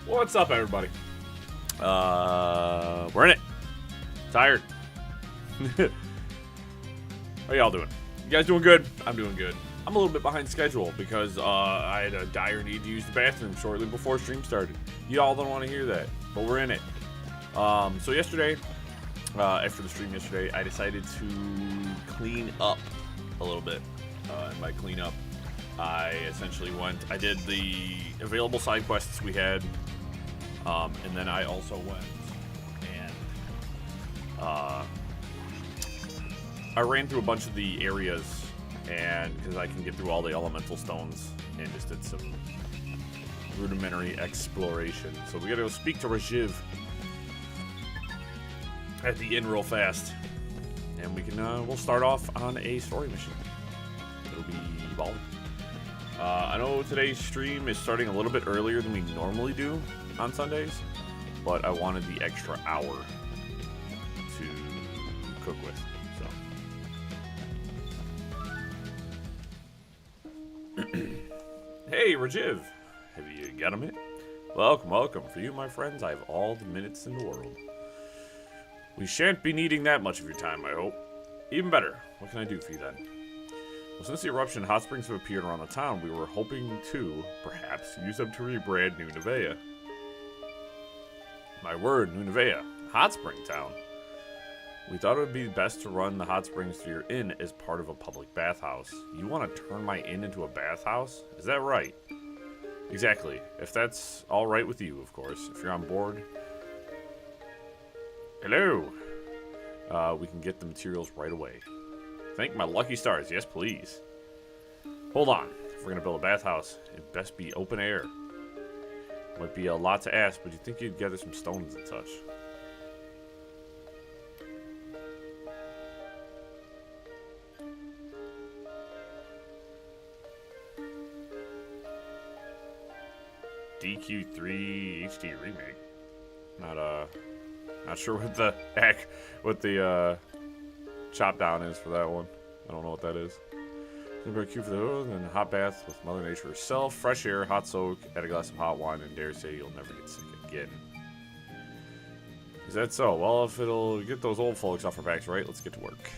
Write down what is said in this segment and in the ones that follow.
What's up, everybody? We're in it. Tired. How y'all doing? You guys doing good? I'm doing good. I'm a little bit behind schedule because I had a dire need to use the bathroom shortly before stream started. Y'all don't want to hear that, but we're in it. So yesterday, after the stream yesterday, I decided to clean up a little bit. And by clean up, I essentially I did the available side quests we had, and then I also went and I ran through a bunch of the areas, and because I can get through all the elemental stones, and just did some rudimentary exploration. So we gotta go speak to Rajiv at the inn real fast, and we can we'll start off on a story mission. It'll be balling. I know today's stream is starting a little bit earlier than we normally do on Sundays, but I wanted the extra hour to cook with, so. Hey, Rajiv, have you got a minute? Welcome, welcome. For you, my friends, I have all the minutes in the world. We shan't be needing that much of your time, I hope. Even better, what can I do for you then? Well, since the eruption, hot springs have appeared around the town. We were hoping to, perhaps, use them to rebrand New Nevea. My word, New Nevea, hot spring town. We thought it would be best to run the hot springs to your inn as part of a public bathhouse. You want to turn my inn into a bathhouse? Is that right? Exactly. If that's all right with you, of course. If you're on board. Hello. We can get the materials right away. Thank my lucky stars. Yes, please. Hold on. If we're going to build a bathhouse, it best be open air. Might be a lot to ask, but you think you'd gather some stones and such. DQ3 HD remake. Not sure what the chop down is for that one. I don't know what that is. Barbecue for the hood, and hot bath with Mother Nature herself. Fresh air, hot soak, add a glass of hot wine, and dare say you'll never get sick again. Is that so? Well, if it'll get those old folks off our backs, right? Let's get to work.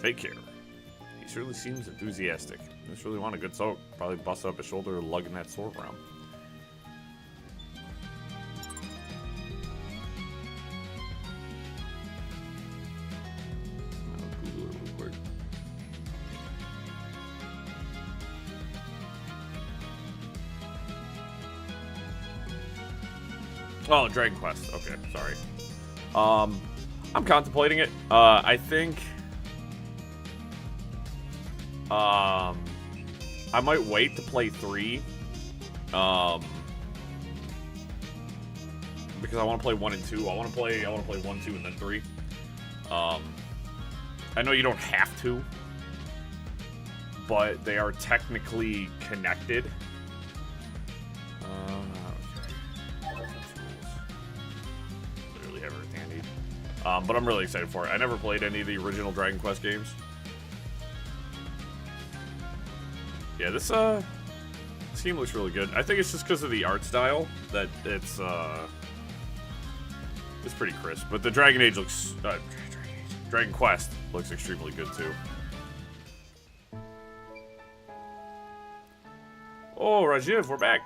Take care. He certainly seems enthusiastic. I just really want a good soak. Probably bust up his shoulder lugging that sword around. Oh, Dragon Quest. Okay, sorry. I'm contemplating it. I think I might wait to play 3. Because I want to play 1 and 2. I want to play 1, 2, and then 3. I know you don't have to, but they are technically connected. But I'm really excited for it. I never played any of the original Dragon Quest games. Yeah, this game looks really good. I think it's just because of the art style that it's pretty crisp. But the Dragon Age looks Dragon Quest looks extremely good too. Oh, Rajiv, we're back.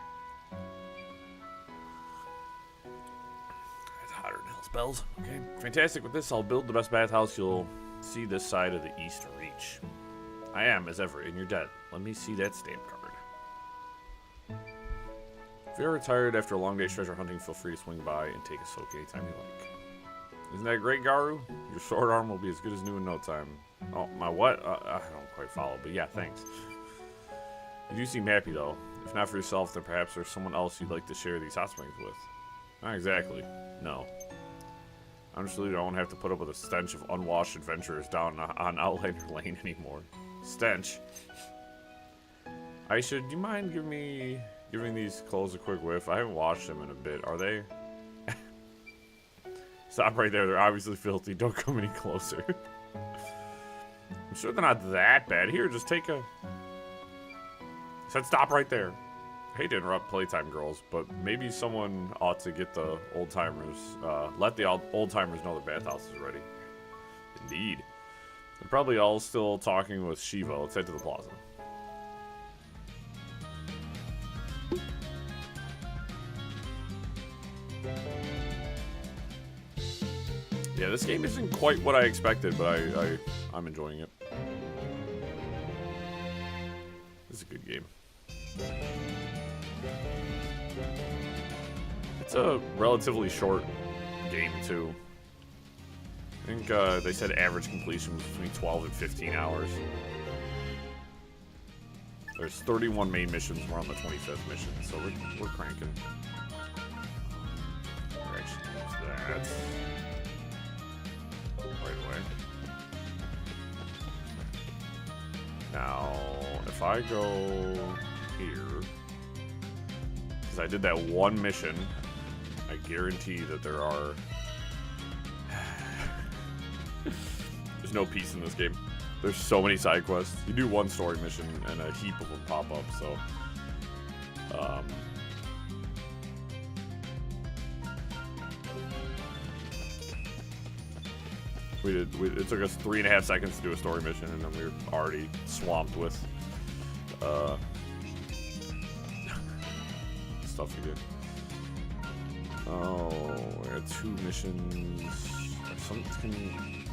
Bells. Okay, fantastic. With this, I'll build the best bathhouse you'll see this side of the East Reach. I am, as ever, in your debt. Let me see that stamp card. If you're retired after a long day's treasure hunting, feel free to swing by and take a soak anytime you like. Isn't that great, Garu? Your sword arm will be as good as new in no time. Oh, my what? I don't quite follow, but yeah, thanks. You do seem happy, though. If not for yourself, then perhaps there's someone else you'd like to share these hot springs with. Not exactly. No. I'm just really don't have to put up with a stench of unwashed adventurers down on Outlander Lane anymore. Stench. Aisha, do you mind giving these clothes a quick whiff? I haven't washed them in a bit. Are they? Stop right there. They're obviously filthy. Don't come any closer. I'm sure they're not that bad. Here, just take a... I said stop right there. I hate to interrupt playtime, girls, but maybe someone ought to get the old timers, let the old timers know the bathhouse is ready. Indeed. They're probably all still talking with Shiva. Let's head to the plaza. Yeah, this game isn't quite what I expected, but I'm enjoying it. This is a good game. It's a relatively short game, too. I think they said average completion was between 12 and 15 hours. There's 31 main missions. We're on the 25th mission, so we're cranking. We're actually use that right away. Now, if I go here, because I did that one mission, I guarantee that there are... There's no peace in this game. There's so many side quests. You do one story mission and a heap of them pop up, so... it took us 3.5 seconds to do a story mission, and then we were already swamped with stuff to get. Oh, we had 2 missions. Something.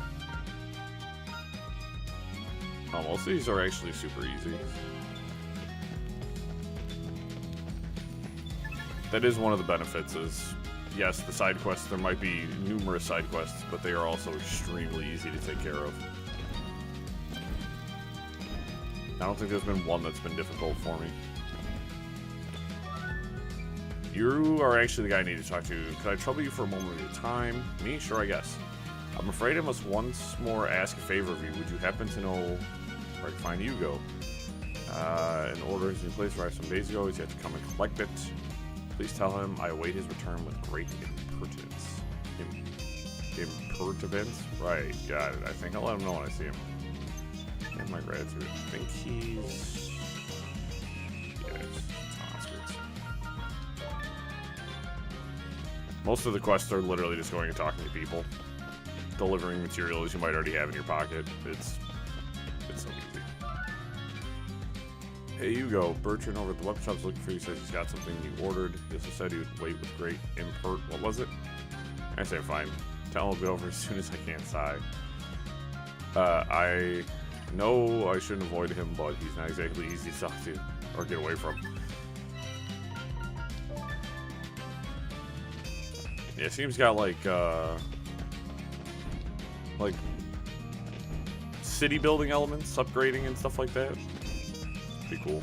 Oh, most of these are actually super easy. That is one of the benefits is, yes, the side quests, there might be numerous side quests, but they are also extremely easy to take care of. I don't think there's been one that's been difficult for me. You are actually the guy I need to talk to. Could I trouble you for a moment of your time? Me? Sure, I guess. I'm afraid I must once more ask a favor of you. Would you happen to know where I can find Hugo? An order has been placed right some days ago. He's had to come and collect it. Please tell him I await his return with great impertinence. Impertinence? Right, got it. I think I'll let him know when I see him. And my gratitude. I think he's... Yes, it's Oscars. Most of the quests are literally just going and talking to people. Delivering materials you might already have in your pocket. It's so easy. Hey Hugo, Bertrand over at the web shop's looking for you. Says he's got something you ordered. He also said he would wait with great import. What was it? I say fine. Tell him I'll be over as soon as I can. Sigh. I know I shouldn't avoid him, but he's not exactly easy to talk to or get away from. Yeah, it seems got like city building elements, upgrading and stuff like that. Pretty cool.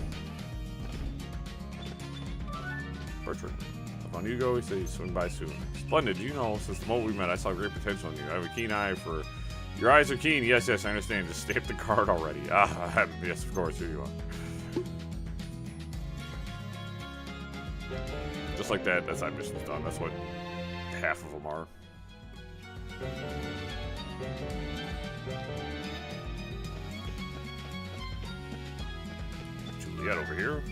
Bertrand. On Hugo, he said he's swing by soon. Splendid. You know, since the moment we met, I saw great potential in you. I have a keen eye for... Your eyes are keen. Yes, yes, I understand. Just stamp the card already. Ah, yes, of course. Here you are. Just like that, that's how mission's done. That's what half of them are. Juliet over here.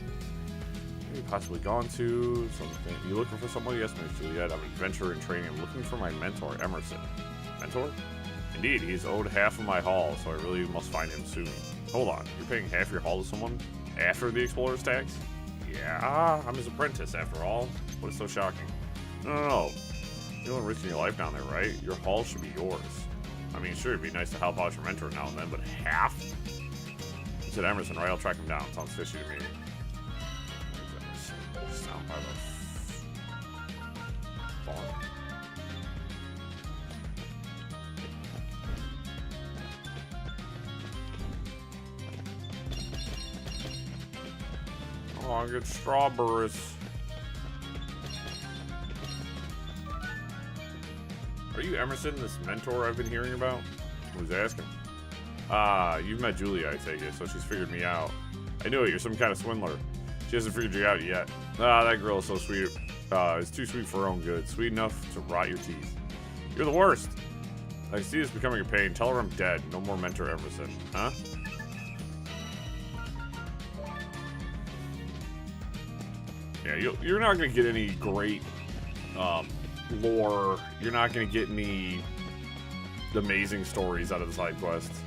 Maybe possibly gone to something. You looking for someone? Yes, Miss Juliet. I'm an adventurer in training. I'm looking for my mentor, Emerson. Mentor? Indeed, he's owed half of my haul, so I really must find him soon. Hold on, you're paying half your haul to someone after the explorer's tax? Yeah, I'm his apprentice after all. What is so shocking? No. You don't risk your life down there, right? Your haul should be yours. I mean, sure, it'd be nice to help out your mentor now and then, but half? You said Emerson, right? I'll track him down. Sounds fishy to me. Where's Emerson? He's down by the farm. Oh, I get strawberries. Are you Emerson, this mentor I've been hearing about? Who's asking? Ah, you've met Julia, I take it, so she's figured me out. I knew it, you're some kind of swindler. She hasn't figured you out yet. Ah, that girl is so sweet. It's too sweet for her own good. Sweet enough to rot your teeth. You're the worst. I see this becoming a pain. Tell her I'm dead. No more mentor Emerson. Huh? Yeah, you're not going to get any great lore. You're not going to get any amazing stories out of the side quests.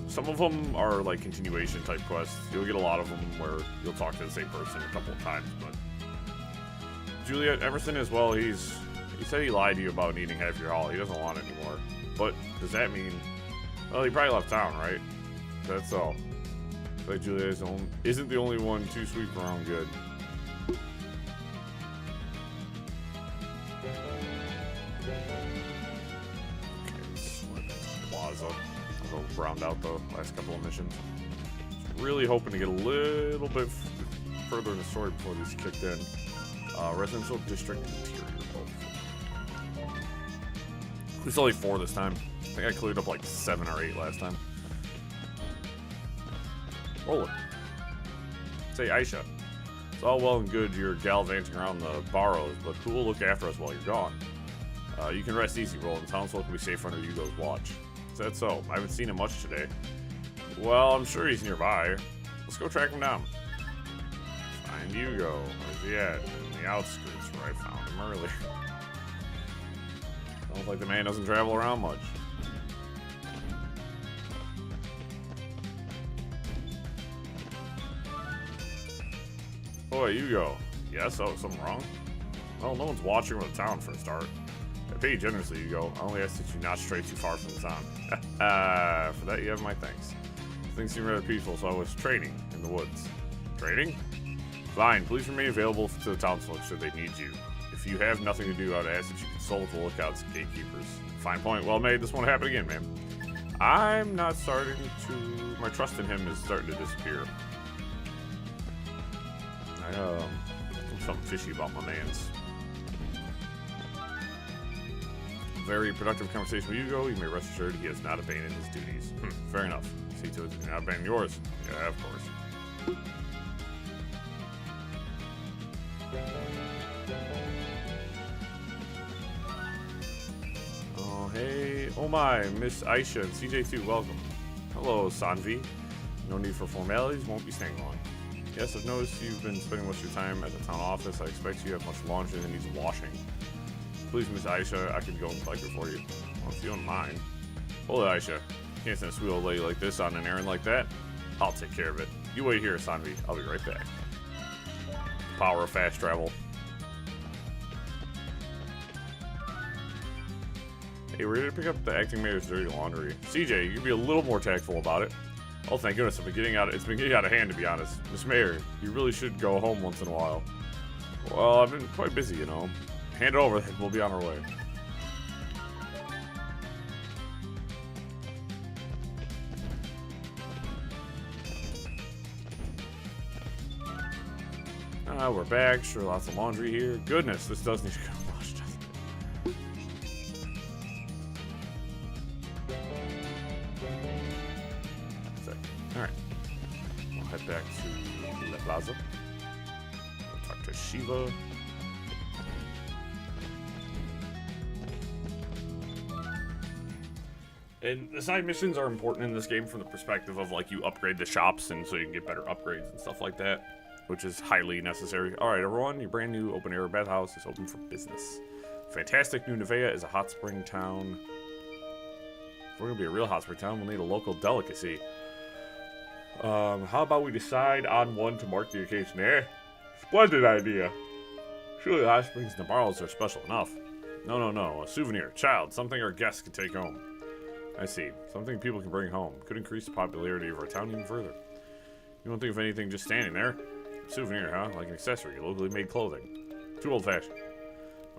Some of them are like continuation type quests. You'll get a lot of them where you'll talk to the same person a couple of times. But Juliet Emerson as well, he said he lied to you about needing half your haul. He doesn't want it anymore. But does that mean... Well, he probably left town, right? That's all. Like Juliet isn't the only one to sweep her own good. I'll round out the last couple of missions. Just really hoping to get a little bit further in the story before these kicked in. Residential District Interior. There's only 4 this time. I think I cleared up like 7 or 8 last time. Roll it. Say, Aisha. It's all well and good you're gallivanting around the barrows, but who will look after us while you're gone? You can rest easy, Roland. Townsfolk will be safe under Hugo's watch. Is that so? I haven't seen him much today. Well, I'm sure he's nearby. Let's go track him down. Find Hugo. Where's he at? In the outskirts where I found him earlier. Sounds like the man doesn't travel around much. Boy, Hugo. Yes, oh, something wrong? Well, no one's watching over the town for a start. I pay you generously, Hugo. I only ask that you not stray too far from the town. For that, you have my thanks. Things seem rather peaceful, so I was trading in the woods. Trading? Fine. Please remain available to the townsfolk should they need you. If you have nothing to do, I'd ask that you consult with the lookouts and gatekeepers. Fine point. Well made. This won't happen again, man. I'm not starting to... My trust in him is starting to disappear. There's something fishy about my mans. Very productive conversation with Hugo. You may rest assured he has not abandoned his duties. Fair enough. See to it that you not abandon yours. Yeah, of course. Oh, hey. Oh my, Miss Aisha and CJ2, welcome. Hello, Sanvi. No need for formalities, won't be staying long. Yes, I've noticed you've been spending most of your time at the town office. I expect you have much laundry that needs washing. Please, Miss Aisha, I could go and collect it for you. Well, if you don't mind. Hold it, Aisha. Can't send a sweet old lady like this on an errand like that. I'll take care of it. You wait here, Sanvi. I'll be right back. Power of fast travel. Hey, we're here to pick up the acting mayor's dirty laundry. CJ, you can be a little more tactful about it. Oh, thank goodness, it's been getting out of hand, to be honest. Miss Mayor, you really should go home once in a while. Well, I've been quite busy, you know. Hand it over, we'll be on our way. We're back. Sure, lots of laundry here. Goodness, this does need to get washed, doesn't it? Alright. We'll head back to La Plaza. Talk to Shiva. And the side missions are important in this game from the perspective of, like, you upgrade the shops and so you can get better upgrades and stuff like that, which is highly necessary. Alright, everyone, your brand new open-air bathhouse is open for business. Fantastic New Nevea is a hot spring town. If we're going to be a real hot spring town, we'll need a local delicacy. How about we decide on one to mark the occasion? Splendid idea. Surely the hot springs and the barrels are special enough. No. A souvenir. Child. Something our guests can take home. I see. Something people can bring home. Could increase the popularity of our town even further. You won't think of anything just standing there? A souvenir, huh? Like an accessory. Locally made clothing. Too old-fashioned.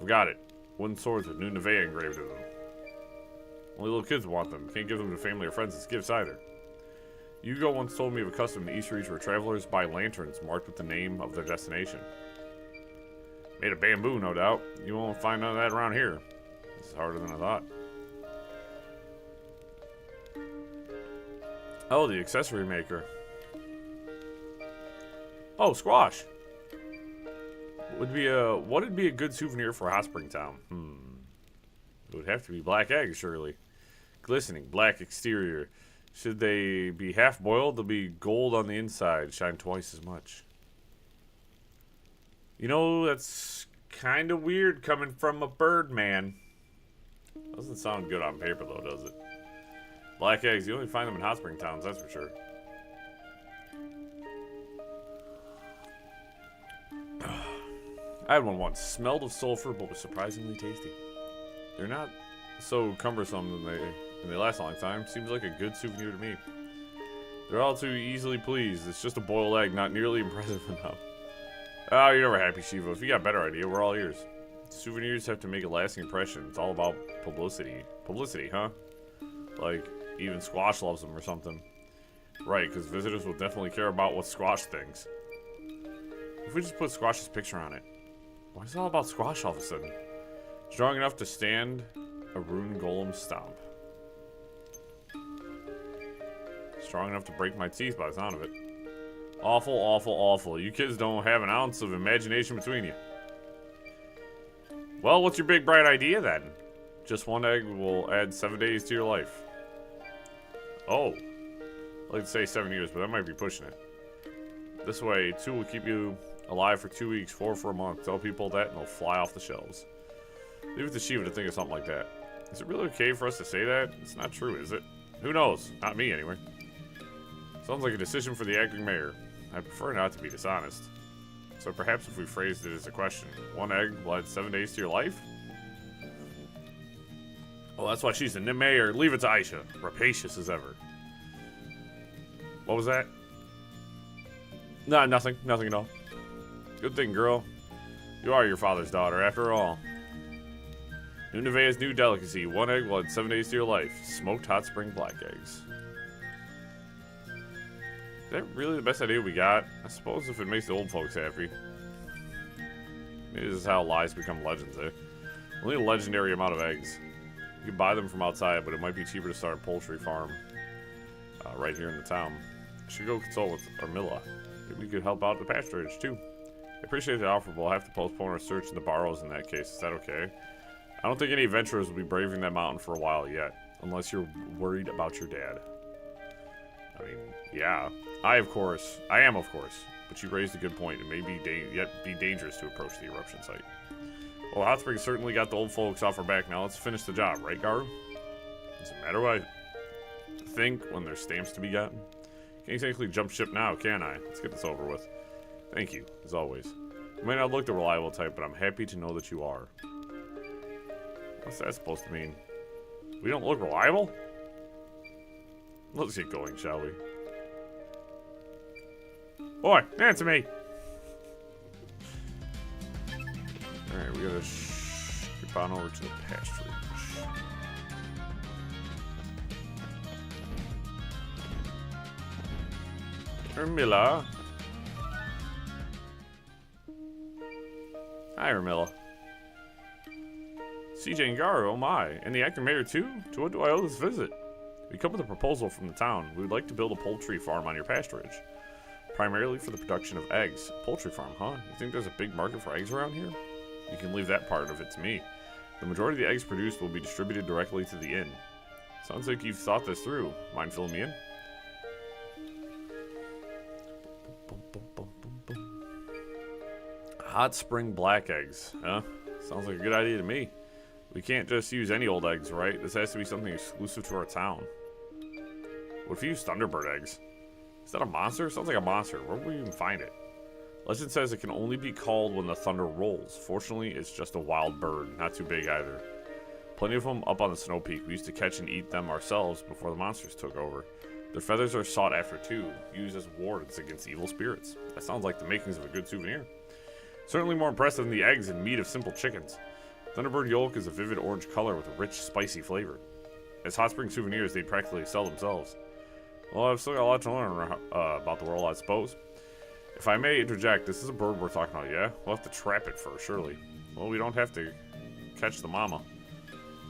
I've got it. Wooden swords with New Nevea engraved in them. Only little kids want them. Can't give them to family or friends as gifts either. Hugo once told me of a custom in the East Reach where travelers buy lanterns marked with the name of their destination. Made of bamboo, no doubt. You won't find none of that around here. This is harder than I thought. Oh, the accessory maker. Oh, squash. What'd be a good souvenir for a hot spring town? It would have to be black eggs, surely. Glistening, black exterior. Should they be half boiled, they'll be gold on the inside, shine twice as much. You know, that's kind of weird coming from a bird man. Doesn't sound good on paper, though, does it? Black eggs, you only find them in hot spring towns, that's for sure. I had one once. Smelled of sulfur, but was surprisingly tasty. They're not so cumbersome and they last a long time. Seems like a good souvenir to me. They're all too easily pleased. It's just a boiled egg, not nearly impressive enough. Oh, you're never happy, Shiva. If you got a better idea, we're all ears. Souvenirs have to make a lasting impression. It's all about publicity. Publicity, huh? Like, even Squash loves them or something. Right, because visitors will definitely care about what Squash thinks. If we just put Squash's picture on it. Why is it all about Squash all of a sudden? Strong enough to stand a rune golem stomp. Strong enough to break my teeth by the sound of it. Awful, awful, awful. You kids don't have an ounce of imagination between you. Well, what's your big bright idea then? Just one egg will add 7 days to your life. Oh. I'd like to say 7 years, but that might be pushing it. This way, 2 will keep you alive for 2 weeks, 4 for a month. Tell people that and they'll fly off the shelves. Leave it to Shiva to think of something like that. Is it really okay for us to say that? It's not true, is it? Who knows? Not me, anyway. Sounds like a decision for the acting mayor. I prefer not to be dishonest. So perhaps if we phrased it as a question. 1 egg will add 7 days to your life? Oh, that's why she's the mayor. Leave it to Aisha. Rapacious as ever. What was that? Nah, nothing. Nothing at all. Good thing, girl. You are your father's daughter, after all. New Nevaeh's new delicacy. 1 egg will add 7 days to your life. Smoked hot spring black eggs. Is that really the best idea we got? I suppose if it makes the old folks happy. Maybe this is how lies become legends, eh? Only a legendary amount of eggs. You can buy them from outside, but it might be cheaper to start a poultry farm right here in the town. I should go consult with Armilla. Maybe we could help out the pasturage, too. I appreciate the offer, but we'll have to postpone our search in the Barrows in that case. Is that okay? I don't think any adventurers will be braving that mountain for a while yet, unless you're worried about your dad. I mean, yeah. I am, of course, but you raised a good point. It may be yet be dangerous to approach the eruption site. Well, Hot Springs certainly got the old folks off our back now. Let's finish the job, right, Garu? Doesn't matter what I think when there's stamps to be gotten. Can't exactly jump ship now, can I? Let's get this over with. Thank you, as always. You may not look the reliable type, but I'm happy to know that you are. What's that supposed to mean? We don't look reliable? Let's get going, shall we? Boy, answer me! Alright, we gotta skip on over to the pasturage. Ermilla. Hi, Ermilla. CJ and Garu, oh my. And the acting mayor too? To what do I owe this visit? We come with a proposal from the town. We would like to build a poultry farm on your pasturage. Primarily for the production of eggs. Poultry farm, huh? You think there's a big market for eggs around here? You can leave that part of it to me. The majority of the eggs produced will be distributed directly to the inn. Sounds like you've thought this through. Mind filling me in? Hot spring black eggs, huh? Sounds like a good idea to me. We can't just use any old eggs, right? This has to be something exclusive to our town. What if you use Thunderbird eggs? Is that a monster? Sounds like a monster. Where would we even find it? Legend says it can only be called when the thunder rolls. Fortunately, it's just a wild bird. Not too big either. Plenty of them up on the snow peak. We used to catch and eat them ourselves before the monsters took over. Their feathers are sought after too, used as wards against evil spirits. That sounds like the makings of a good souvenir. Certainly more impressive than the eggs and meat of simple chickens. Thunderbird yolk is a vivid orange color with a rich, spicy flavor. As hot spring souvenirs, they'd practically sell themselves. Well, I've still got a lot to learn about the world, I suppose. If I may interject, this is a bird we're talking about, yeah? We'll have to trap it first, surely. Well, we don't have to catch the mama.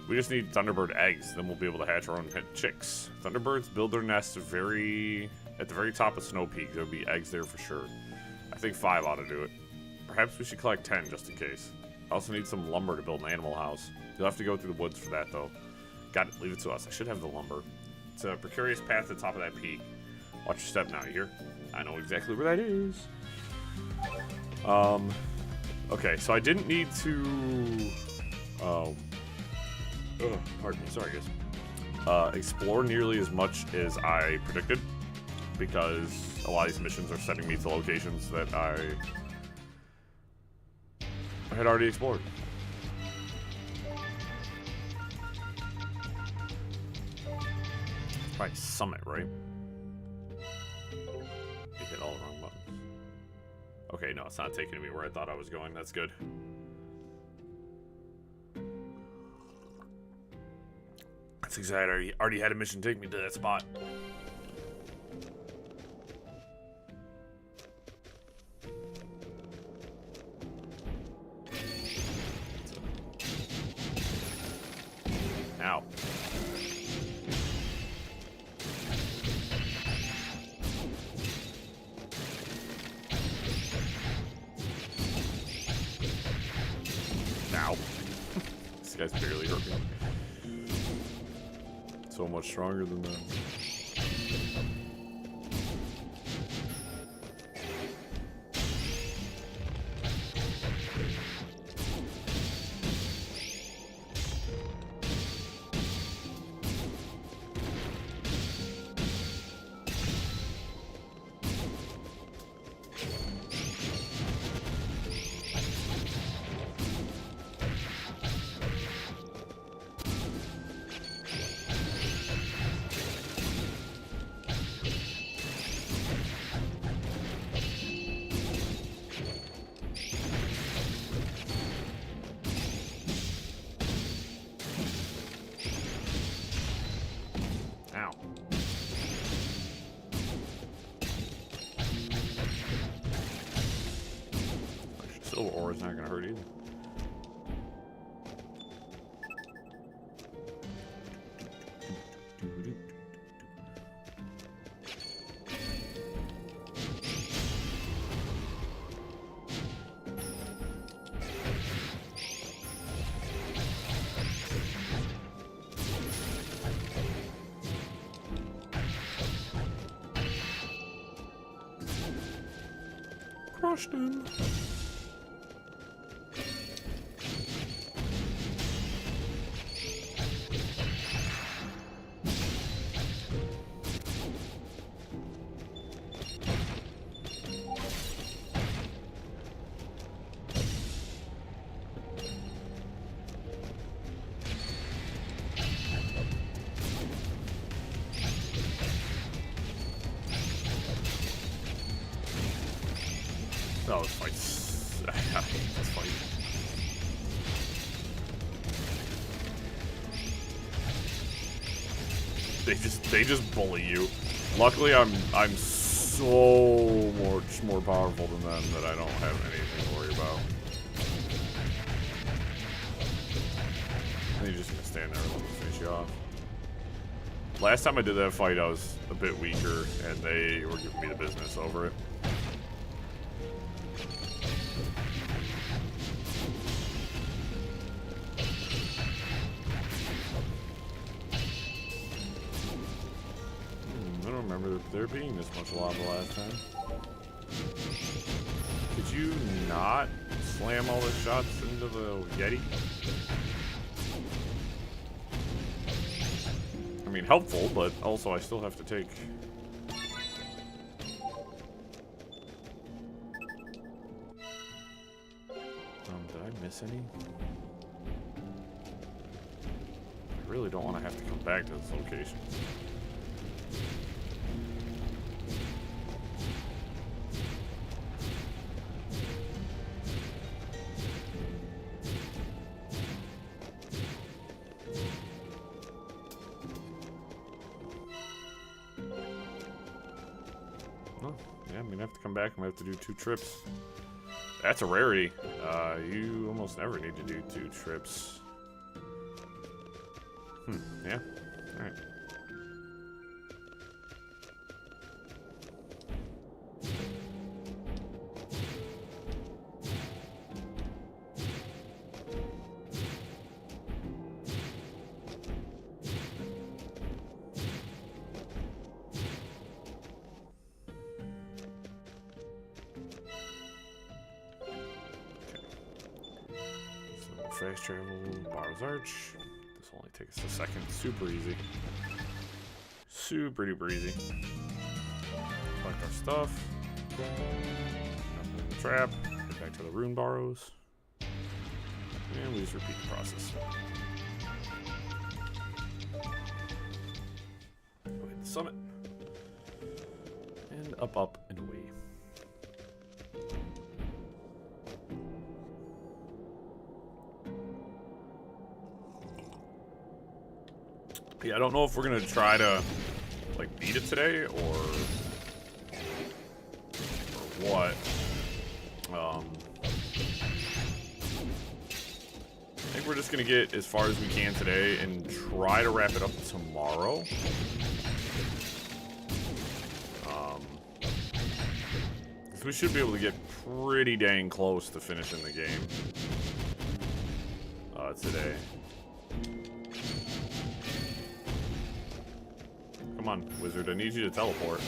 We just need Thunderbird eggs, then we'll be able to hatch our own chicks. Thunderbirds build their nests at the very top of Snow Peak. There'll be eggs there for sure. I think 5 ought to do it. Perhaps we should collect 10 just in case. I also need some lumber to build an animal house. You'll have to go through the woods for that, though. Got it. Leave it to us. I should have the lumber. It's a precarious path to the top of that peak. Watch your step now, you hear? I know exactly where that is. Okay, so I didn't need to... pardon me, sorry guys. Explore nearly as much as I predicted, because a lot of these missions are sending me to locations that I had already explored. Right, summit, right? I hit all the wrong buttons. Okay, no, it's not taking me where I thought I was going. That's good. That's exciting. I already had a mission take me to that spot. Ow. Ow. This guy's barely hurt me. So much stronger than that. Silver ore is not going to hurt either. Crushed him. Oh, this fight's... I hate this fight. They just bully you. Luckily, I'm so much more powerful than them that I don't have anything to worry about. And you're just gonna stand there and let me finish you off. Last time I did that fight, I was a bit weaker, and they were giving me the business over it. I don't remember there being this much lava last time. Could you not slam all the shots into the Yeti? I mean, helpful, but also I still have to take... did I miss any? I really don't want to have to come back to this location. Yeah, I'm gonna have to come back and we have to do 2 trips. That's a rarity. You almost never need to do 2 trips. Yeah. Alright. Fast travel, Borrow's Arch. This will only take us a second. Super easy. Super duper easy. Collect our stuff. The trap. Get back to the rune borrows. And we just repeat the process. Go hit the summit. And up, up, and away. Yeah, I don't know if we're gonna try to like beat it today or what. I think we're just gonna get as far as we can today and try to wrap it up tomorrow. We should be able to get pretty dang close to finishing the game today. Come on, wizard, I need you to teleport.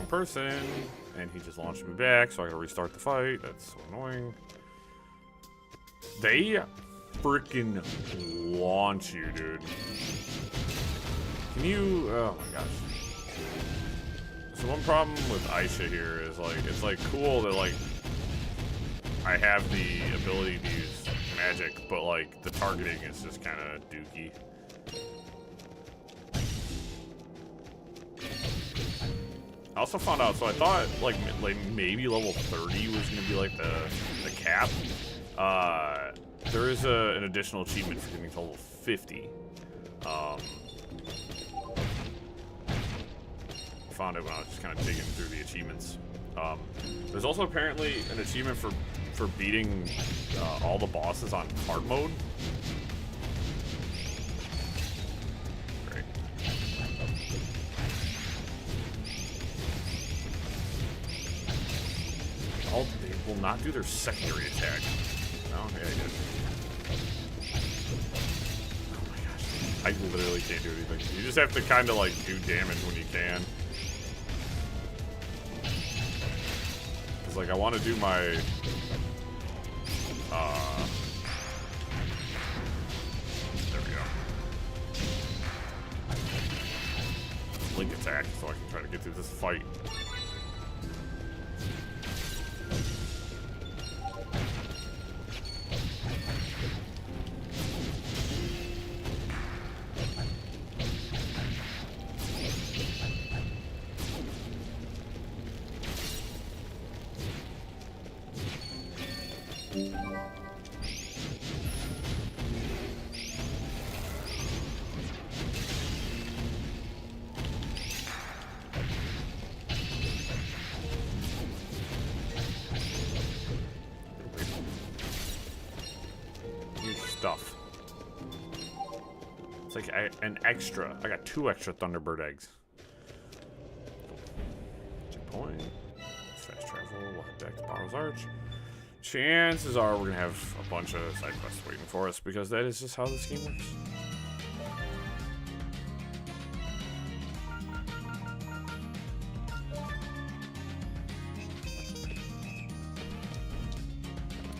Person, and he just launched me back, so I gotta restart the fight. That's so annoying. They freaking launch you, dude. Can you? Oh my gosh. So one problem with Aisha here is like it's like cool that like I have the ability to use magic, but like the targeting is just kind of dookie. I also found out, so I thought like maybe level 30 was gonna be like the cap. There is an additional achievement for getting to level 50. I found it when I was just kind of digging through the achievements. There's also apparently an achievement for beating all the bosses on hard mode. They will not do their secondary attack. No, yeah, I did. Oh my gosh. I literally can't do anything. You just have to kind of like do damage when you can. Because like I want to do my there we go. Link attack so I can try to get through this fight. Stuff. It's like an extra. I got 2 extra Thunderbird eggs. Checkpoint. Fast travel. We'll head back to Borrow's Arch. Chances are we're gonna have a bunch of side quests waiting for us because that is just how this game works.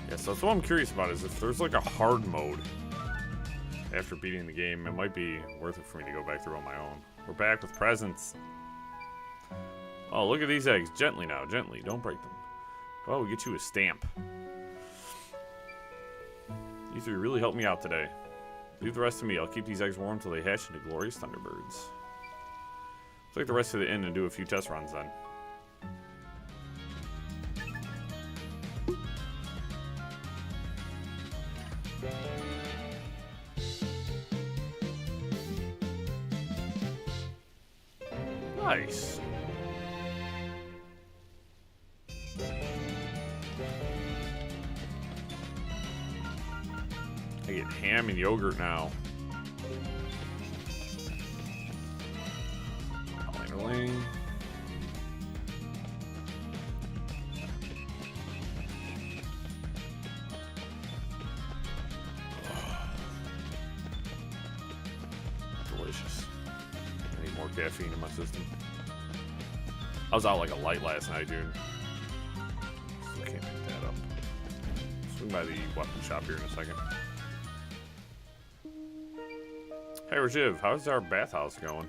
Yeah, so that's what I'm curious about is if there's like a hard mode after beating the game, it might be worth it for me to go back through on my own. We're back with presents. Oh, look at these eggs. Gently now, gently. Don't break them. Oh, we get you a stamp. You three really helped me out today. Leave the rest to me. I'll keep these eggs warm until they hatch into glorious thunderbirds. Let's take the rest of the inn and do a few test runs then. Nice. I get ham and yogurt now. Lane. Delicious. I need more caffeine in my system. I was out like a light last night, dude. Still can't pick that up. Swing by the weapon shop here in a second. Hey, Rajiv, how's our bathhouse going?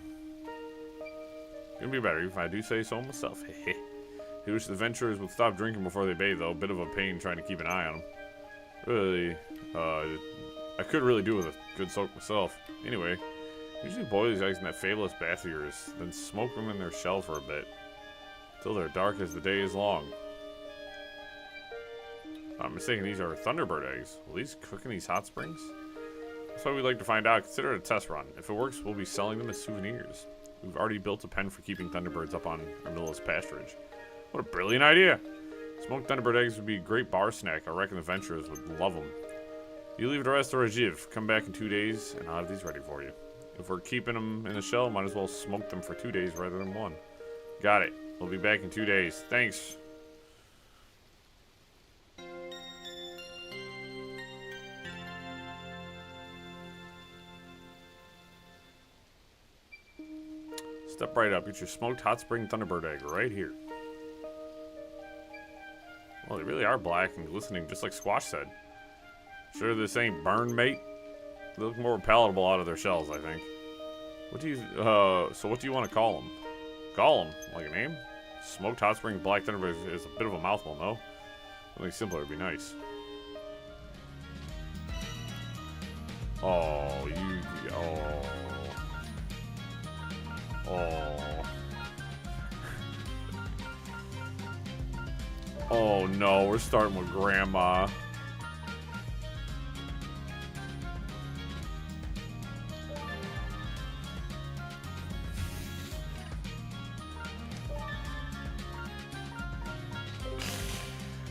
Gonna be better if I do say so myself. I wish the adventurers would stop drinking before they bathe, though. Bit of a pain trying to keep an eye on them. Really, I could really do with a good soak myself. Anyway, usually boil these eggs in that fabulous bath of yours, then smoke them in their shell for a bit, till they're dark as the day is long. I'm mistaken, these are Thunderbird eggs. Will these cook in these hot springs? That's what we'd like to find out. Consider it a test run. If it works, we'll be selling them as souvenirs. We've already built a pen for keeping Thunderbirds up on our middle's pasturage. What a brilliant idea! Smoked Thunderbird eggs would be a great bar snack. I reckon the adventurers would love them. You leave the rest to Rajiv. Come back in 2 days, and I'll have these ready for you. If we're keeping them in the shell, might as well smoke them for 2 days rather than 1. Got it. We'll be back in 2 days. Thanks. Step right up. Get your smoked hot spring Thunderbird egg right here. Well, they really are black and glistening, just like Squash said. Sure this ain't burned, mate? They look more palatable out of their shells, I think. What do you, so what do you want to call them? Call them? Like a name? Smoked hot spring black Thunderbird is a bit of a mouthful, no? Something simpler would be nice. Oh, oh. Oh. Oh no, we're starting with Grandma.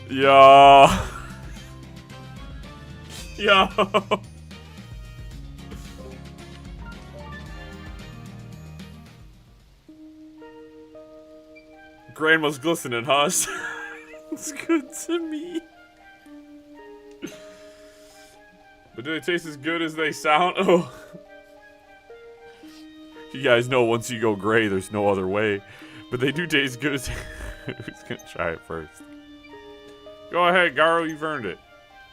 Yo. Yo. Grandma's glistening, huh? It's good to me. But do they taste as good as they sound? Oh. You guys know once you go gray, there's no other way. But they do taste good as... Who's gonna try it first? Go ahead, Garo, you've earned it.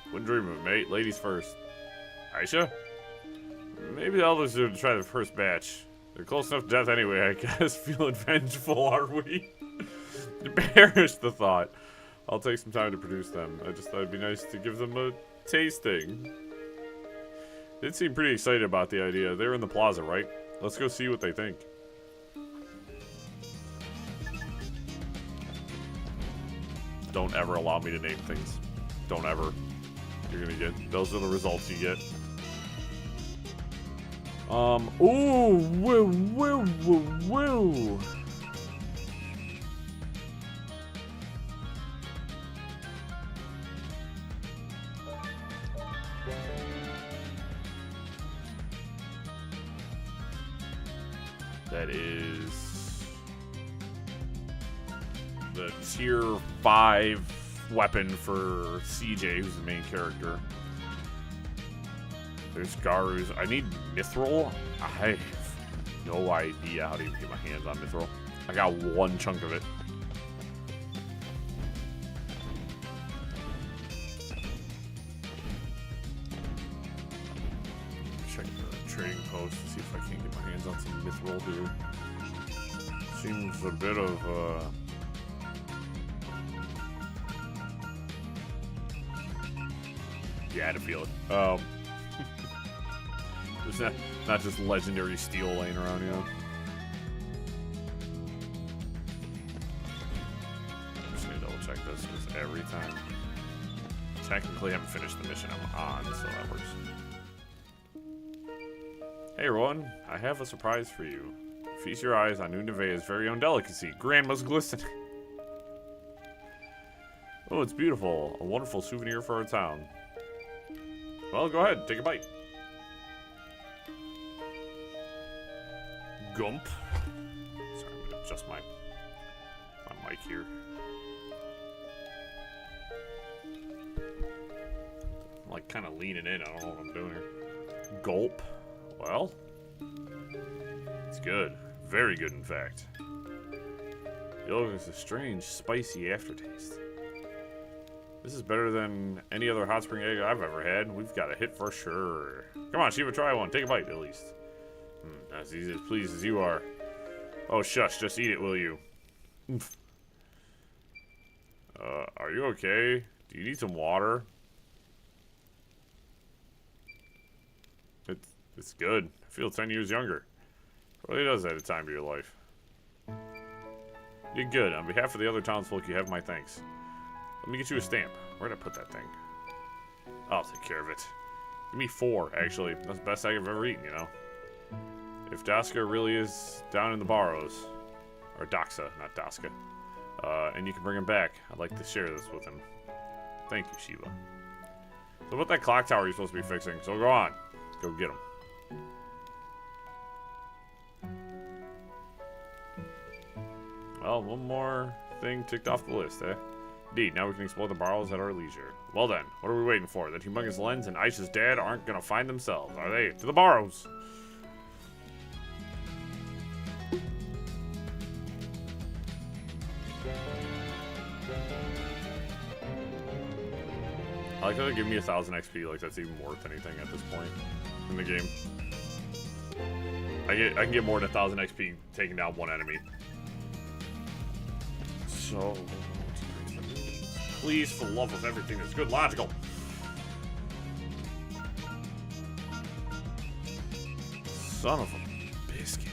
Wouldn't dream of it, mate. Ladies first. Aisha? Maybe the elders should try the first batch. They're close enough to death anyway, I guess. Feeling vengeful, are we? Perish the thought. I'll take some time to produce them. I just thought it'd be nice to give them a tasting. They seem pretty excited about the idea. They're in the plaza, right? Let's go see what they think. Don't ever allow me to name things. Don't ever. You're gonna get... Those are the results you get. Ooh, woo, woo, woo, woo. That is the tier 5 weapon for CJ, who's the main character. There's Garu's. I need Mithril. I have no idea how to even get my hands on Mithril. I got one chunk of it. Check the trading post to see if I can get my hands on some Mithril here. Seems a bit of Yeah, I had a feeling. There's not just legendary steel laying around, you know? I'm just gonna double check this because every time. Technically, I haven't finished the mission I'm on, so that works. Hey everyone, I have a surprise for you. Feast your eyes on New Nevaeh's very own delicacy, Grandma's Glisten. Oh, it's beautiful. A wonderful souvenir for our town. Well, go ahead, take a bite. Gump. Sorry, I'm gonna adjust my mic here. I'm like kind of leaning in. I don't know what I'm doing here. Gulp. Well, it's good. Very good, in fact. It has a strange, spicy aftertaste. This is better than any other hot spring egg I've ever had. We've got a hit for sure. Come on, Shiva, try one. Take a bite, at least. As easy as pleased as you are. Oh, shush. Just eat it, will you? Are you okay? Do you need some water? It's good. I feel 10 years younger. Really does at a time of your life. You did good. On behalf of the other townsfolk, you have my thanks. Let me get you a stamp. Where'd I put that thing? I'll take care of it. Give me 4, actually. That's the best I've ever eaten, you know? If Daska really is down in the Barrows, or Doxa, not Daska, and you can bring him back, I'd like to share this with him. Thank you, Shiva. So what that clock tower you're supposed to be fixing, so go on. Go get him. Well, one more thing ticked off the list, eh? Indeed, now we can explore the Barrows at our leisure. Well then, what are we waiting for? That humongous lens and Aisha's dad aren't gonna find themselves, are they? To the Barrows! I like how they give me 1,000 XP, like that's even worth anything at this point in the game. I can get more than 1,000 XP taking down one enemy. So, please, for the love of everything that's good, logical. Son of a biscuit.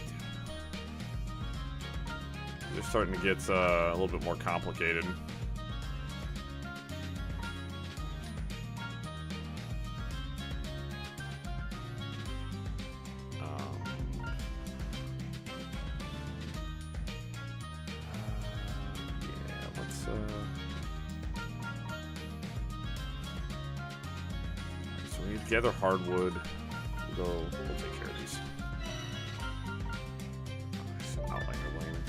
They're starting to get a little bit more complicated. So we need to gather hardwood. We'll take care of these. Outline your lane.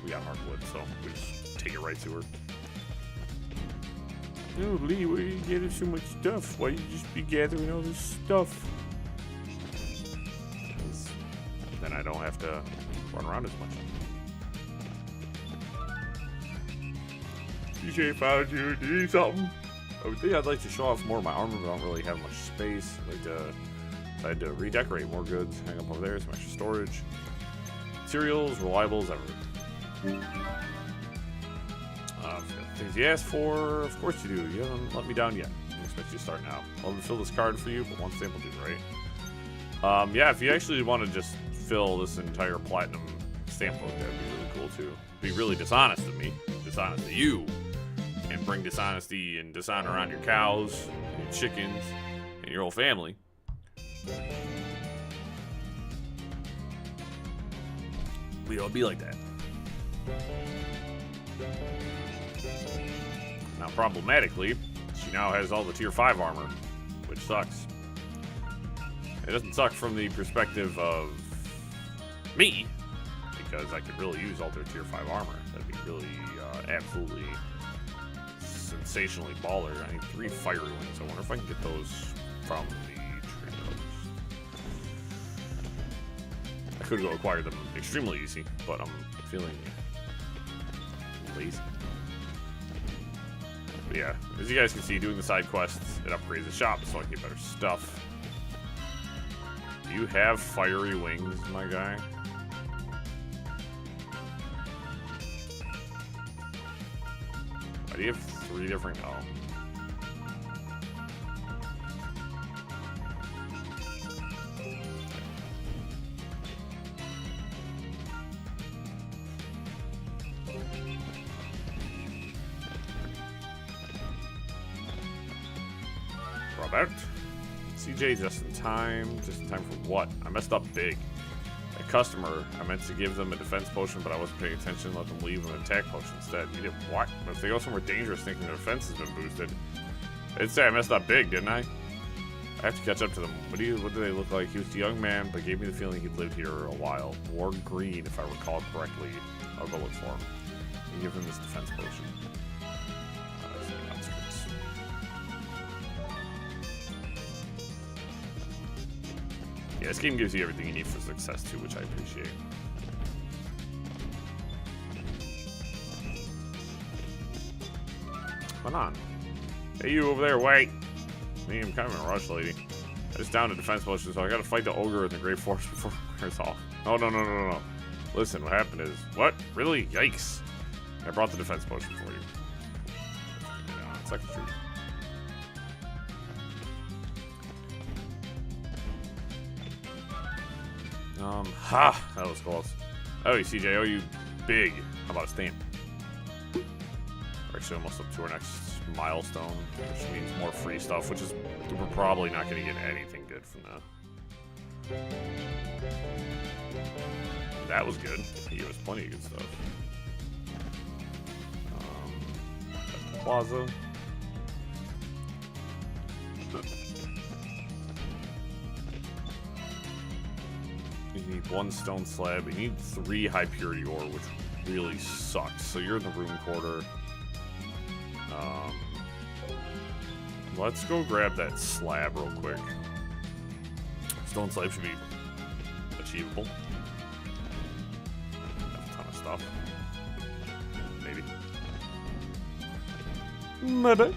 We got hardwood, so we just take it right to her. No, Lee, where are you getting so much stuff? Why you just be gathering all this stuff? Because then I don't have to run around as much. DJ found you. Do you need something? I would think I'd like to show off more of my armor, but I don't really have much space. I had to redecorate more goods. Hang up over there, some extra storage. Materials, reliables, everything. Things you asked for, of course you do. You haven't let me down yet. I expect you to start now. I'll fill this card for you, but one stamp will do, right? Yeah, if you actually want to just fill this entire platinum stamp book, that'd be really cool too. Be really dishonest of me, dishonest to you, and bring dishonesty and dishonor on your cows, and your chickens, and your whole family. We don't be like that. Now, problematically, she now has all the tier 5 armor, which sucks. It doesn't suck from the perspective of me, because I could really use all their tier 5 armor. That'd be really, absolutely sensationally baller. I need 3 fiery wings. I wonder if I can get those from the traders. I could go acquire them extremely easy, but I'm feeling lazy. But yeah, as you guys can see, doing the side quests, it upgrades the shop so I can get better stuff. Do you have fiery wings, my guy? Why do you have 3 different... Oh. about. CJ just in time. Just in time for what? I messed up big. A customer, I meant to give them a defense potion, but I wasn't paying attention. Let them leave an attack potion instead. You did what? But if they go somewhere dangerous thinking their defense has been boosted. I did say I messed up big, didn't I? I have to catch up to them. What do they look like? He was a young man, but gave me the feeling he'd lived here a while. Wore green, if I recall correctly. I'll go look for him. And give him this defense potion. Yeah, this game gives you everything you need for success too, which I appreciate. Hold on. Hey, you over there, wait. I'm kind of in a rush, lady. I just downed a defense potion, so I gotta fight the ogre in the Great Forest before it wears off. Oh, no. Listen, what happened is... What? Really? Yikes. I brought the defense potion for you. Yeah, it's like the truth. That was close. Oh, you CJ, oh, you big. How about a stamp? We're actually almost up to our next milestone, which means more free stuff, which is, we're probably not going to get anything good from that. That was good. He gave us plenty of good stuff. Plaza. You need 1 stone slab. You need 3 high purity ore, which really sucks. So you're in the room quarter. Let's go grab that slab real quick. Stone slab should be achievable. Have a ton of stuff. Maybe. Maybe.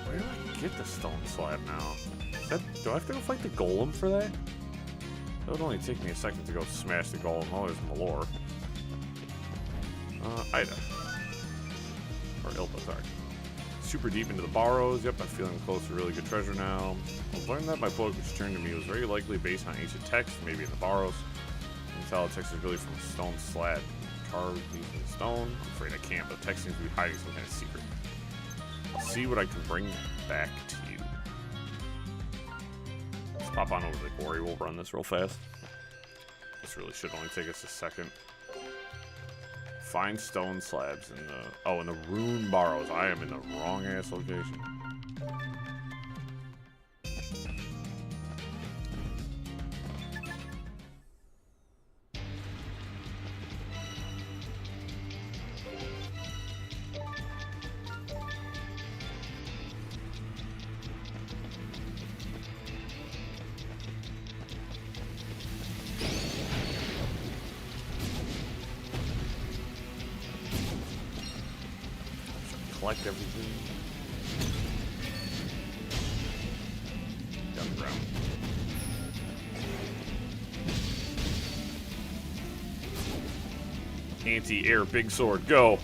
Where do I get the stone slab now? Do I have to go fight the golem for that? That would only take me a second to go smash the golem. Oh, there's Malor. Ida. Or Ilpa, sorry. Super deep into the Barrows. Yep, I'm feeling close to really good treasure now. I've learned that my book, which turned to me, was very likely based on ancient text, maybe in the Barrows. And tell the text is really from a stone slab carved using stone. I'm afraid I can't, but the text seems to be hiding some kind of secret. I'll see what I can bring back to you. Let's pop on over to the quarry. We'll run this real fast. This really should only take us a second. Find stone slabs in the... in the Rune Barrows. I am in the wrong ass location. Collect everything. Down the ground. Anti-air big sword, go!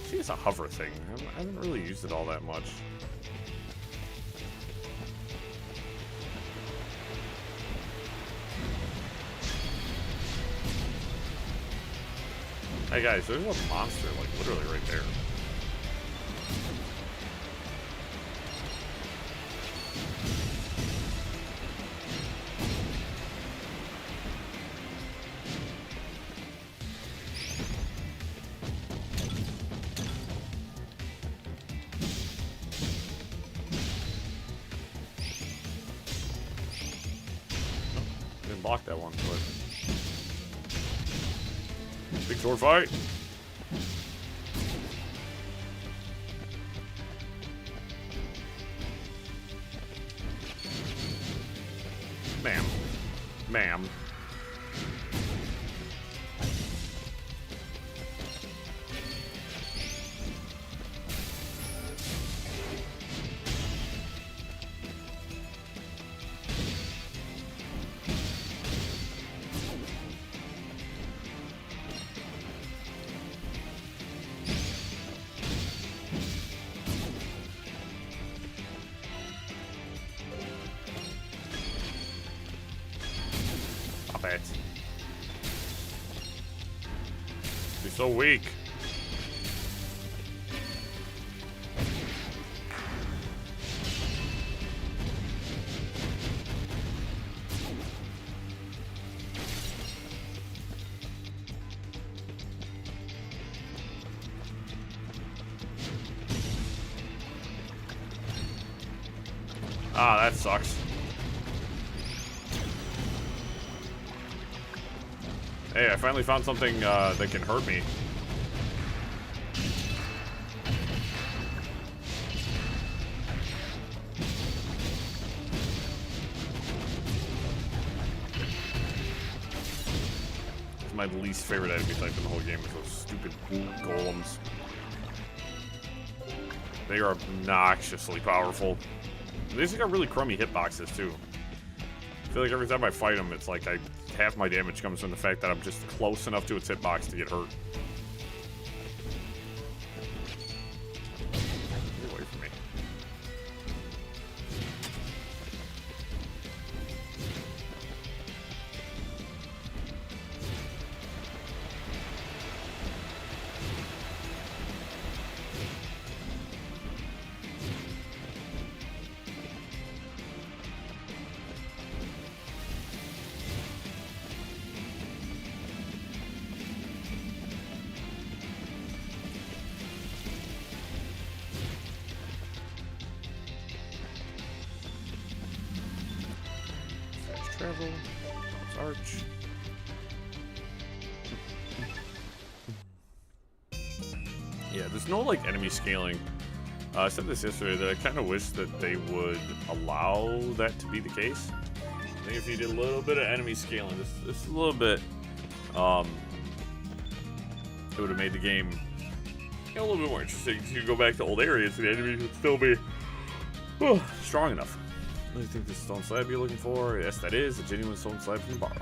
See, it's a hover thing. I haven't really used it all that much. Hey guys, there's a monster, like, literally right there. Oh, didn't block that one, but... Big sword fight. Ma'am. Ma'am. it. She's so weak. Ah, that sucks. Hey, I finally found something that can hurt me. It's my least favorite enemy type in the whole game is those stupid golems. They are obnoxiously powerful. These got really crummy hitboxes too. I feel like every time I fight them, it's like half my damage comes from the fact that I'm just close enough to its hitbox to get hurt. Get away from me. Travel. Arch. Yeah, there's no like enemy scaling. I said this yesterday that I kind of wish that they would allow that to be the case. I think if you did a little bit of enemy scaling, just a little bit, it would have made the game a little bit more interesting. You could go back to old areas, and the enemies would still be strong enough. What do you think this stone slab you're looking for? Yes, that is a genuine stone slab from the Barrows.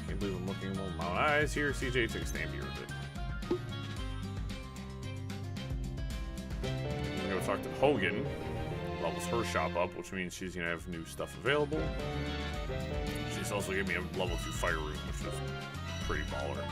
Can't believe I'm looking at my own eyes here. CJ took a stand here with it. I'm gonna go talk to Hogan. Levels her shop up, which means she's gonna have new stuff available. She's also giving me a level 2 fire room, which is pretty baller.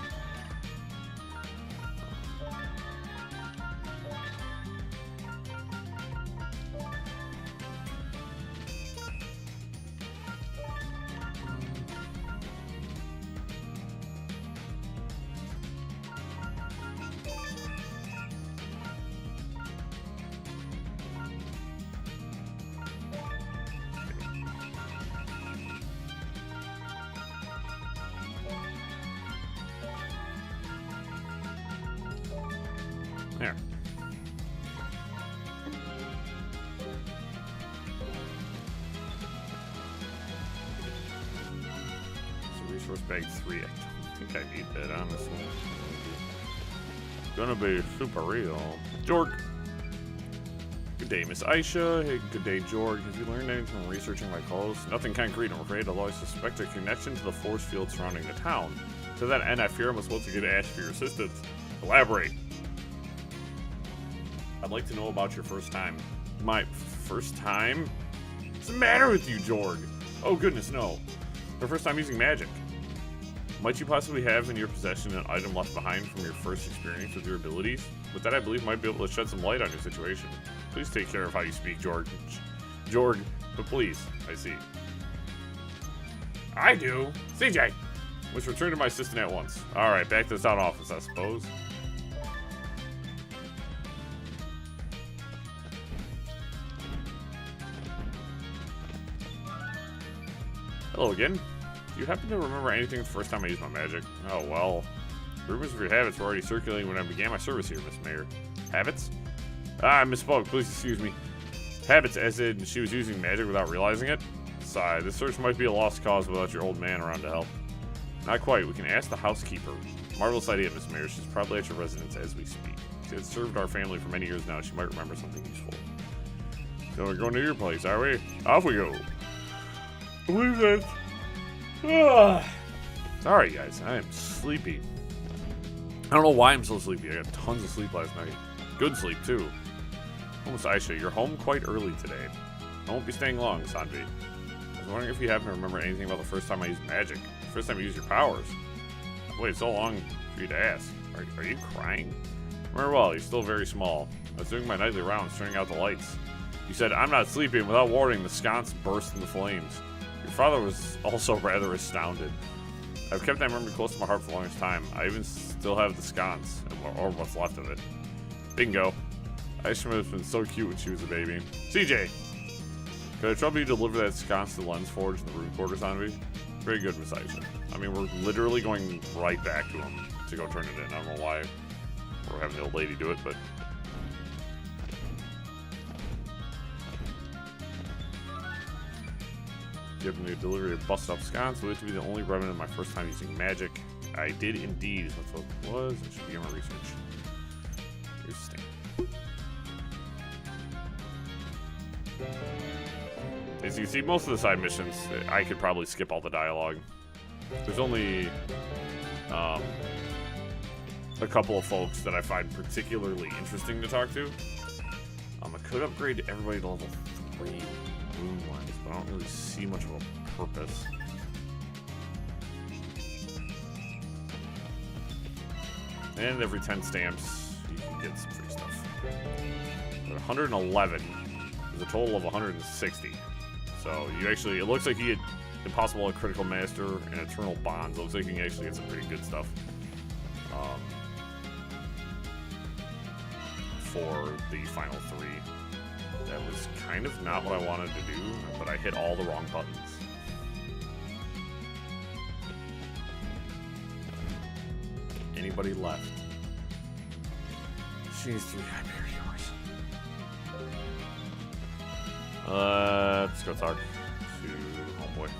There. So resource bag 3. I don't think I need that, honestly. Gonna be super real. Jorg. Good day, Miss Aisha. Hey, good day, Jorg. Have you learned anything from researching my calls? Nothing concrete, I'm afraid, although I suspect a connection to the force field surrounding the town. To that end, I fear I must once again ask for your assistance. Elaborate. I'd like to know about your first time. My first time? What's the matter with you, Jorg? Oh, goodness, no. Your first time using magic. Might you possibly have in your possession an item left behind from your first experience with your abilities? With that, I believe might be able to shed some light on your situation. Please take care of how you speak, Jorg. Jorg, but please, I see. I do. CJ! Must return to my assistant at once. Alright, back to the town office, I suppose. Hello again. Do you happen to remember anything the first time I used my magic? Oh, well. Rumors of your habits were already circulating when I began my service here, Miss Mayor. Habits? Ah, I misspoke. Please excuse me. Habits, as in she was using magic without realizing it? Sigh, this search might be a lost cause without your old man around to help. Not quite. We can ask the housekeeper. Marvelous idea, Miss Mayor. She's probably at your residence as we speak. She has served our family for many years now. She might remember something useful. So we're going to your place, are we? Off we go. I believe that. Sorry, guys. I am sleepy. I don't know why I'm so sleepy. I got tons of sleep last night. Good sleep, too. Almost Aisha, you're home quite early today. I won't be staying long, Sanji. was wondering if you happen to remember anything about the first time I used magic. The first time you used your powers. I waited so long for you to ask. Are you crying? Remember well, you're still very small. I was doing my nightly rounds, turning out the lights. You said, I'm not sleeping. Without warning, the sconce burst into flames. Your father was also rather astounded. I've kept that memory close to my heart for the longest time. I even still have the sconce, or what's left of it. Bingo. Aishima has been so cute when she was a baby. CJ! Could I trouble you to deliver that sconce to the Lens Forge in the room quarters on me? Very good, Miss Aisha. I mean, we're literally going right back to him to go turn it in. I don't know why we're having the old lady do it, but... Given the delivery of busted up sconce, would it to be the only remnant of my first time using magic? I did indeed. That's what it was. It should be in my research. Here's the stamp. As you can see, most of the side missions, I could probably skip all the dialogue. There's only a couple of folks that I find particularly interesting to talk to. I could upgrade everybody to level 3 moonlines, but I don't really see much of a purpose. And every 10 stamps, you can get some free stuff. But 111 is a total of 160. So you actually, it looks like you get Impossible Critical Master and Eternal Bonds. It looks like you can actually get some pretty good stuff for the final 3. That was kind of not what I wanted to do, but I hit all the wrong buttons. Anybody left? She needs 3 Hyperion yours. Let's go talk to homeboy.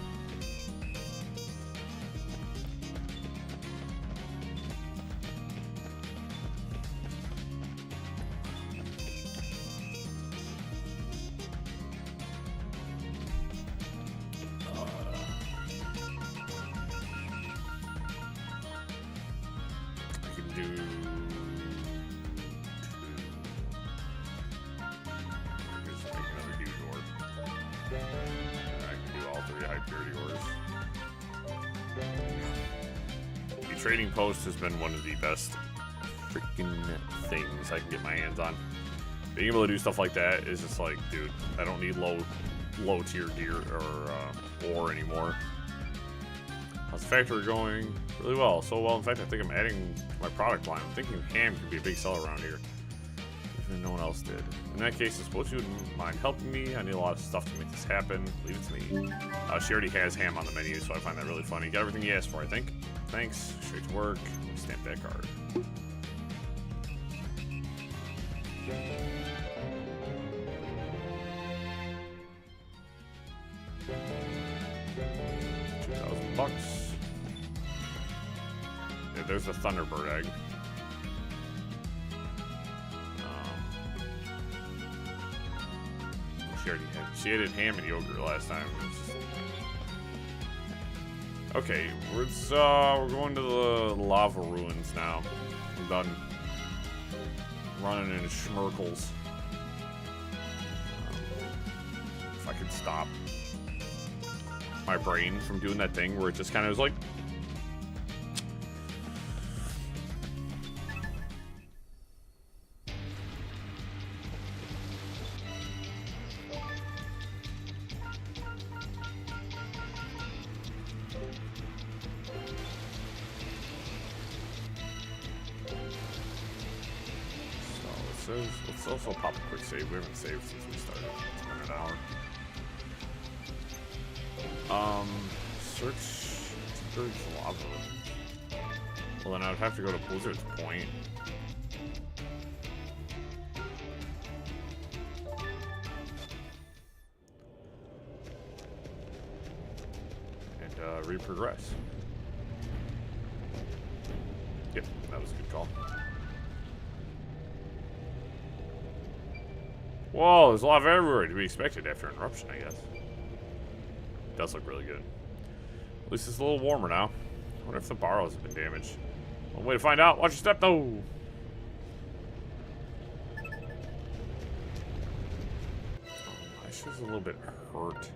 Trading post has been one of the best freaking things I can get my hands on. Being able to do stuff like that is just like, dude, I don't need low tier gear or ore anymore. How's the factory going? Really well. So well, in fact, I think I'm adding to my product line. I'm thinking ham could be a big seller around here. Even no one else did. In that case, I suppose you wouldn't mind helping me. I need a lot of stuff to make this happen. Leave it to me. She already has ham on the menu, so I find that really funny. Got everything you asked for, I think. Thanks. Straight to work. Let me stamp that card. $2,000. Yeah, there's the Thunderbird egg. She added ham and yogurt last time. Okay, we're going to the lava ruins now. I'm done running into schmirkles. If I could stop my brain from doing that thing where it just kind of was like, let's also pop a quick save. We haven't saved since we started. It's been an hour. Search lava. Well, then I would have to go to Blizzard's Point. And re-progress. Yep, that was a good call. Whoa, there's lava everywhere to be expected after an eruption, I guess. It does look really good. At least it's a little warmer now. I wonder if the barrows have been damaged. One way to find out. Watch your step, though. Aisha's a little bit hurt.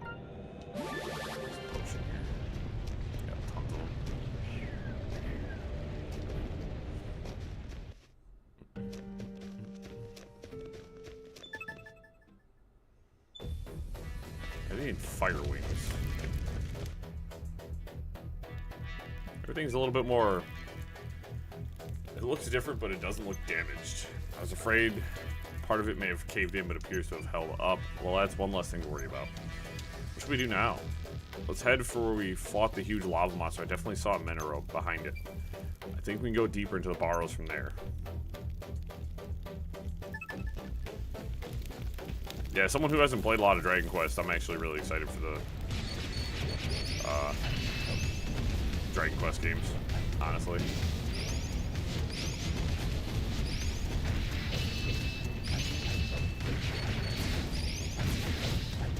need fire wings. Everything's a little bit more... It looks different, but it doesn't look damaged. I was afraid part of it may have caved in, but appears to have held up. Well, that's one less thing to worry about. What should we do now? Let's head for where we fought the huge lava monster. I definitely saw a mineral behind it. I think we can go deeper into the burrows from there. Yeah, someone who hasn't played a lot of Dragon Quest, I'm actually really excited for the Dragon Quest games, honestly.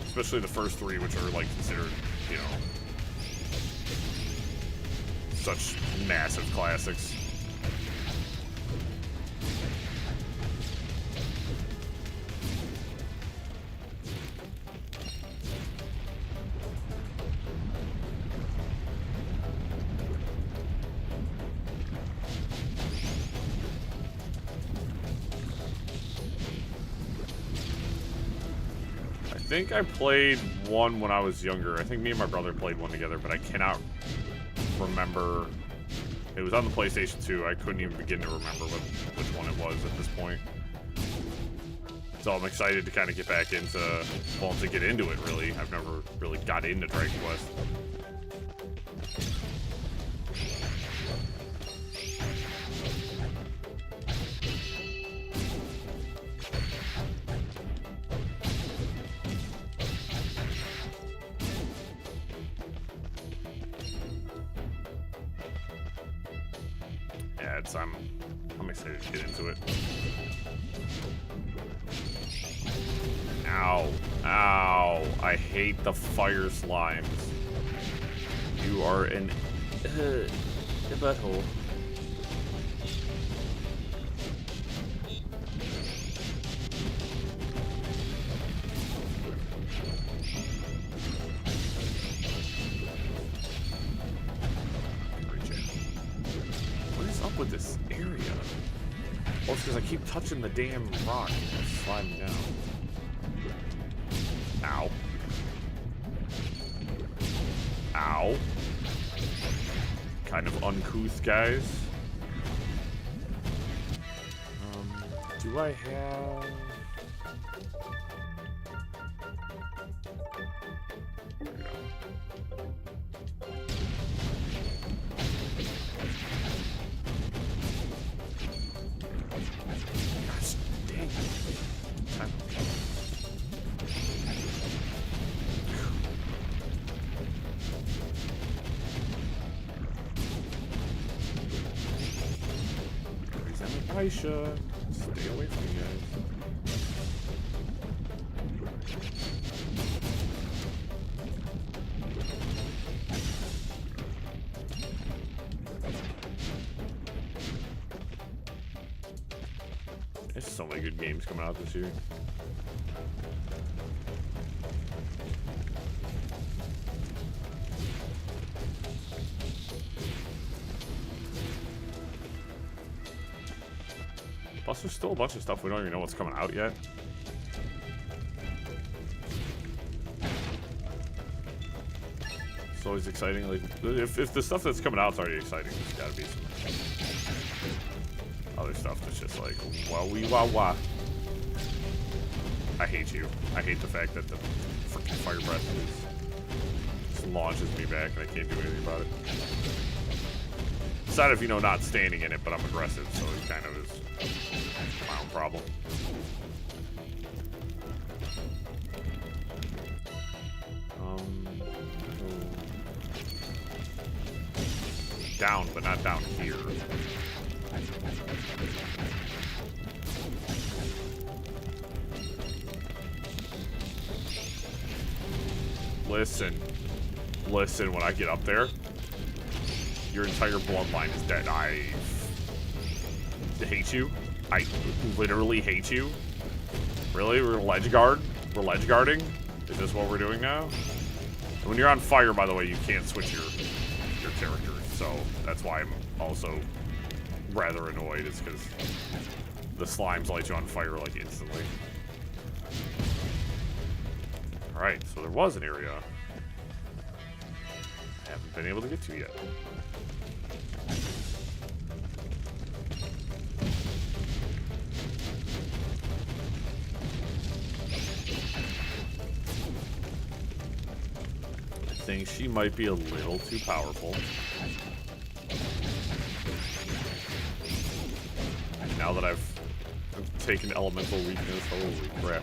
Especially the first three, which are like considered, you know, such massive classics. I think I played one when I was younger. I think me and my brother played one together, but I cannot remember. It was on the PlayStation 2. I couldn't even begin to remember which one it was at this point. So I'm excited to kind of get back into, well, to get into it, really. I've never really got into Dragon Quest. I'm excited to get into it. Ow. Ow. I hate the fire slimes. You are an a butthole. With this area. Well, it's because I keep touching the damn rock and sliding down. Ow. Ow. Kind of uncouth, guys. Do I have... There we go. Aisha, stay away from you guys. There's so many good games coming out this year. Plus, there's still a bunch of stuff we don't even know what's coming out yet. It's always exciting. Like, if the stuff that's coming out is already exciting, there's gotta be some other stuff that's just like, wah. I hate you. I hate the fact that the freaking fire breath just launches me back and I can't do anything about it. Aside of, you know, not standing in it, but I'm aggressive, so it kind of is my own problem. Down, but not down here. Listen, when I get up there, your entire bloodline is dead. I hate you. I literally hate you. Really? We're ledge guard? We're ledge guarding? Is this what we're doing now? And when you're on fire, by the way, you can't switch your character. So that's why I'm also rather annoyed. It's because the slimes light you on fire like instantly. Alright, so there was an area I haven't been able to get to yet. I think she might be a little too powerful. Now that I've taken elemental weakness, holy crap.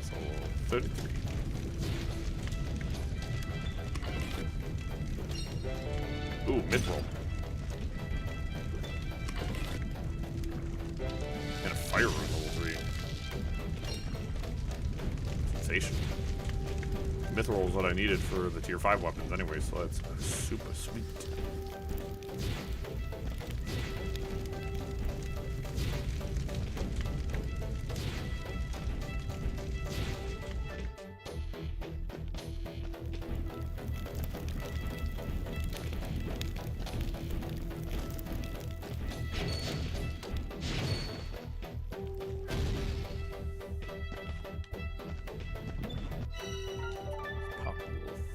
So, 33. Ooh, mid-roll. And a fire rune level 3. Sensation. Mithril is what I needed for the tier 5 weapons anyway, so that's super sweet.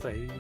Save.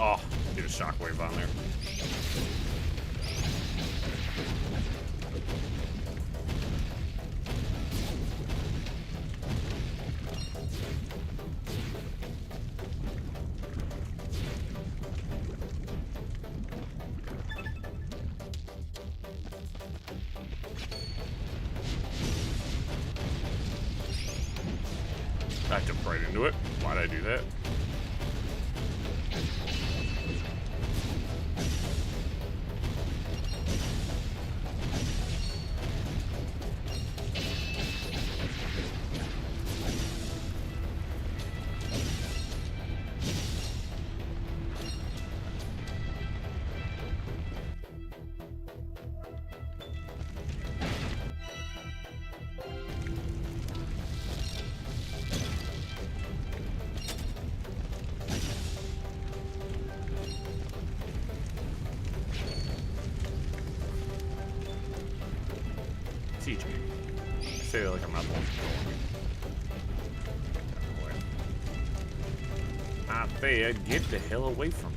Oh, get a shockwave on there. I jumped right into it. Why'd I do that? Teach me. I say it like I'm not the one controlling. I said, get the hell away from me.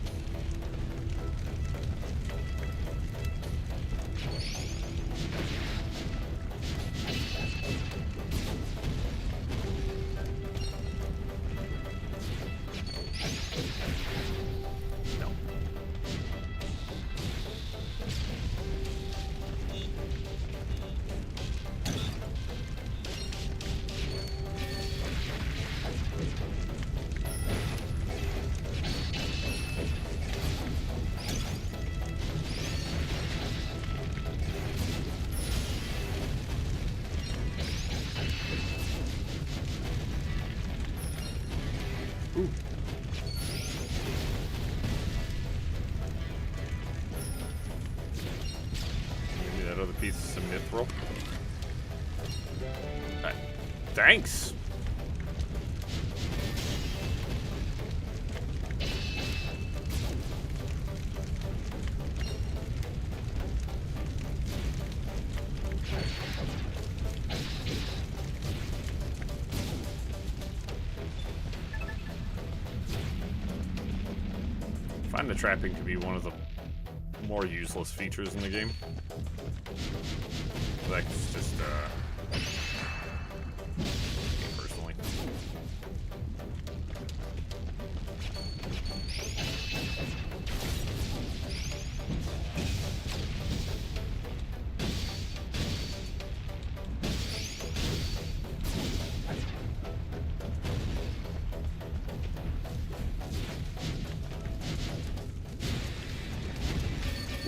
Ooh. Give me that other piece of some mithril. Thanks. find the trapping to be one of the more useless features in the game. Like, it's just, personally.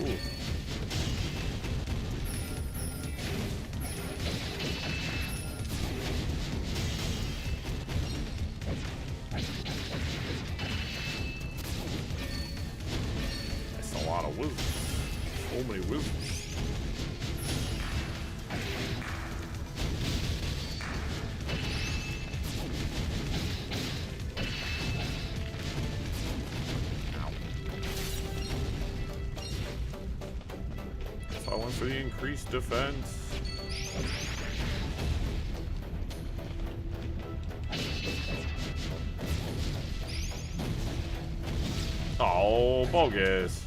Ooh. That's a lot of wizards. So many wizards. I went for the increased defense. Oh, bogus.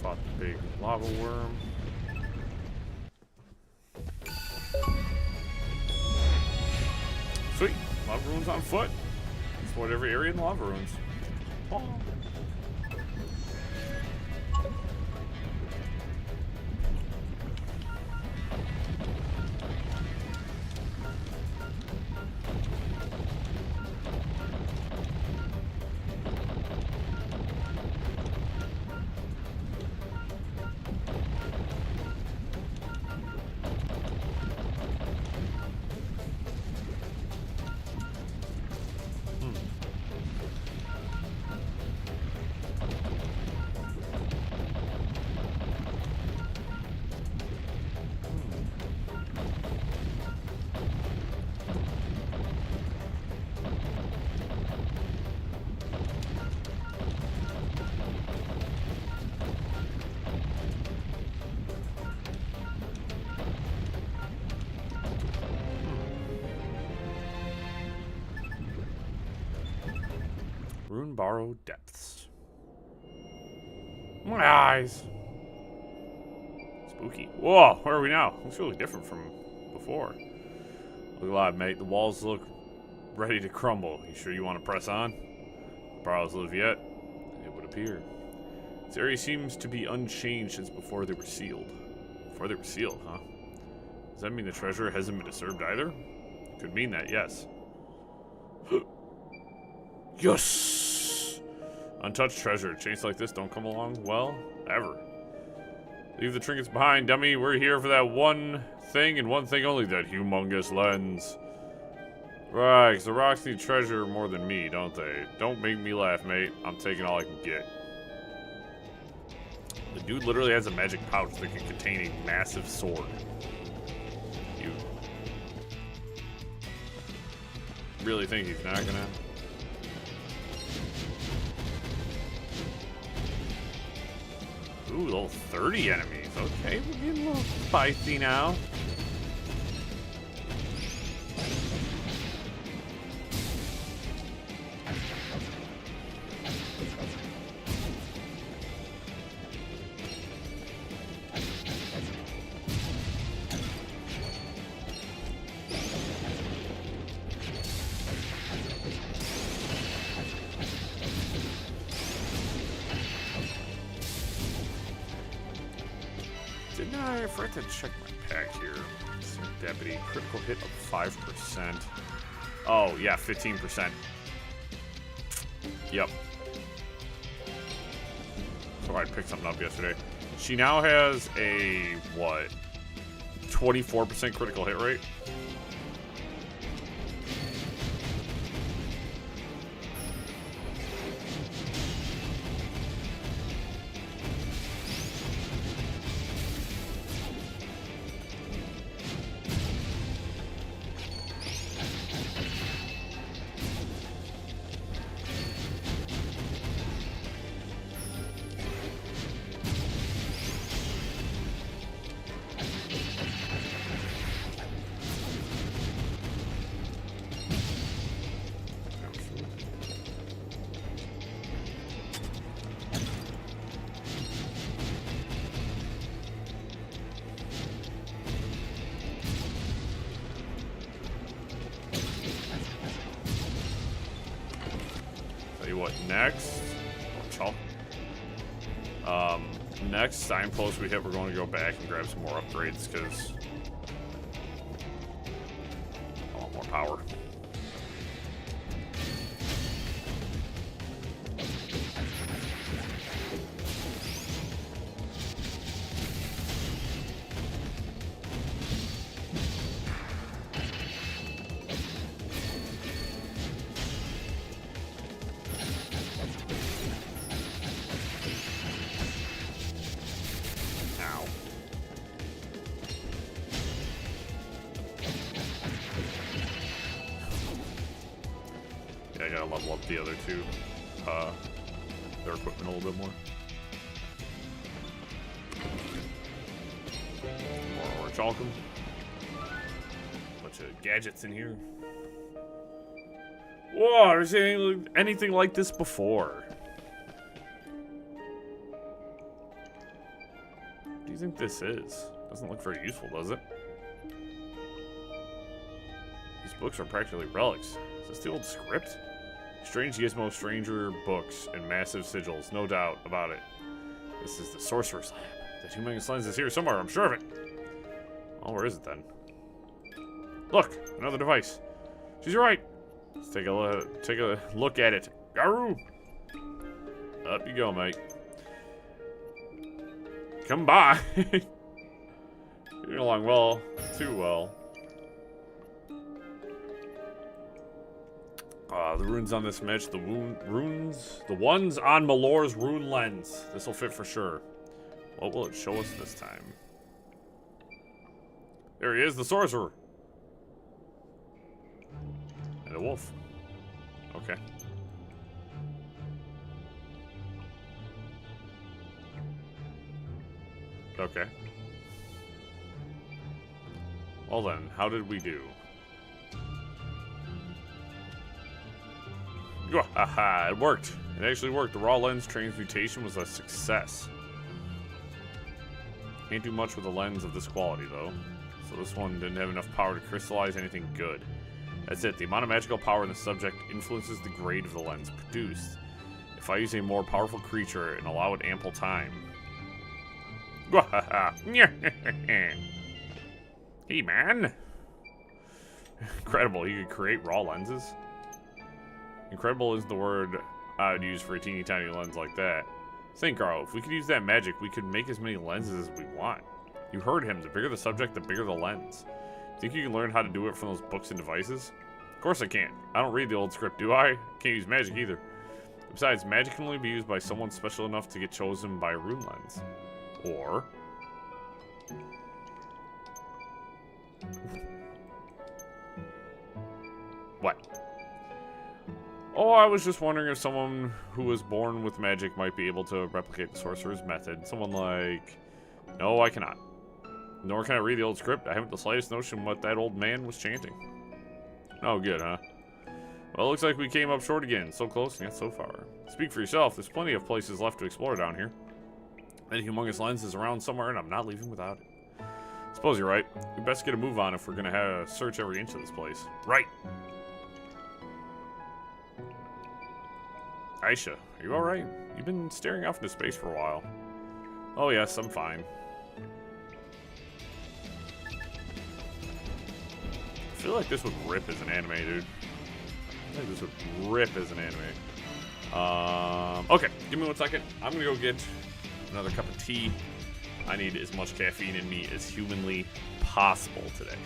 Fought the big lava worm. Sweet. Lava runes on foot. Explored every area in lava runes. Oh. Rune Borrow Depths. My eyes. Spooky. Whoa, where are we now? Looks really different from before. Look alive, mate. The walls look ready to crumble. You sure you want to press on? Borrows live yet? It would appear. This area seems to be unchanged since before they were sealed. Before they were sealed, huh? Does that mean the treasure hasn't been disturbed either? Could mean that, yes. Yes! Untouched treasure. Chains like this don't come along well, ever. Leave the trinkets behind, dummy. We're here for that one thing and one thing only, that humongous lens. Right, 'cause the rocks need treasure more than me, don't they? Don't make me laugh, mate. I'm taking all I can get. The dude literally has a magic pouch that can contain a massive sword. You really think he's not gonna? Ooh, level 30 enemies. Okay, we're getting a little spicy now. Didn't I forgot to check my pack here? Deputy, critical hit of 5%. Oh, yeah, 15%. Yep. So I picked something up yesterday. She now has a, what, 24% critical hit rate? Next, next signpost we hit, we're going to go back and grab some more upgrades because I want more power. I gotta level up the other two, their equipment a little bit more. More orichalcum. Bunch of gadgets in here. Whoa, I've never seen anything like this before. What do you think this is? Doesn't look very useful, does it? These books are practically relics. Is this the old script? Strange gizmo, stranger books, and massive sigils, no doubt about it. This is the sorcerer's lab. The humongous lens is here somewhere, I'm sure of it. Oh, where is it then? Look, another device. She's right. Let's take a look at it. Garoo! Up you go, mate. Come by. You're getting along well, too well. The runes on this match the ones on Malore's rune lens. This will fit for sure. What will it show us this time? There he is, the sorcerer. And a wolf. Okay. Okay. Well then, how did we do? Haha, it worked. It actually worked. The raw lens transmutation was a success. Can't do much with a lens of this quality, though. So this one didn't have enough power to crystallize anything good. That's it. The amount of magical power in the subject influences the grade of the lens produced. If I use a more powerful creature and allow it ample time... Hey, man! Incredible, you could create raw lenses? Incredible is the word I would use for a teeny tiny lens like that. Think, Carl, if we could use that magic, we could make as many lenses as we want. You heard him. The bigger the subject, the bigger the lens. Think you can learn how to do it from those books and devices? Of course I can't. I don't read the old script, do I? Can't use magic either. Besides, magic can only be used by someone special enough to get chosen by a rune lens. Or... What? Oh, I was just wondering if someone who was born with magic might be able to replicate the sorcerer's method. Someone like... No, I cannot. Nor can I read the old script. I haven't the slightest notion what that old man was chanting. Oh, good, huh? Well, it looks like we came up short again. So close and yet so far. Speak for yourself. There's plenty of places left to explore down here. That humongous lens is around somewhere, and I'm not leaving without it. Suppose you're right. We best get a move on if we're gonna have search every inch of this place. Right. Aisha, are you alright? You've been staring off into space for a while. Oh yes, I'm fine. I feel like this would rip as an anime, dude. I feel like this would rip as an anime. Okay, give me 1 second. I'm gonna go get another cup of tea. I need as much caffeine in me as humanly possible today.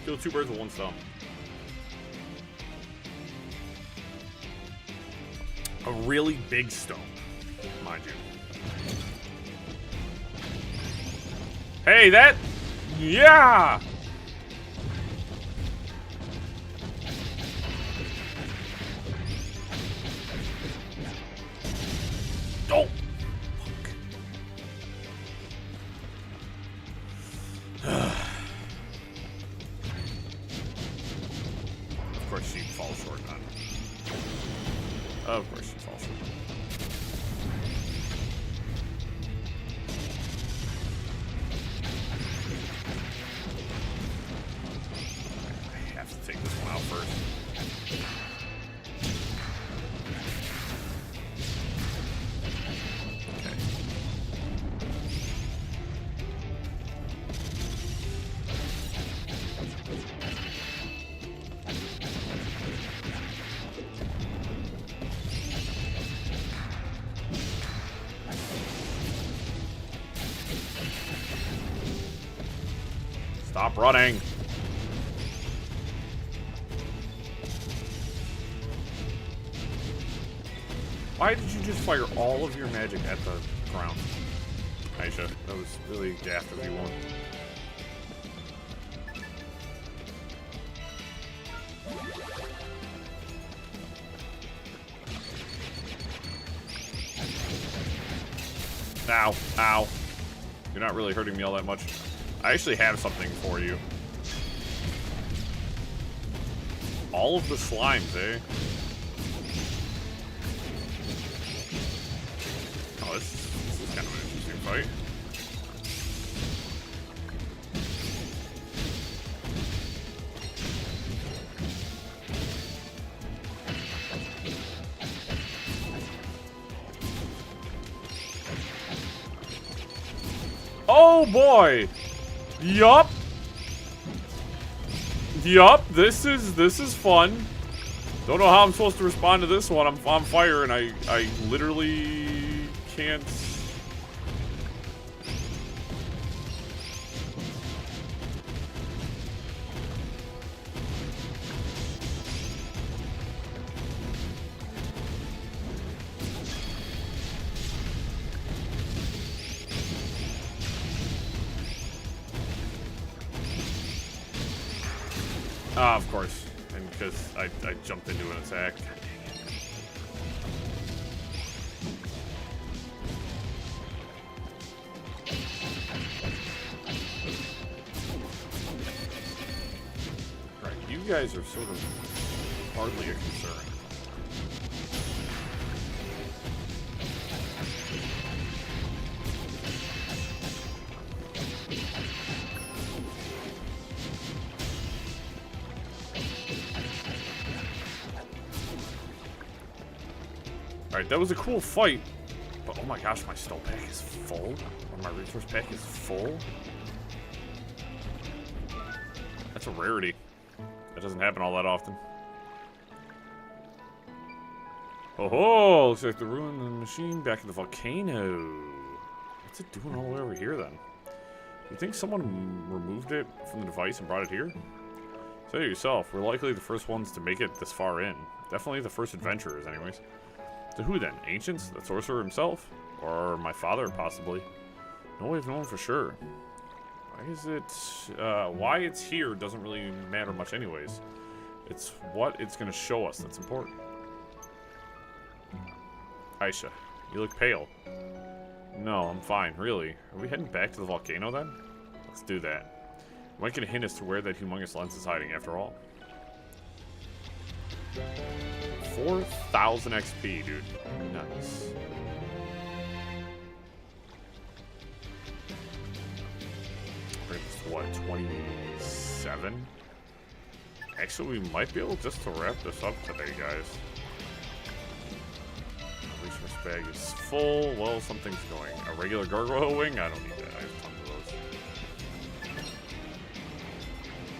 Kill two birds with one stone. A really big stone, mind you. Hey, that... Yeah! Oh! Fuck. Of course she falls short on. Of course she falls short. I have to take this one out first. Stop running. Why did you just fire all of your magic at the ground? Aisha, that was really daft of you one. Ow, ow. You're not really hurting me all that much. I actually have something for you. All of the slimes, eh? Oh, this is kind of an interesting fight. Oh boy! Yup. Yup, this is fun. Don't know how I'm supposed to respond to this one. I'm on fire and I literally can't. Ah, of course. And because I jumped into an attack. Right, you guys are sort of hardly a concern. Alright, that was a cool fight, but oh my gosh, my stone pack is full? Or my resource pack is full? That's a rarity. That doesn't happen all that often. Oh ho! Looks like the ruin of the machine back at the volcano. What's it doing all the way over here then? You think someone removed it from the device and brought it here? Say it yourself, we're likely the first ones to make it this far in. Definitely the first adventurers, anyways. To who then? Ancients? The sorcerer himself? Or my father, possibly? No way of knowing for sure. Why is it... why it's here doesn't really matter much anyways. It's what it's going to show us that's important. Aisha, you look pale. No, I'm fine, really. Are we heading back to the volcano then? Let's do that. Might get a hint as to where that humongous lens is hiding after all. 4,000 XP, dude. Nice. Bring this to what, 27? Actually, we might be able just to wrap this up today, guys. Resource bag is full. Well, something's going. A regular gargoyle wing? I don't need that. I have tons of those.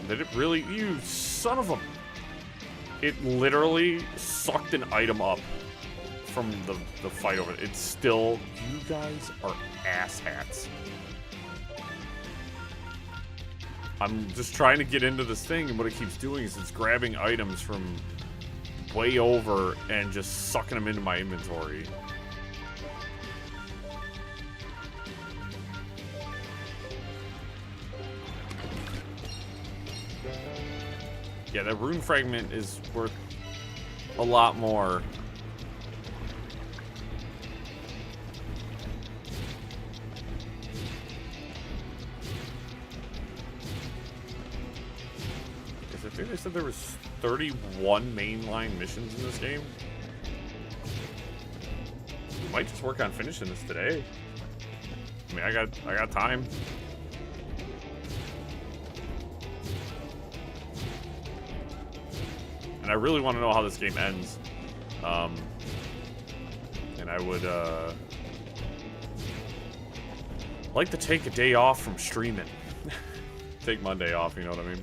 Did it really? You son of a... It literally sucked an item up from the fight over it. It's still... You guys are asshats. I'm just trying to get into this thing, and what it keeps doing is it's grabbing items from way over and just sucking them into my inventory. Yeah, that rune fragment is worth a lot more. I think they said there was 31 mainline missions in this game. We might just work on finishing this today. I mean, I got time. And I really want to know how this game ends. And I would like to take a day off from streaming. Take Monday off, you know what I mean?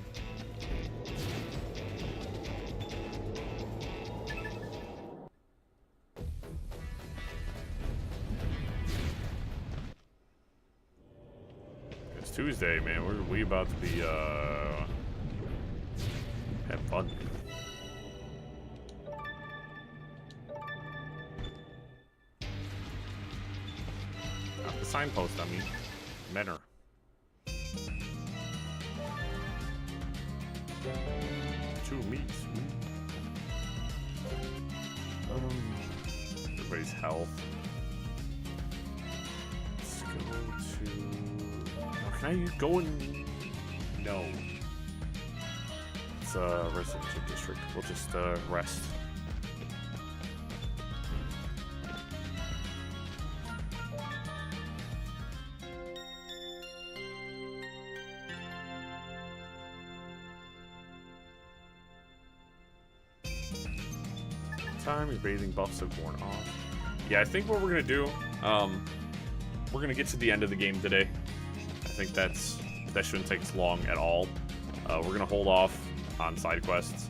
It's Tuesday, man. We about to be have fun. Not the signpost, I mean. Menor. Two meats. Everybody's health. Let's go to... Oh, can I go in? No. It's a residential district. We'll just rest. Time your bathing buffs have worn off. Yeah, I think what we're gonna do, we're gonna get to the end of the game today. I think that shouldn't take us long at all. We're gonna hold off on side quests.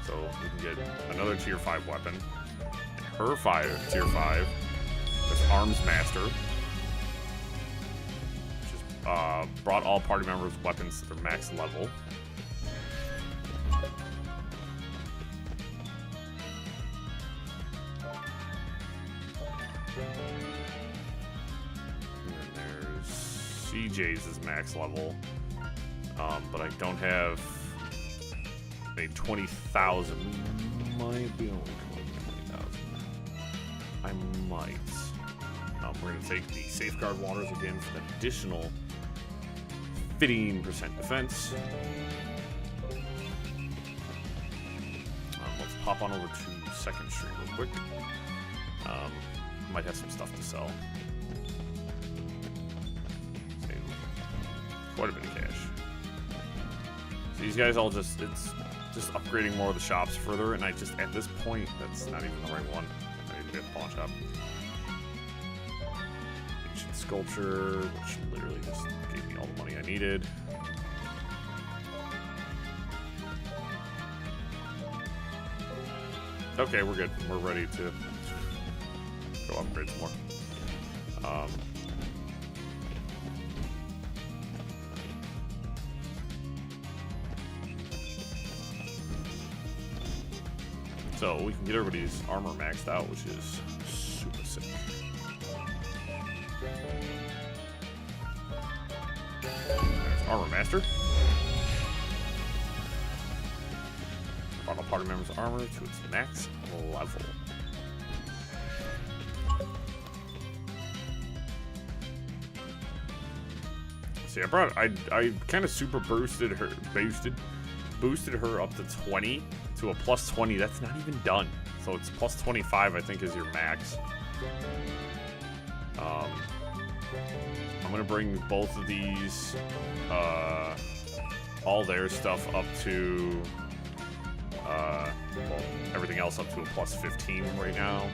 So we can get another tier 5 weapon. And her tier 5 is Arms Master. Brought all party members' weapons to their max level. And then there's CJ's is max level. But I don't have a 20,000. Might be only 20,000. I might. We're going to take the Safeguard Waters again for an additional 15% defense. Let's pop on over to Second Street real quick. Might have some stuff to sell. Save quite a bit of cash. So these guys all it's just upgrading more of the shops further, and at this point, that's not even the right one. I need to get a pawn shop. Sculpture, which literally just gave me all the money I needed. Okay, we're good. We're ready to go upgrade some more. So we can get everybody's armor maxed out, which is super sick. There's Armor Master. Brought all party members' armor to its max level. See, I kind of super boosted her up to 20 to a plus 20. That's not even done. So it's plus 25, I think, is your max. I'm gonna bring both of these, all their stuff up to, well, everything else up to a plus 15 right now.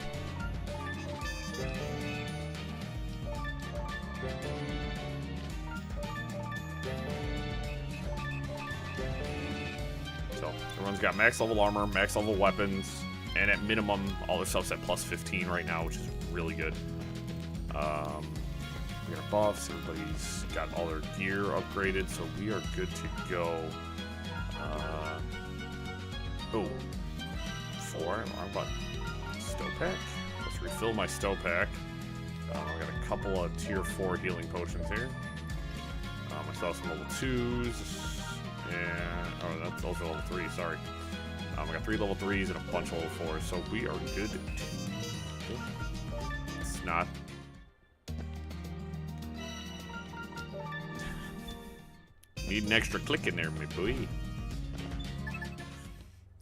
So everyone's got max level armor, max level weapons, And at minimum, all this stuff's at plus 15 right now, which is really good. We got buffs. Everybody's got all their gear upgraded, so we are good to go. Oh, 4. Wrong button. Stow pack. Let's refill my stow pack. I got a couple of tier 4 healing potions here. I still have some level 2s. And those are level 3. Sorry. I got 3 level 3s and a bunch of level 4s, so we are good to go. It's not. Need an extra click in there, my boy.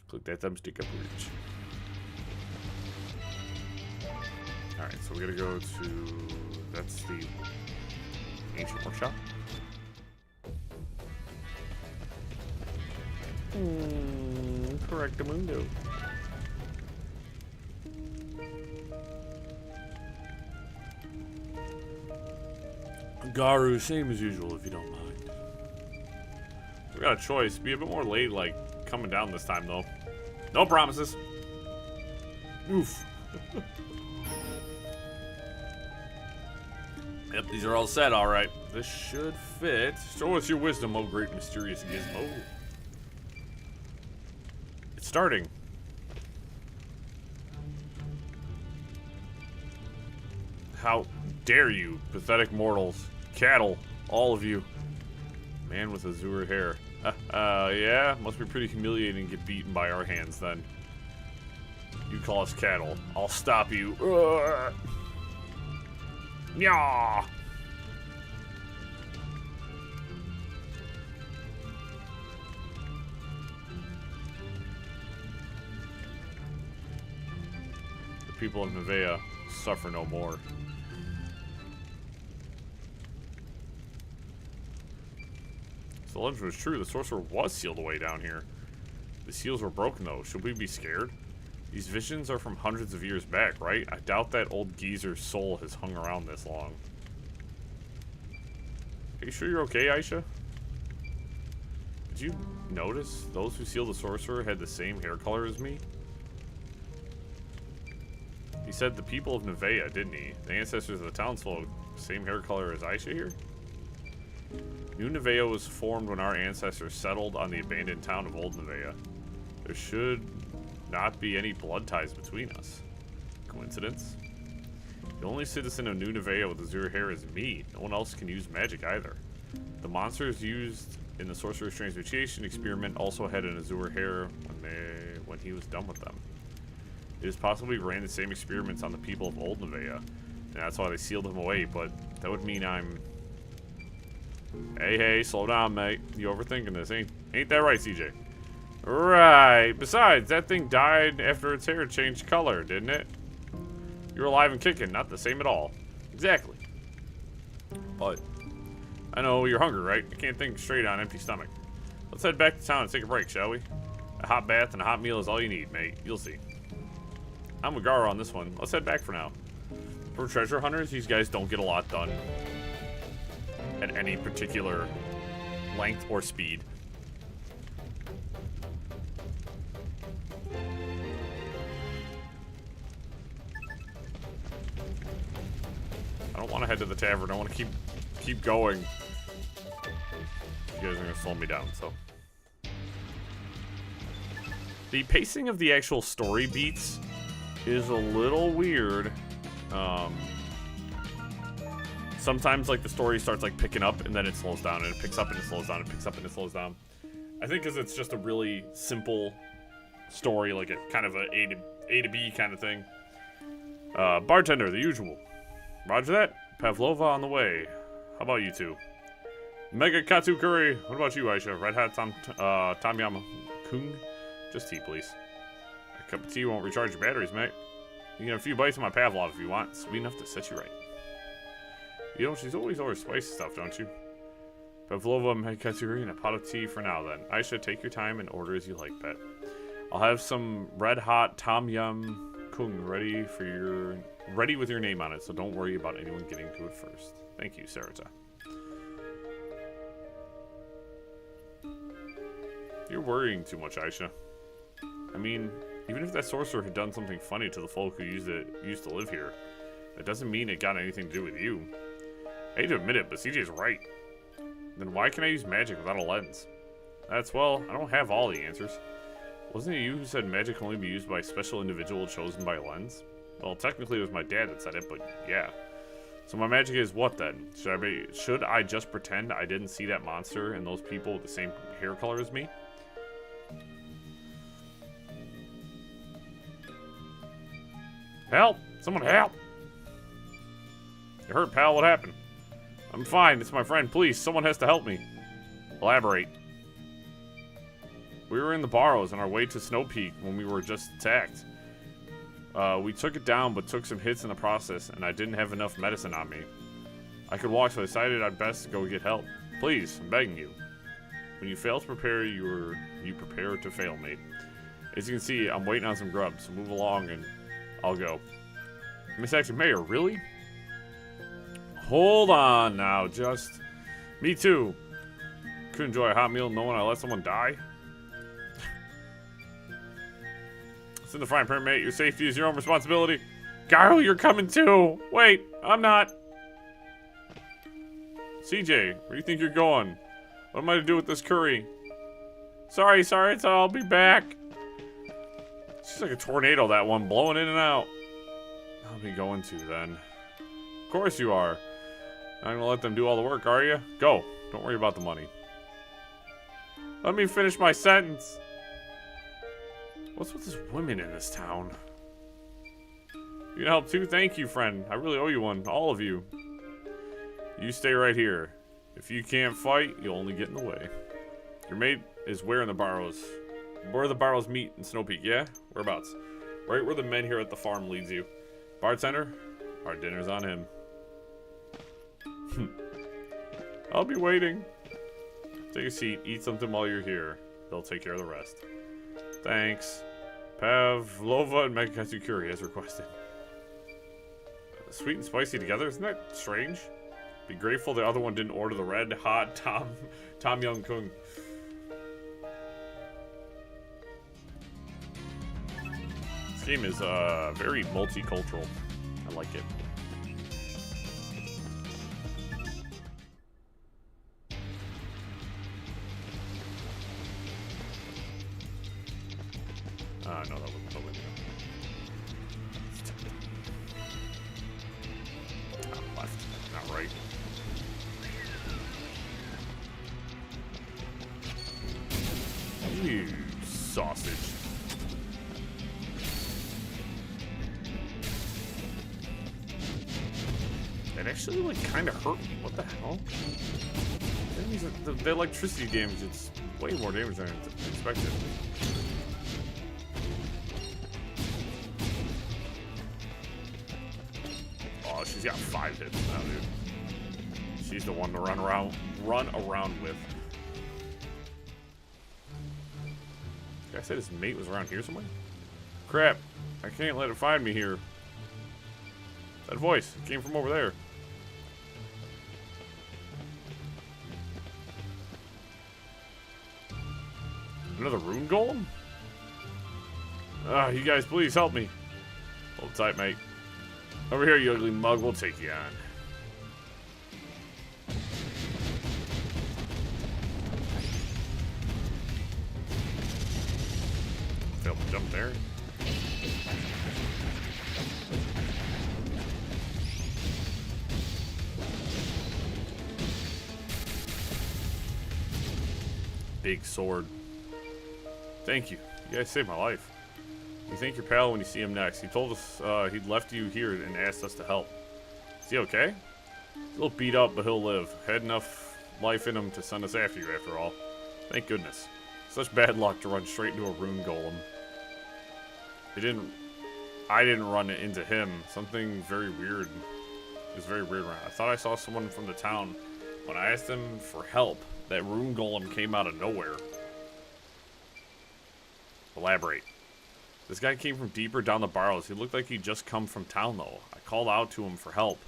Click that thumbstick upwards. Alright, so we gotta go to. That's the ancient workshop. Correctamundo. Garu, same as usual if you don't mind. We got a choice. Be a bit more late, like, coming down this time, though. No promises. Oof. Yep, these are all set, alright. This should fit. Show us your wisdom, oh great mysterious gizmo. It's starting. How dare you, pathetic mortals. Cattle, all of you. Man with azure hair. Yeah, must be pretty humiliating to get beaten by our hands then. You call us cattle. I'll stop you. Nyah! The people of Nevaeh suffer no more. The legend was true. The sorcerer was sealed away down here. The seals were broken, though. Should we be scared? These visions are from hundreds of years back, right? I doubt that old geezer's soul has hung around this long. Are you sure you're okay, Aisha? Did you notice those who sealed the sorcerer had the same hair color as me? He said the people of Nevaeh, didn't he? The ancestors of the townsfolk, same hair color as Aisha here? New Nevaeh was formed when our ancestors settled on the abandoned town of Old Nevaeh. There should not be any blood ties between us. Coincidence? The only citizen of New Nevaeh with azure hair is me. No one else can use magic either. The monsters used in the sorcerer's transmutation experiment also had an azure hair when he was done with them. It is possible he ran the same experiments on the people of Old Nevaeh, and that's why they sealed him away, but that would mean I'm... Hey, slow down, mate. You overthinking this, ain't that right, CJ? Right. Besides, that thing died after its hair changed color, didn't it? You're alive and kicking, not the same at all. Exactly. But I know you're hungry, right? I can't think straight on an empty stomach. Let's head back to town and take a break, shall we? A hot bath and a hot meal is all you need, mate. You'll see. I'm with Gara on this one. Let's head back for now. For treasure hunters, these guys don't get a lot done at any particular length or speed. I don't want to head to the tavern. I want to keep going. You guys are going to slow me down, so. The pacing of the actual story beats is a little weird. Sometimes, like, the story starts, like, picking up, and then it slows down, and it picks up, and it slows down, and it picks up, and it slows down. I think because it's just a really simple story, like, a kind of A to B kind of thing. Bartender, the usual. Roger that. Pavlova on the way. How about you two? Mega Katsu curry. What about you, Aisha? Red hot Tom Yam Kung? Just tea, please. A cup of tea won't recharge your batteries, mate. You can have a few bites of my Pavlov if you want. Sweet enough to set you right. You know, she's always orders spicy stuff, don't you? Pavlova, Mega Katsu curry, and a pot of tea for now, then. Aisha, take your time and order as you like, pet. I'll have some red hot Tom Yum Kung ready with your name on it, so don't worry about anyone getting to it first. Thank you, Sarita. You're worrying too much, Aisha. I mean, Even if that sorcerer had done something funny to the folk who used to live here, that doesn't mean it got anything to do with you. I hate to admit it, but CJ's right. Then why can I use magic without a lens? Well, I don't have all the answers. Wasn't it you who said magic can only be used by a special individual chosen by a lens? Well, technically it was my dad that said it, but yeah. So my magic is what then? Should I just pretend I didn't see that monster and those people with the same hair color as me? Help! Someone help! You hurt, pal? What happened? I'm fine. It's my friend. Please, someone has to help me. Elaborate. We were in the Barrows on our way to Snow Peak when we were just attacked. We took it down, but took some hits in the process, and I didn't have enough medicine on me. I could walk, so I decided I'd best go get help. Please, I'm begging you. When you fail to prepare, you prepare to fail, mate. As you can see, I'm waiting on some grub, so move along and I'll go. Miss Acting Mayor, really? Hold on now, just... Me too. Could enjoy a hot meal knowing I let someone die? It's in the frying pan, mate. Your safety is your own responsibility. Garl, you're coming too! Wait, I'm not. CJ, where do you think you're going? What am I to do with this curry? Sorry, I'll be back. She's like a tornado, that one, blowing in and out. I'll be going to, then. Of course you are. Not gonna let them do all the work, are you? Go. Don't worry about the money. Let me finish my sentence. What's with this women in this town? You can help too? Thank you, friend. I really owe you one. All of you. You stay right here. If you can't fight, you'll only get in the way. Your mate is where in the Barrows? Where the Barrows meet in Snow Peak, yeah? Whereabouts? Right where the men here at the farm leads you. Bartender? Our dinner's on him. I'll be waiting. Take a seat, eat something while you're here. They'll take care of the rest. Thanks. Pavlova and Megakatsu curry as requested. Sweet and spicy together? Isn't that strange? Be grateful the other one didn't order the red hot Tom Yum Kung. This game is very multicultural. I like it. No, that wasn't the window. Left, not right. You sausage. It actually, like, kind of hurt me. What the hell? The electricity damage, it's way more damage than I expected. Oh, she's got 5 hits now, dude. She's the one to run around with. I said his mate was around here somewhere? Crap. I can't let it find me here. That voice came from over there. Another rune golem? You guys, please help me. Hold tight, mate. Over here, you ugly mug. We'll take you on. Failed to jump there. Big sword. Thank you. You guys saved my life. You thank your pal when you see him next. He told us he'd left you here and asked us to help. Is he okay? He's a little beat up, but he'll live. Had enough life in him to send us after you, after all. Thank goodness. Such bad luck to run straight into a rune golem. I didn't run into him. Something very weird. It was very weird around. I thought I saw someone from the town. When I asked him for help, that rune golem came out of nowhere. Elaborate. This guy came from deeper down the Barrows. He looked like he'd just come from town, though. I called out to him for help.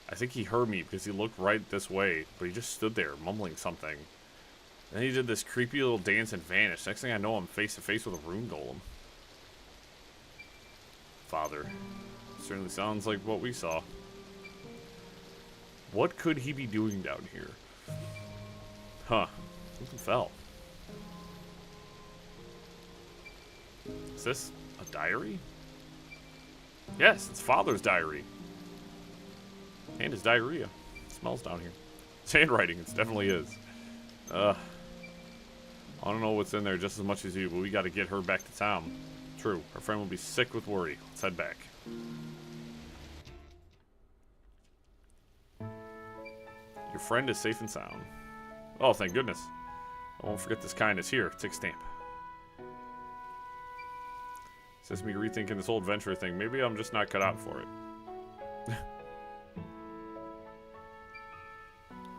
I think he heard me because he looked right this way, but he just stood there, mumbling something. Then he did this creepy little dance and vanished. Next thing I know, I'm face to face with a rune golem. father. Certainly sounds like what we saw. What could he be doing down here? Huh. Something fell. Is this a diary? Yes, it's father's diary. And his diarrhea. It smells down here. It's handwriting, it definitely is. I don't know what's in there just as much as you, but we gotta get her back to town. True, our friend will be sick with worry. Let's head back. Your friend is safe and sound. Oh, thank goodness. I won't forget this kindness. Here, take a stamp. Says me rethinking this old venture thing. Maybe I'm just not cut out for it.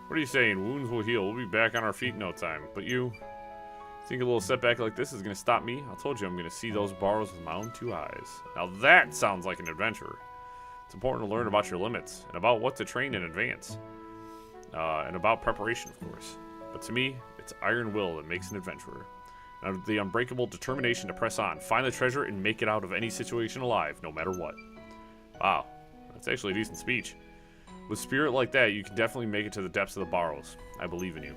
What are you saying? Wounds will heal. We'll be back on our feet in no time. But you think a little setback like this is going to stop me? I told you I'm going to see those borrows with my own 2 eyes. Now that sounds like an adventure. It's important to learn about your limits and about what to train in advance. And about preparation, of course. But to me, it's iron will that makes an adventurer. And the unbreakable determination to press on, find the treasure, and make it out of any situation alive, no matter what. Wow, that's actually a decent speech. With spirit like that, you can definitely make it to the depths of the Barrows. I believe in you.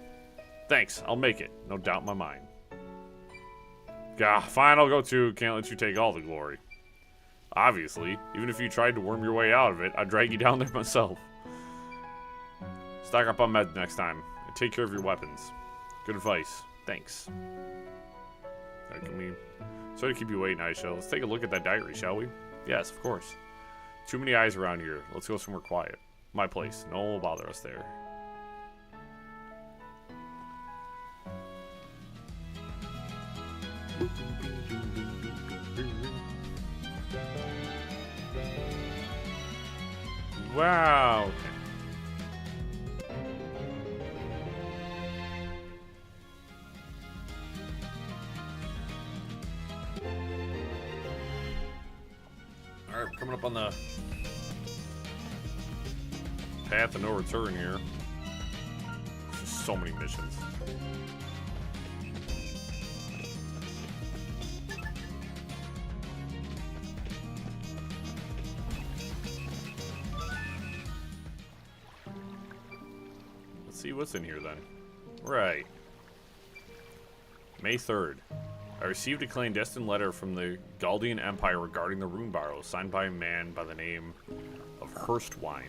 Thanks, I'll make it. No doubt in my mind. Gah, fine, I'll go too. Can't let you take all the glory. Obviously, even if you tried to worm your way out of it, I'd drag you down there myself. Stock up on meds next time, and take care of your weapons. Good advice. Thanks. Right, sorry to keep you waiting, Aisha. Let's take a look at that diary, shall we? Yes, of course. Too many eyes around here. Let's go somewhere quiet. My place. No one will bother us there. Wow. Alright, we're coming up on the path of no return here. There's just so many missions. Let's see what's in here then. Right. May 3rd. I received a clandestine letter from the Galdian Empire regarding the rune barrow, signed by a man by the name of Hurstwine.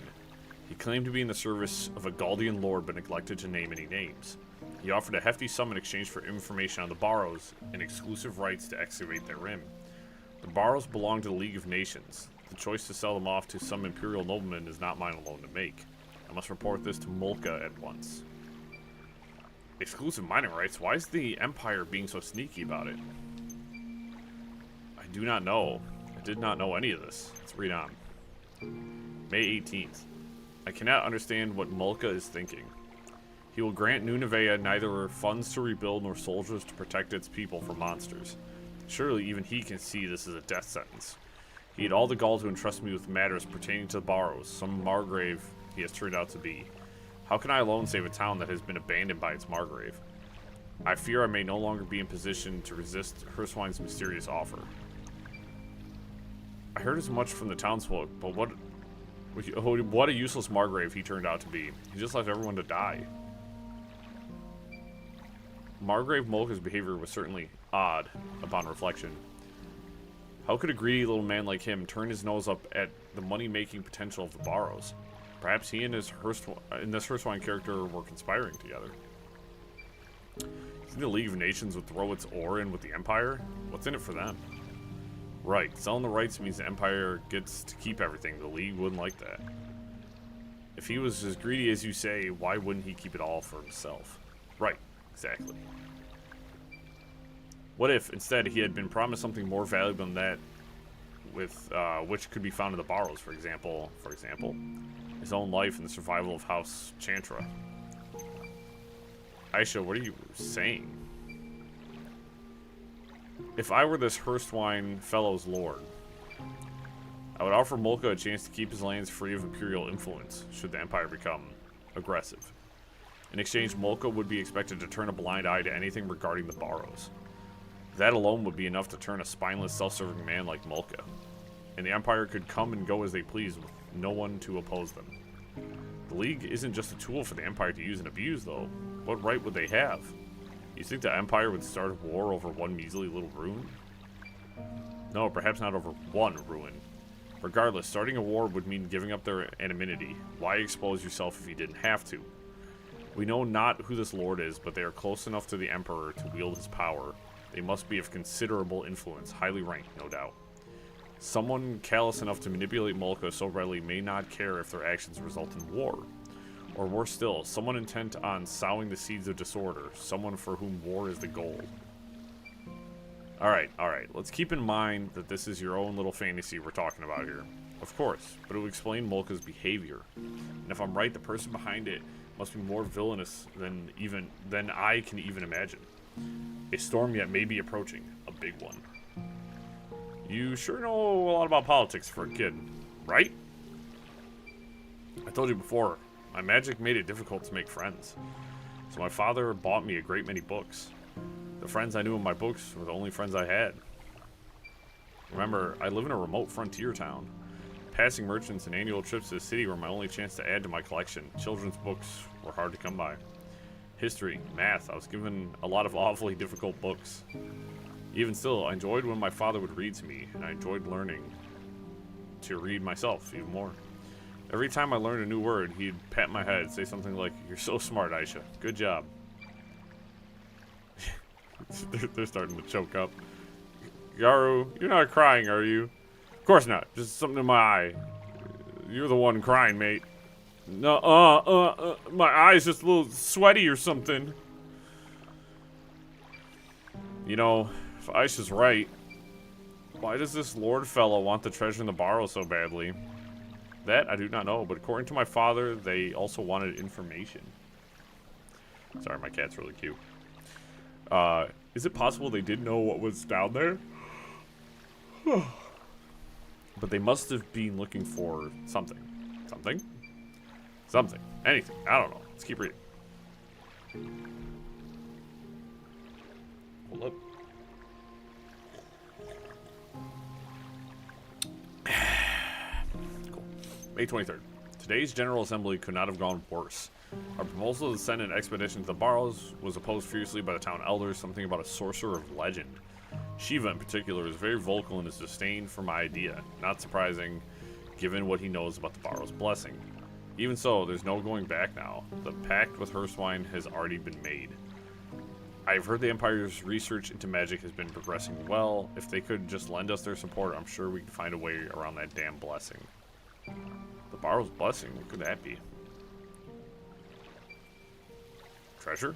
He claimed to be in the service of a Galdian lord, but neglected to name any names. He offered a hefty sum in exchange for information on the barrows and exclusive rights to excavate therein. The barrows belong to the League of Nations. The choice to sell them off to some imperial nobleman is not mine alone to make. I must report this to Molka at once. Exclusive mining rights? Why is the Empire being so sneaky about it? I do not know. I did not know any of this. Let's read on. May 18th. I cannot understand what Molka is thinking. He will grant Nunavea neither funds to rebuild nor soldiers to protect its people from monsters. Surely even he can see this as a death sentence. He had all the gall to entrust me with matters pertaining to the Barrows, some Margrave he has turned out to be. How can I alone save a town that has been abandoned by its Margrave? I fear I may no longer be in position to resist Hurstwine's mysterious offer. I heard as much from the townsfolk, but what a useless Margrave he turned out to be. He just left everyone to die. Margrave Molka's behavior was certainly odd, upon reflection. How could a greedy little man like him turn his nose up at the money-making potential of the Barrows? Perhaps he and this Hurstwine character were conspiring together. You think the League of Nations would throw its oar in with the Empire? What's in it for them? Right, selling the rights means the Empire gets to keep everything. The League wouldn't like that. If he was as greedy as you say, why wouldn't he keep it all for himself? Right, exactly. What if, instead, he had been promised something more valuable than that, with which could be found in the Barrows, for example, his own life and the survival of House Chantra? Aisha, what are you saying? If I were this Hurstwine fellow's lord, I would offer Molka a chance to keep his lands free of imperial influence, should the Empire become aggressive. In exchange, Molka would be expected to turn a blind eye to anything regarding the Barrows. That alone would be enough to turn a spineless, self-serving man like Molka. and the Empire could come and go as they please with no one to oppose them. The League isn't just a tool for the Empire to use and abuse, though. What right would they have? You think the Empire would start a war over one measly little ruin? No, perhaps not over one ruin. Regardless, starting a war would mean giving up their anonymity. Why expose yourself if you didn't have to? We know not who this lord is, but they are close enough to the Emperor to wield his power. They must be of considerable influence, highly ranked, no doubt. Someone callous enough to manipulate Mulka so readily may not care if their actions result in war. Or worse still, someone intent on sowing the seeds of disorder, someone for whom war is the goal. Alright, let's keep in mind that this is your own little fantasy we're talking about here. Of course, but it would explain Mulka's behavior. And if I'm right, the person behind it must be more villainous than I can even imagine. A storm yet may be approaching, a big one. You sure know a lot about politics for a kid, right? I told you before, my magic made it difficult to make friends. So my father bought me a great many books. The friends I knew in my books were the only friends I had. Remember, I live in a remote frontier town. Passing merchants and annual trips to the city were my only chance to add to my collection. Children's books were hard to come by. History, math, I was given a lot of awfully difficult books. Even still, I enjoyed when my father would read to me, and I enjoyed learning to read myself even more. Every time I learned a new word, he'd pat my head, say something like, "You're so smart, Aisha. Good job." They're starting to choke up. Garu, you're not crying, are you? Of course not. Just something in my eye. You're the one crying, mate. No, my eye's just a little sweaty or something. You know, if Aisha's right, why does this lord fellow want the treasure in the barrow so badly? That I do not know, but according to my father, they also wanted information. Sorry, my cat's really cute. Is it possible they didn't know what was down there? But they must have been looking for something. Something? Something. Anything. I don't know. Let's keep reading. Hold up. Cool. May 23rd. Today's General Assembly could not have gone worse. Our proposal to send an expedition to the Barrows was opposed fiercely by the town elders, something about a sorcerer of legend. Shiva, in particular, is very vocal in his disdain for my idea. Not surprising, given what he knows about the Barrow's blessing. Even so, there's no going back now. The pact with Hearthwine has already been made. I've heard the Empire's research into magic has been progressing well. If they could just lend us their support, I'm sure we could find a way around that damn blessing. The Barrow's blessing? What could that be? Treasure?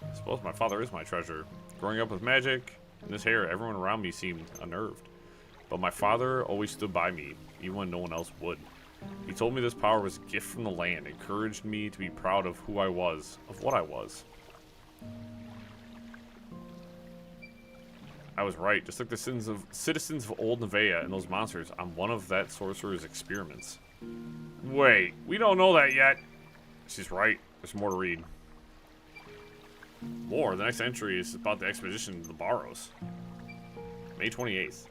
I suppose my father is my treasure. Growing up with magic and this hair, everyone around me seemed unnerved. But my father always stood by me, even when no one else would. He told me this power was a gift from the land, encouraged me to be proud of who I was, of what I was. I was right, just like the citizens of Old Nevaeh and those monsters, I'm one of that sorcerer's experiments. Wait, we don't know that yet. She's right, there's more to read. More, the next entry is about the expedition to the Barrows. May 28th.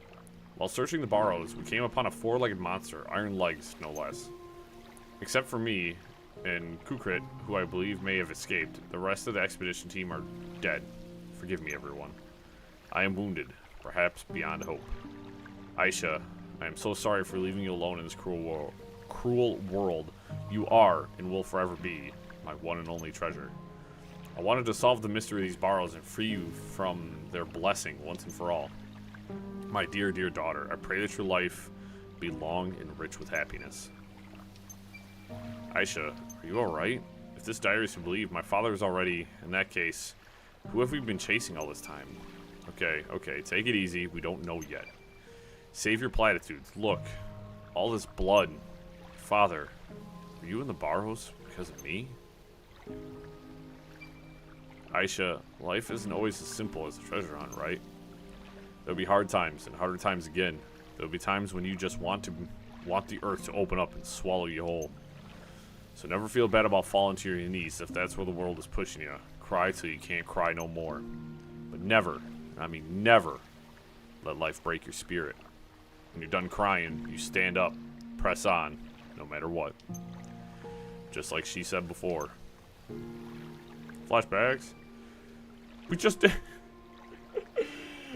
While searching the Barrows, we came upon a four-legged monster, iron legs, no less. Except for me and Kukrit, who I believe may have escaped, the rest of the expedition team are dead. Forgive me, everyone. I am wounded, perhaps beyond hope. Aisha, I am so sorry for leaving you alone in this cruel world. You are, and will forever be, my one and only treasure. I wanted to solve the mystery of these Barrows and free you from their blessing once and for all. My dear, dear daughter, I pray that your life be long and rich with happiness. Aisha, are you alright? If this diary is to believe, my father is already, in that case, who have we been chasing all this time? Okay, take it easy, we don't know yet. Save your platitudes. Look, all this blood. Father, were you in the Barrows because of me? Aisha, life isn't always as simple as a treasure hunt, right? There'll be hard times, and harder times again. There'll be times when you just want the earth to open up and swallow you whole. So never feel bad about falling to your knees if that's where the world is pushing you. Cry till you can't cry no more. But never, I mean never, let life break your spirit. When you're done crying, you stand up, press on, no matter what. Just like she said before. Flashbacks? We just did.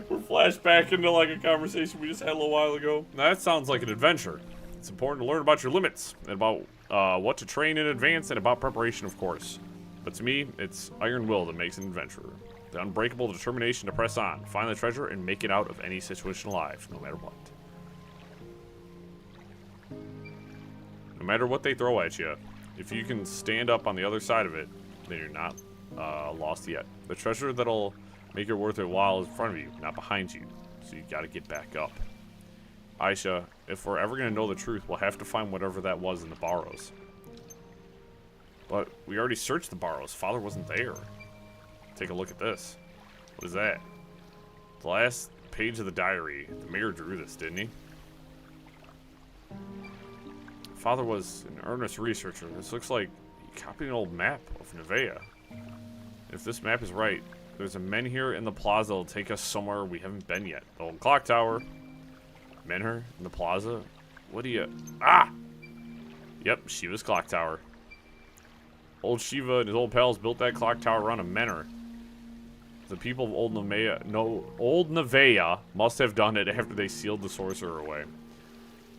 We're flashback into like a conversation we just had a little while ago. Now that sounds like an adventure. It's important to learn about your limits, and about what to train in advance, and about preparation, of course. But to me, it's iron will that makes an adventurer. The unbreakable determination to press on, find the treasure, and make it out of any situation alive, no matter what. No matter what they throw at you, if you can stand up on the other side of it, then you're not lost yet. The treasure that'll make it worth your while is in front of you, not behind you. So you gotta get back up. Aisha, if we're ever gonna know the truth, we'll have to find whatever that was in the Barrows. But we already searched the Barrows. Father wasn't there. Take a look at this. What is that? The last page of the diary. The mayor drew this, didn't he? Father was an earnest researcher. This looks like he copied an old map of Nevea. If this map is right, there's a men here in the plaza that'll take us somewhere we haven't been yet. The old clock tower. Men here in the plaza? What do you... Ah! Yep, Shiva's clock tower. Old Shiva and his old pals built that clock tower around a menor. The people of Old Nevea must have done it after they sealed the sorcerer away,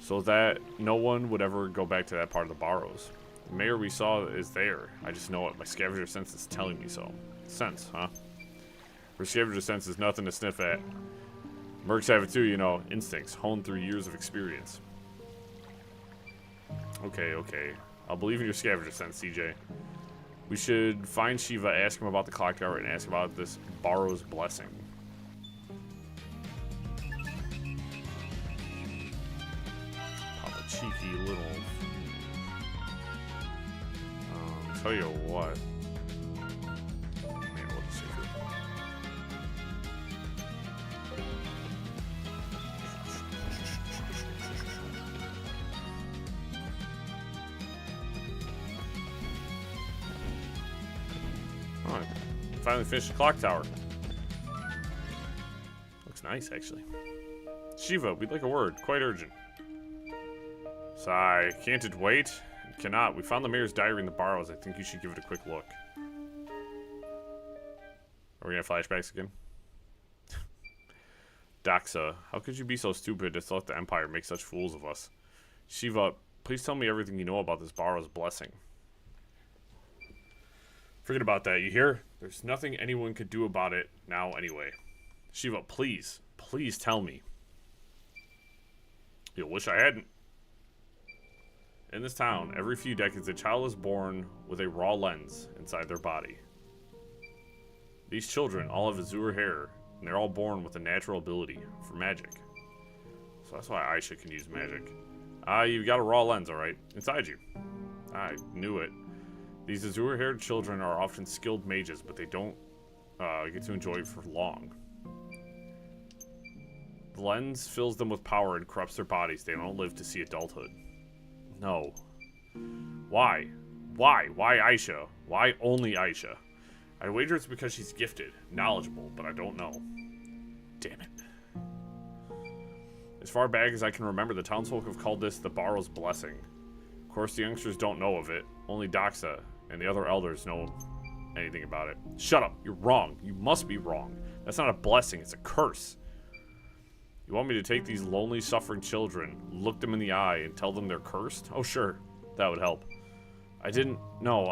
so that no one would ever go back to that part of the Barrows. The mayor we saw is there. I just know it. My scavenger sense is telling me so. Sense, huh? Her scavenger sense is nothing to sniff at. Mercs have it too, you know. Instincts, honed through years of experience. Okay, okay. I'll believe in your scavenger sense, CJ. We should find Shiva, ask him about the clock tower, and ask about this Barrow's blessing. Pop a cheeky little... tell you what. Man, what a secret. Alright. Finally finished the clock tower. Looks nice, actually. Shiva, we'd like a word. Quite urgent. Sigh. Can't it wait? It cannot. We found the mayor's diary in the Barrows. I think you should give it a quick look. Are we gonna have flashbacks again? Daxa, how could you be so stupid to let the Empire make such fools of us? Shiva, please tell me everything you know about this Barrow's blessing. Forget about that, you hear? There's nothing anyone could do about it now anyway. Shiva, please, please tell me. You'll wish I hadn't. In this town, every few decades, a child is born with a raw lens inside their body. These children all have azure hair, and they're all born with a natural ability for magic. So that's why Aisha can use magic. You've got a raw lens, alright, inside you. I knew it. These azure-haired children are often skilled mages, but they don't get to enjoy it for long. The lens fills them with power and corrupts their bodies. They don't live to see adulthood. No. Why? Why? Why Aisha? Why only Aisha? I wager it's because she's gifted, knowledgeable, but I don't know. Damn it. As far back as I can remember, the townsfolk have called this the Barrow's blessing. Of course, the youngsters don't know of it. Only Daxa and the other elders know anything about it. Shut up. You're wrong. You must be wrong. That's not a blessing. It's a curse. You want me to take these lonely, suffering children, look them in the eye, and tell them they're cursed? Oh, sure. That would help. I didn't... No,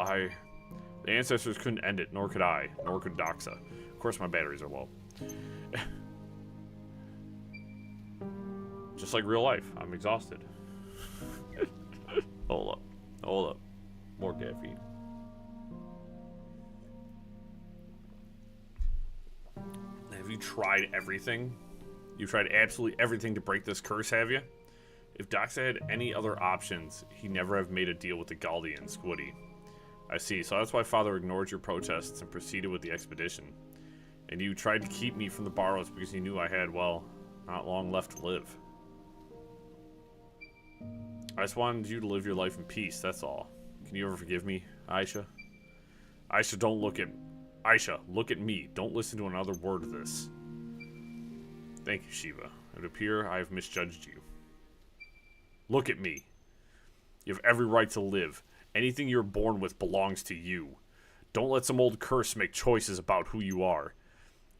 the ancestors couldn't end it, nor could I, nor could Daxa. Of course, my batteries are low. Just like real life. I'm exhausted. Hold up. Hold up. More caffeine. Have you tried everything? You've tried absolutely everything to break this curse, have you? If Daxa had any other options, he'd never have made a deal with the Galdians, would he? I see, so that's why Father ignored your protests and proceeded with the expedition. And you tried to keep me from the Barrows because you knew I had, well, not long left to live. I just wanted you to live your life in peace, that's all. Can you ever forgive me, Aisha? Aisha, don't look at... Aisha, look at me. Don't listen to another word of this. Thank you, Shiva. It would appear I have misjudged you. Look at me. You have every right to live. Anything you're born with belongs to you. Don't let some old curse make choices about who you are.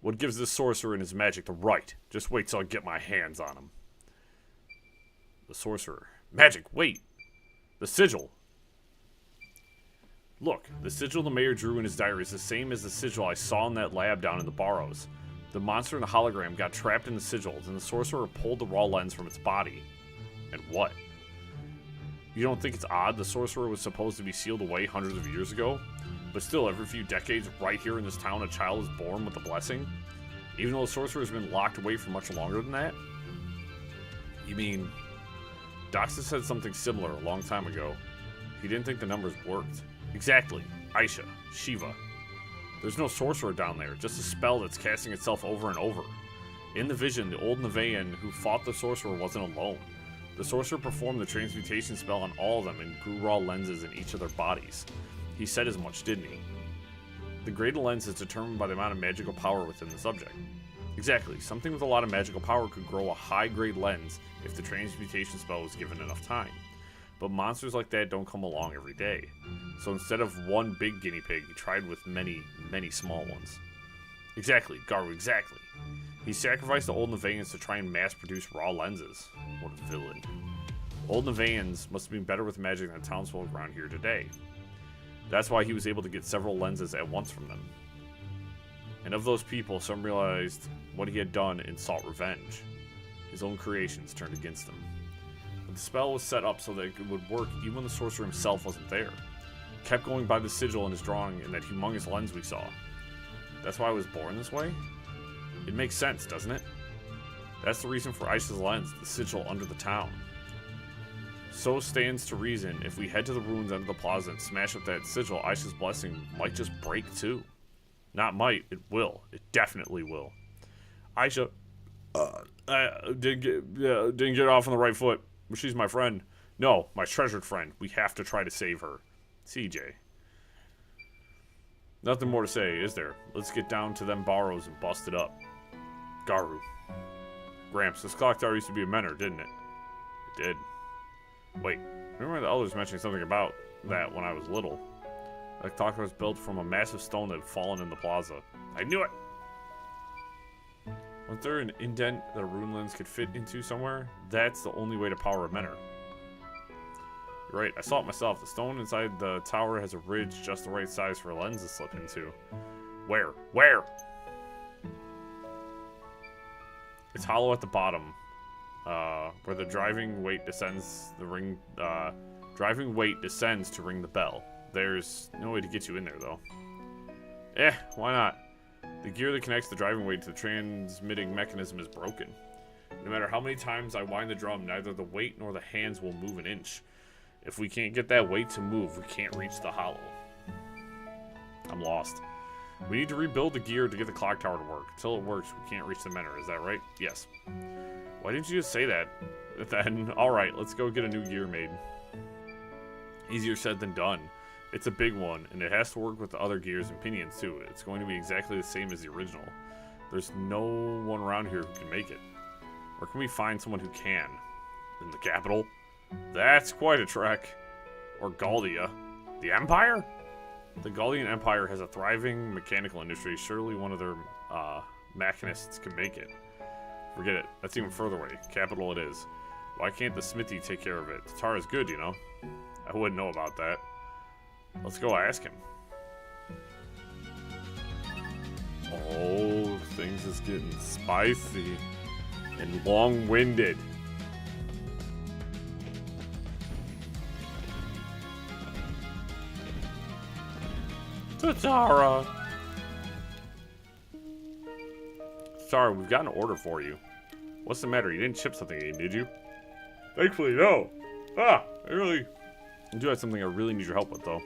What gives this sorcerer and his magic the right? Just wait till I get my hands on him. The sorcerer. Magic, wait! The sigil! Look, the sigil the mayor drew in his diary is the same as the sigil I saw in that lab down in the Barrows. The monster in the hologram got trapped in the sigils, and the sorcerer pulled the raw lens from its body. And what? You don't think it's odd the sorcerer was supposed to be sealed away hundreds of years ago? But still, every few decades, right here in this town, a child is born with a blessing? Even though the sorcerer has been locked away for much longer than that? You mean... Doxa said something similar a long time ago. He didn't think the numbers worked. Exactly. Aisha. Shiva. There's no sorcerer down there, just a spell that's casting itself over and over. In the vision, the old Nevaean who fought the sorcerer wasn't alone. The sorcerer performed the transmutation spell on all of them and grew raw lenses in each of their bodies. He said as much, didn't he? The grade of lens is determined by the amount of magical power within the subject. Exactly. Something with a lot of magical power could grow a high-grade lens if the transmutation spell was given enough time. But monsters like that don't come along every day. So instead of one big guinea pig, he tried with many, many small ones. Exactly, Garu, exactly. He sacrificed the old Nevaeans to try and mass-produce raw lenses. What a villain. Old Nevaeans must have been better with magic than the townsfolk around here today. That's why he was able to get several lenses at once from them. And of those people, some realized what he had done and sought revenge. His own creations turned against him. But the spell was set up so that it would work even when the sorcerer himself wasn't there. He kept going by the sigil in his drawing and that humongous lens we saw. That's why I was born this way? It makes sense, doesn't it? That's the reason for Aisha's lens, the sigil under the town. So stands to reason, if we head to the ruins under the plaza and smash up that sigil, Aisha's blessing might just break too. Not might, it will. It definitely will. Aisha didn't get off on the right foot, but she's my friend. No, my treasured friend. We have to try to save her. CJ. Nothing more to say, is there? Let's get down to them Barrows and bust it up. Garu. Gramps, this clock tower used to be a menor, didn't it? It did. Wait, remember the elders mentioning something about that when I was little? That clock was built from a massive stone that had fallen in the plaza. I knew it! Was there an indent that a rune lens could fit into somewhere? That's the only way to power a menor. You're right, I saw it myself. The stone inside the tower has a ridge just the right size for a lens to slip into. Where? Where? It's hollow at the bottom. Where the driving weight descends to ring the bell. There's no way to get you in there though. Why not? The gear that connects the driving weight to the transmitting mechanism is broken. No matter how many times I wind the drum, neither the weight nor the hands will move an inch. If we can't get that weight to move, we can't reach the hollow. I'm lost. We need to rebuild the gear to get the clock tower to work. Until it works, we can't reach the menor. Is that right? Yes. Why didn't you just say that? Then, alright, let's go get a new gear made. Easier said than done. It's a big one, and it has to work with the other gears and pinions too. It's going to be exactly the same as the original. There's no one around here who can make it. Or can we find someone who can? In the capital? That's quite a trek. Or Galdia. The Empire? The Galdian Empire has a thriving mechanical industry. Surely one of their machinists can make it. Forget it. That's even further away. Capital it is. Why can't the smithy take care of it? Tatara's good, you know. I wouldn't know about that. Let's go ask him. Oh, things is getting spicy and long-winded. Tatara! Sorry, we've got an order for you. What's the matter? You didn't ship something in, did you? Thankfully, no. I do have something I really need your help with, though.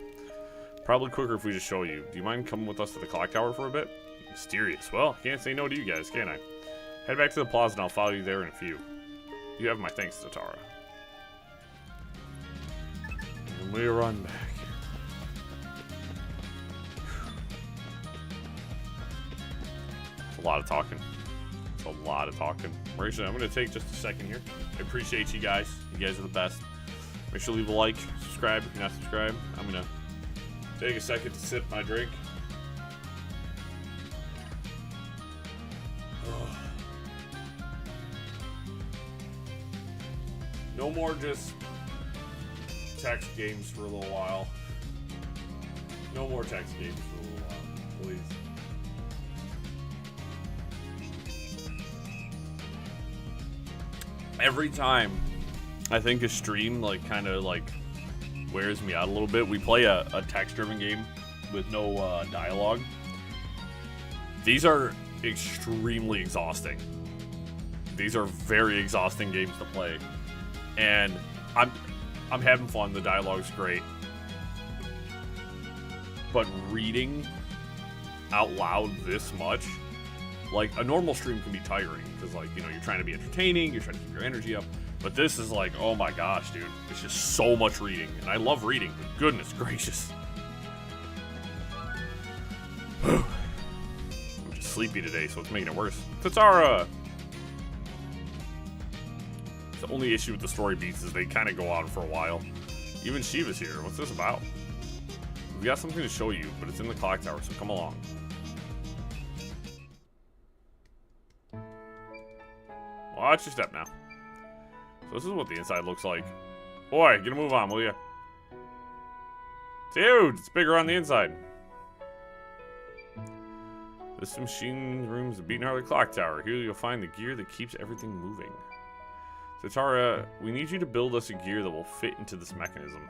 Probably quicker if we just show you. Do you mind coming with us to the clock tower for a bit? Mysterious. Well, can't say no to you guys, can I? Head back to the plaza and I'll follow you there in a few. You have my thanks, Tatara. And we run back. It's a lot of talking. That's a lot of talking. Actually, I'm going to take just a second here. I appreciate you guys. You guys are the best. Make sure to leave a like, subscribe if you're not subscribed. I'm going to take a second to sip my drink. No more just text games for a little while. No more text games for a little while, please. Every time I think a stream like kind of like wears me out a little bit, we play a text-driven game with no dialogue. These are extremely exhausting. These are very exhausting games to play, and I'm having fun. The dialogue's great, but reading out loud this much, like a normal stream can be tiring because, like, you know, you're trying to be entertaining, you're trying to keep your energy up. But this is like, oh my gosh, dude, it's just so much reading, and I love reading. But goodness gracious, I'm just sleepy today, so it's making it worse. Tatara. The only issue with the story beats is they kind of go on for a while. Even Shiva's here. What's this about? We've got something to show you, but it's in the clock tower, so come along. Watch your step now. So this is what the inside looks like. Boy, get a move on, will ya? Dude, it's bigger on the inside. This machine room's the beating heart of the clock tower. Here you'll find the gear that keeps everything moving. Tatara, we need you to build us a gear that will fit into this mechanism.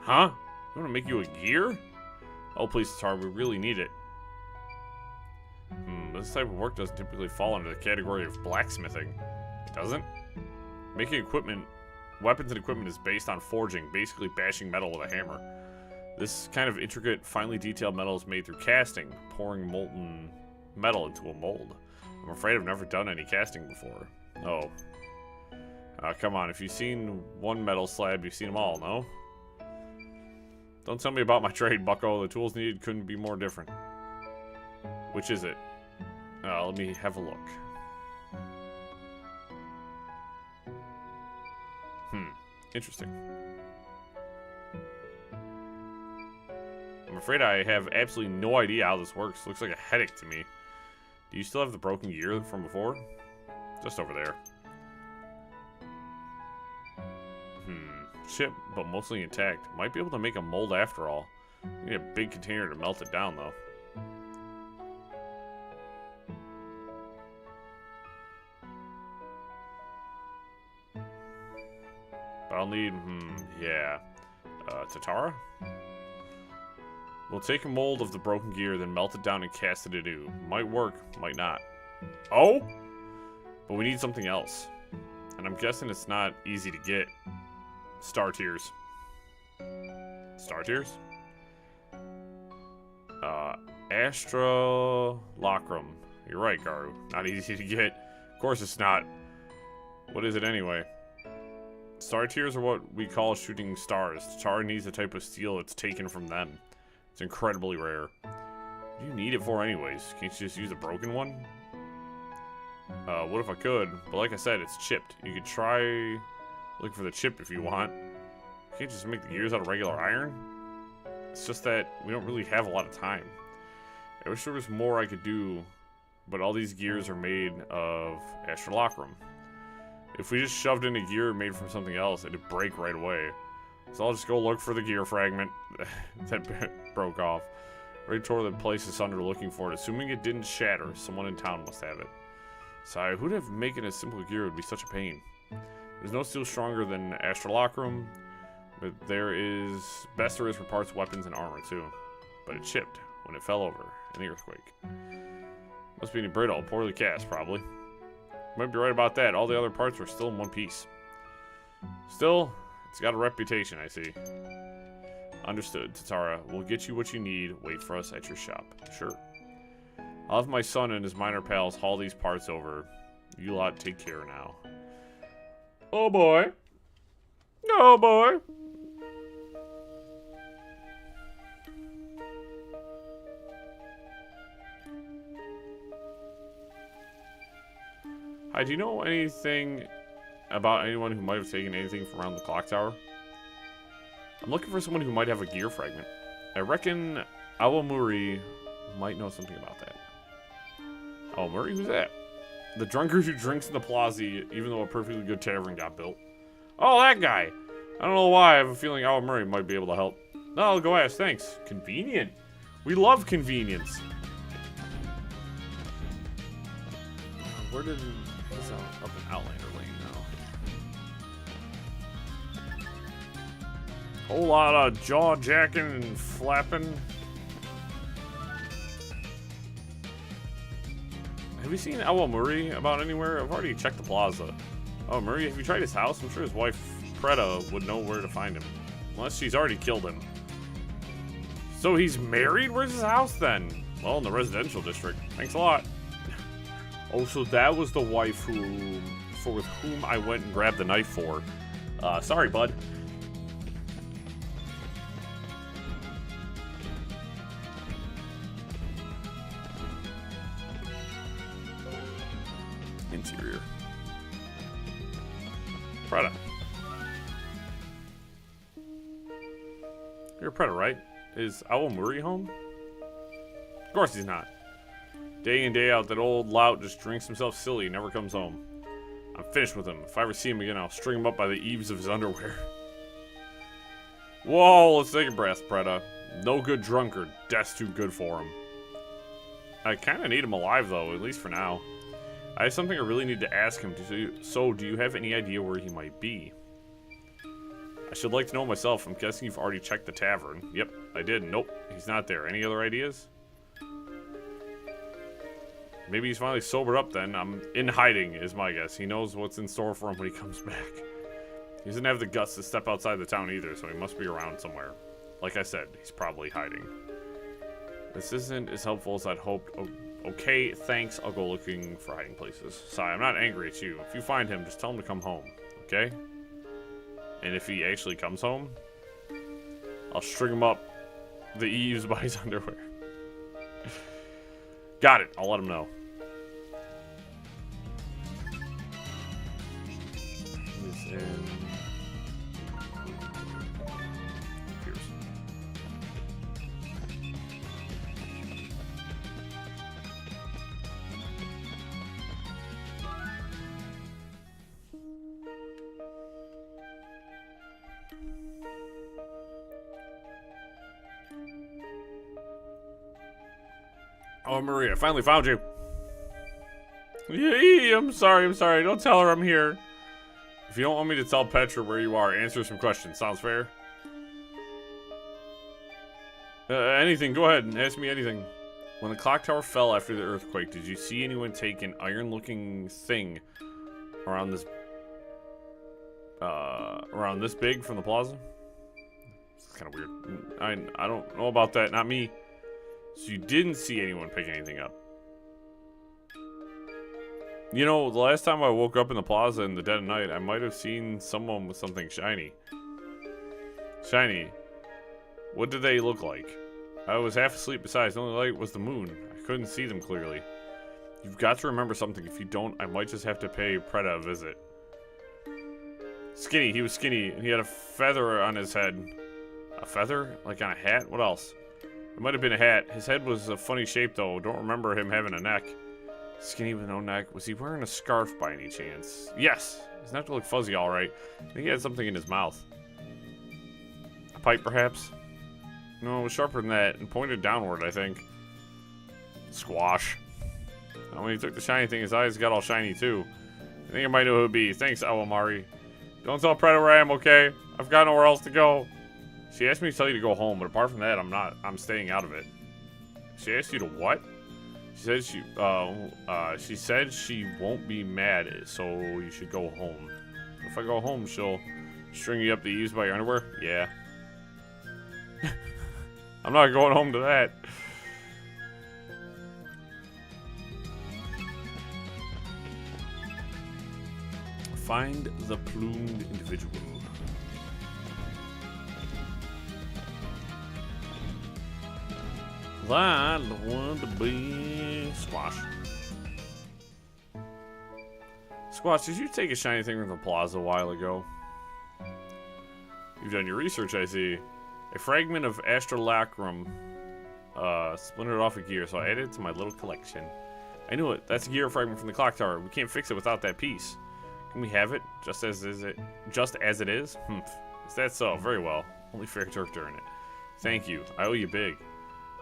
Huh? You want to make you a gear? Oh, please, Tatara, we really need it. This type of work doesn't typically fall under the category of blacksmithing. It doesn't? Making equipment, weapons and equipment is based on forging, basically bashing metal with a hammer. This kind of intricate, finely detailed metal is made through casting, pouring molten metal into a mold. I'm afraid I've never done any casting before. Oh. Come on, if you've seen one metal slab, you've seen them all, no? Don't tell me about my trade, bucko. The tools needed couldn't be more different. Which is it? Let me have a look. Interesting. I'm afraid I have absolutely no idea how this works. Looks like a headache to me. Do you still have the broken gear from before? Just over there. Chip, but mostly intact. Might be able to make a mold after all. You need a big container to melt it down, though. But I'll need, yeah. Tatara? We'll take a mold of the broken gear, then melt it down and cast it anew. Might work, might not. Oh? But we need something else. And I'm guessing it's not easy to get. Star Tears. Star Tears? Astrolacrum. You're right, Garu. Not easy to get. Of course it's not. What is it anyway? Star Tears are what we call shooting stars. Tatara needs a type of steel that's taken from them. It's incredibly rare. What do you need it for anyways? Can't you just use a broken one? What if I could? But like I said, it's chipped. You could try looking for the chip if you want. You can't just make the gears out of regular iron. It's just that we don't really have a lot of time. I wish there was more I could do, but all these gears are made of astrolacrum. If we just shoved in a gear made from something else, it'd break right away. So I'll just go look for the gear fragment that broke off. Right toward the place is under looking for it. Assuming it didn't shatter, someone in town must have it. Sigh, who'd have making a simple gear would be such a pain. There's no steel stronger than astrolacrum, but there is for parts, weapons, and armor too. But it chipped when it fell over in the earthquake. Must be brittle, poorly cast, probably. Might be right about that. All the other parts were still in one piece. Still, it's got a reputation, I see. Understood, Tatara. We'll get you what you need. Wait for us at your shop. Sure. I'll have my son and his miner pals haul these parts over. You lot take care now. Oh boy. Oh boy. Hi, do you know anything about anyone who might have taken anything from around the clock tower? I'm looking for someone who might have a gear fragment. I reckon Awamuri might know something about that. Awamuri? Who's that? The drunkard who drinks in the plaza even though a perfectly good tavern got built. Oh, that guy! I don't know why, I have a feeling Awamuri might be able to help. No, I'll go ask, thanks. Convenient. We love convenience. Where did... It's up in Outlander Lane now. Whole lot of jaw-jacking and flapping. Have you seen Awamuri about anywhere? I've already checked the plaza. Awamuri, have you tried his house? I'm sure his wife, Preta, would know where to find him. Unless she's already killed him. So he's married? Where's his house then? Well, in the residential district. Thanks a lot. Oh, so that was the wife with whom I went and grabbed the knife for. Sorry, bud. Interior. Preta. You're Preta, right? Is Awamuri home? Of course he's not. Day in, day out, that old lout just drinks himself silly and never comes home. I'm finished with him. If I ever see him again, I'll string him up by the eaves of his underwear. Whoa, let's take a breath, Preta. No good drunkard. Death's too good for him. I kind of need him alive, though, at least for now. I have something I really need to ask him. So, do you have any idea where he might be? I should like to know myself. I'm guessing you've already checked the tavern. Yep, I did. Nope, he's not there. Any other ideas? Maybe he's finally sobered up then. I'm in hiding, is my guess. He knows what's in store for him when he comes back. He doesn't have the guts to step outside the town either, so he must be around somewhere. Like I said, he's probably hiding. This isn't as helpful as I'd hoped. Okay, thanks. I'll go looking for hiding places. Sorry, I'm not angry at you. If you find him, just tell him to come home, okay? And if he actually comes home, I'll string him up the eaves by his underwear. Got it. I'll let him know. Oh, Maria, I finally found you. Yee, I'm sorry. Don't tell her I'm here. If you don't want me to tell Petra where you are, answer some questions. Sounds fair? Anything. Go ahead and ask me anything. When the clock tower fell after the earthquake, did you see anyone take an iron-looking thing around this big from the plaza? It's kind of weird. I don't know about that. Not me. So you didn't see anyone pick anything up. You know, the last time I woke up in the plaza in the dead of night, I might have seen someone with something shiny. Shiny. What did they look like? I was half asleep. Besides, the only light was the moon. I couldn't see them clearly. You've got to remember something. If you don't, I might just have to pay Preta a visit. Skinny. He was skinny, and he had a feather on his head. A feather? Like on a hat? What else? It might have been a hat. His head was a funny shape, though. Don't remember him having a neck. Skinny with no neck. Was he wearing a scarf by any chance? Yes. His neck looked fuzzy, all right. I think he had something in his mouth. A pipe, perhaps? No, it was sharper than that and pointed downward, I think. Squash. And when he took the shiny thing, his eyes got all shiny, too. I think I might know who it would be. Thanks, Awamari. Don't tell Preta where I am, okay? I've got nowhere else to go. She asked me to tell you to go home, but apart from that, I'm staying out of it. She asked you to what? She said she won't be mad, so you should go home. If I go home, she'll string you up the eaves by your underwear? Yeah. I'm not going home to that. Find the plumed individual. I don't want to be squash. Squatch, did you take a shiny thing from the plaza a while ago? You've done your research, I see. A fragment of astrolacrum splintered off a gear, so I added it to my little collection. I knew it. That's a gear fragment from the clock tower. We can't fix it without that piece. Can we have it just as it is? Is that so? Very well. Only fair to return it. Thank you. I owe you big.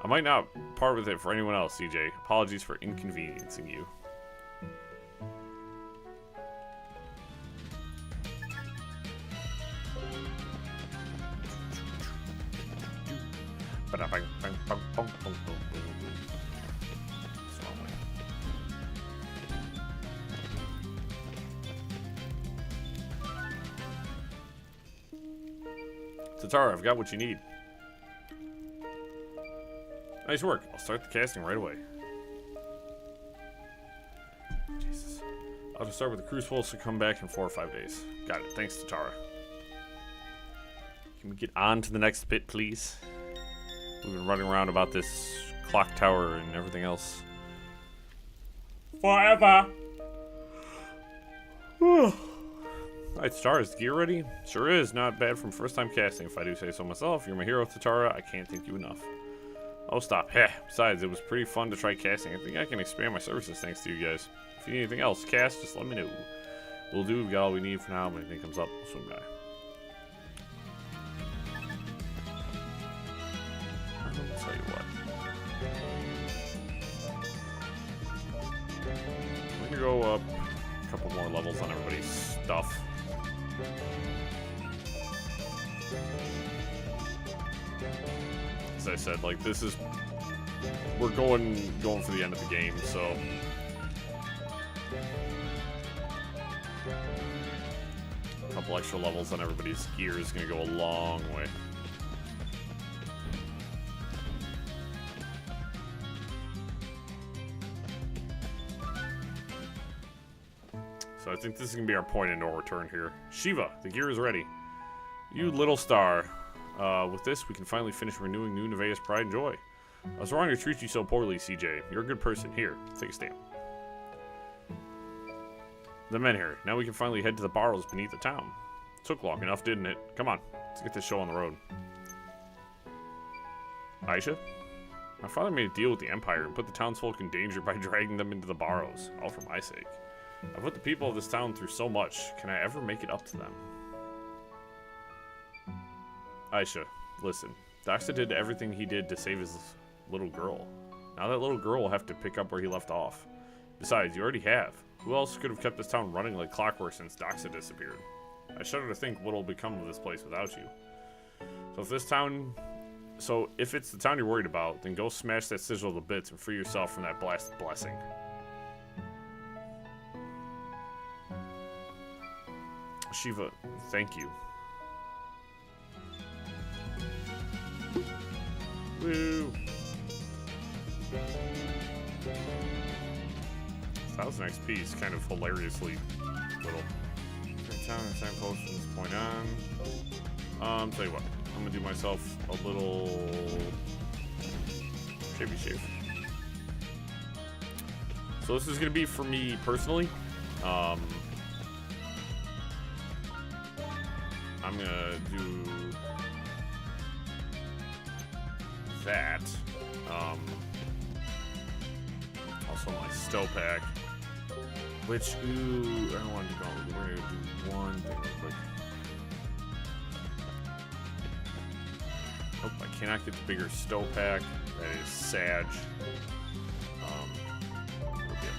I might not part with it for anyone else, CJ. Apologies for inconveniencing you. Tatara, I've got what you need. Nice work. I'll start the casting right away. Jesus. I'll just start with the crucible, so come back in 4 or 5 days. Got it. Thanks, Tatara. Can we get on to the next bit, please? We've been running around about this clock tower and everything else. Forever! Alright, Tatara, is the gear ready? Sure is. Not bad from first time casting, if I do say so myself. You're my hero, Tatara. I can't thank you enough. Oh, stop. Heh. Besides, it was pretty fun to try casting. I think I can expand my services thanks to you guys. If you need anything else, cast, just let me know. We'll do. We've got all we need for now. When anything comes up, we'll swing by. I'll tell you what. We're gonna go up a couple more levels on everybody's stuff. As I said, like, this is, we're going for the end of the game, so a couple extra levels on everybody's gear is going to go a long way. So I think this is going to be our point of no return here. Shiva, the gear is ready. You little star. With this, we can finally finish renewing New Nevaeh's pride and joy. I was wrong to treat you so poorly, CJ. You're a good person. Here, take a stamp. The men here. Now we can finally head to the barrows beneath the town. Took long enough, didn't it? Come on, let's get this show on the road. Aisha? My father made a deal with the Empire and put the townsfolk in danger by dragging them into the barrows, all for my sake. I've put the people of this town through so much. Can I ever make it up to them? Aisha, listen. Daxa did everything he did to save his little girl. Now that little girl will have to pick up where he left off. Besides, you already have. Who else could have kept this town running like clockwork since Daxa disappeared? I shudder to think what will become of this place without you. So if it's the town you're worried about, then go smash that sigil to bits and free yourself from that blasted blessing. Shiva, thank you. Woo! 1,000 XP is kind of hilariously little. Turn town and signpost from this point on. Tell you what, I'm gonna do myself a little shavy shave. So this is gonna be for me personally. I'm gonna do that. Also my stow pack, which, ooh, I don't want to go. We're gonna do one thing real quick. Nope, I cannot get the bigger stow pack. That is Sag. It'll be okay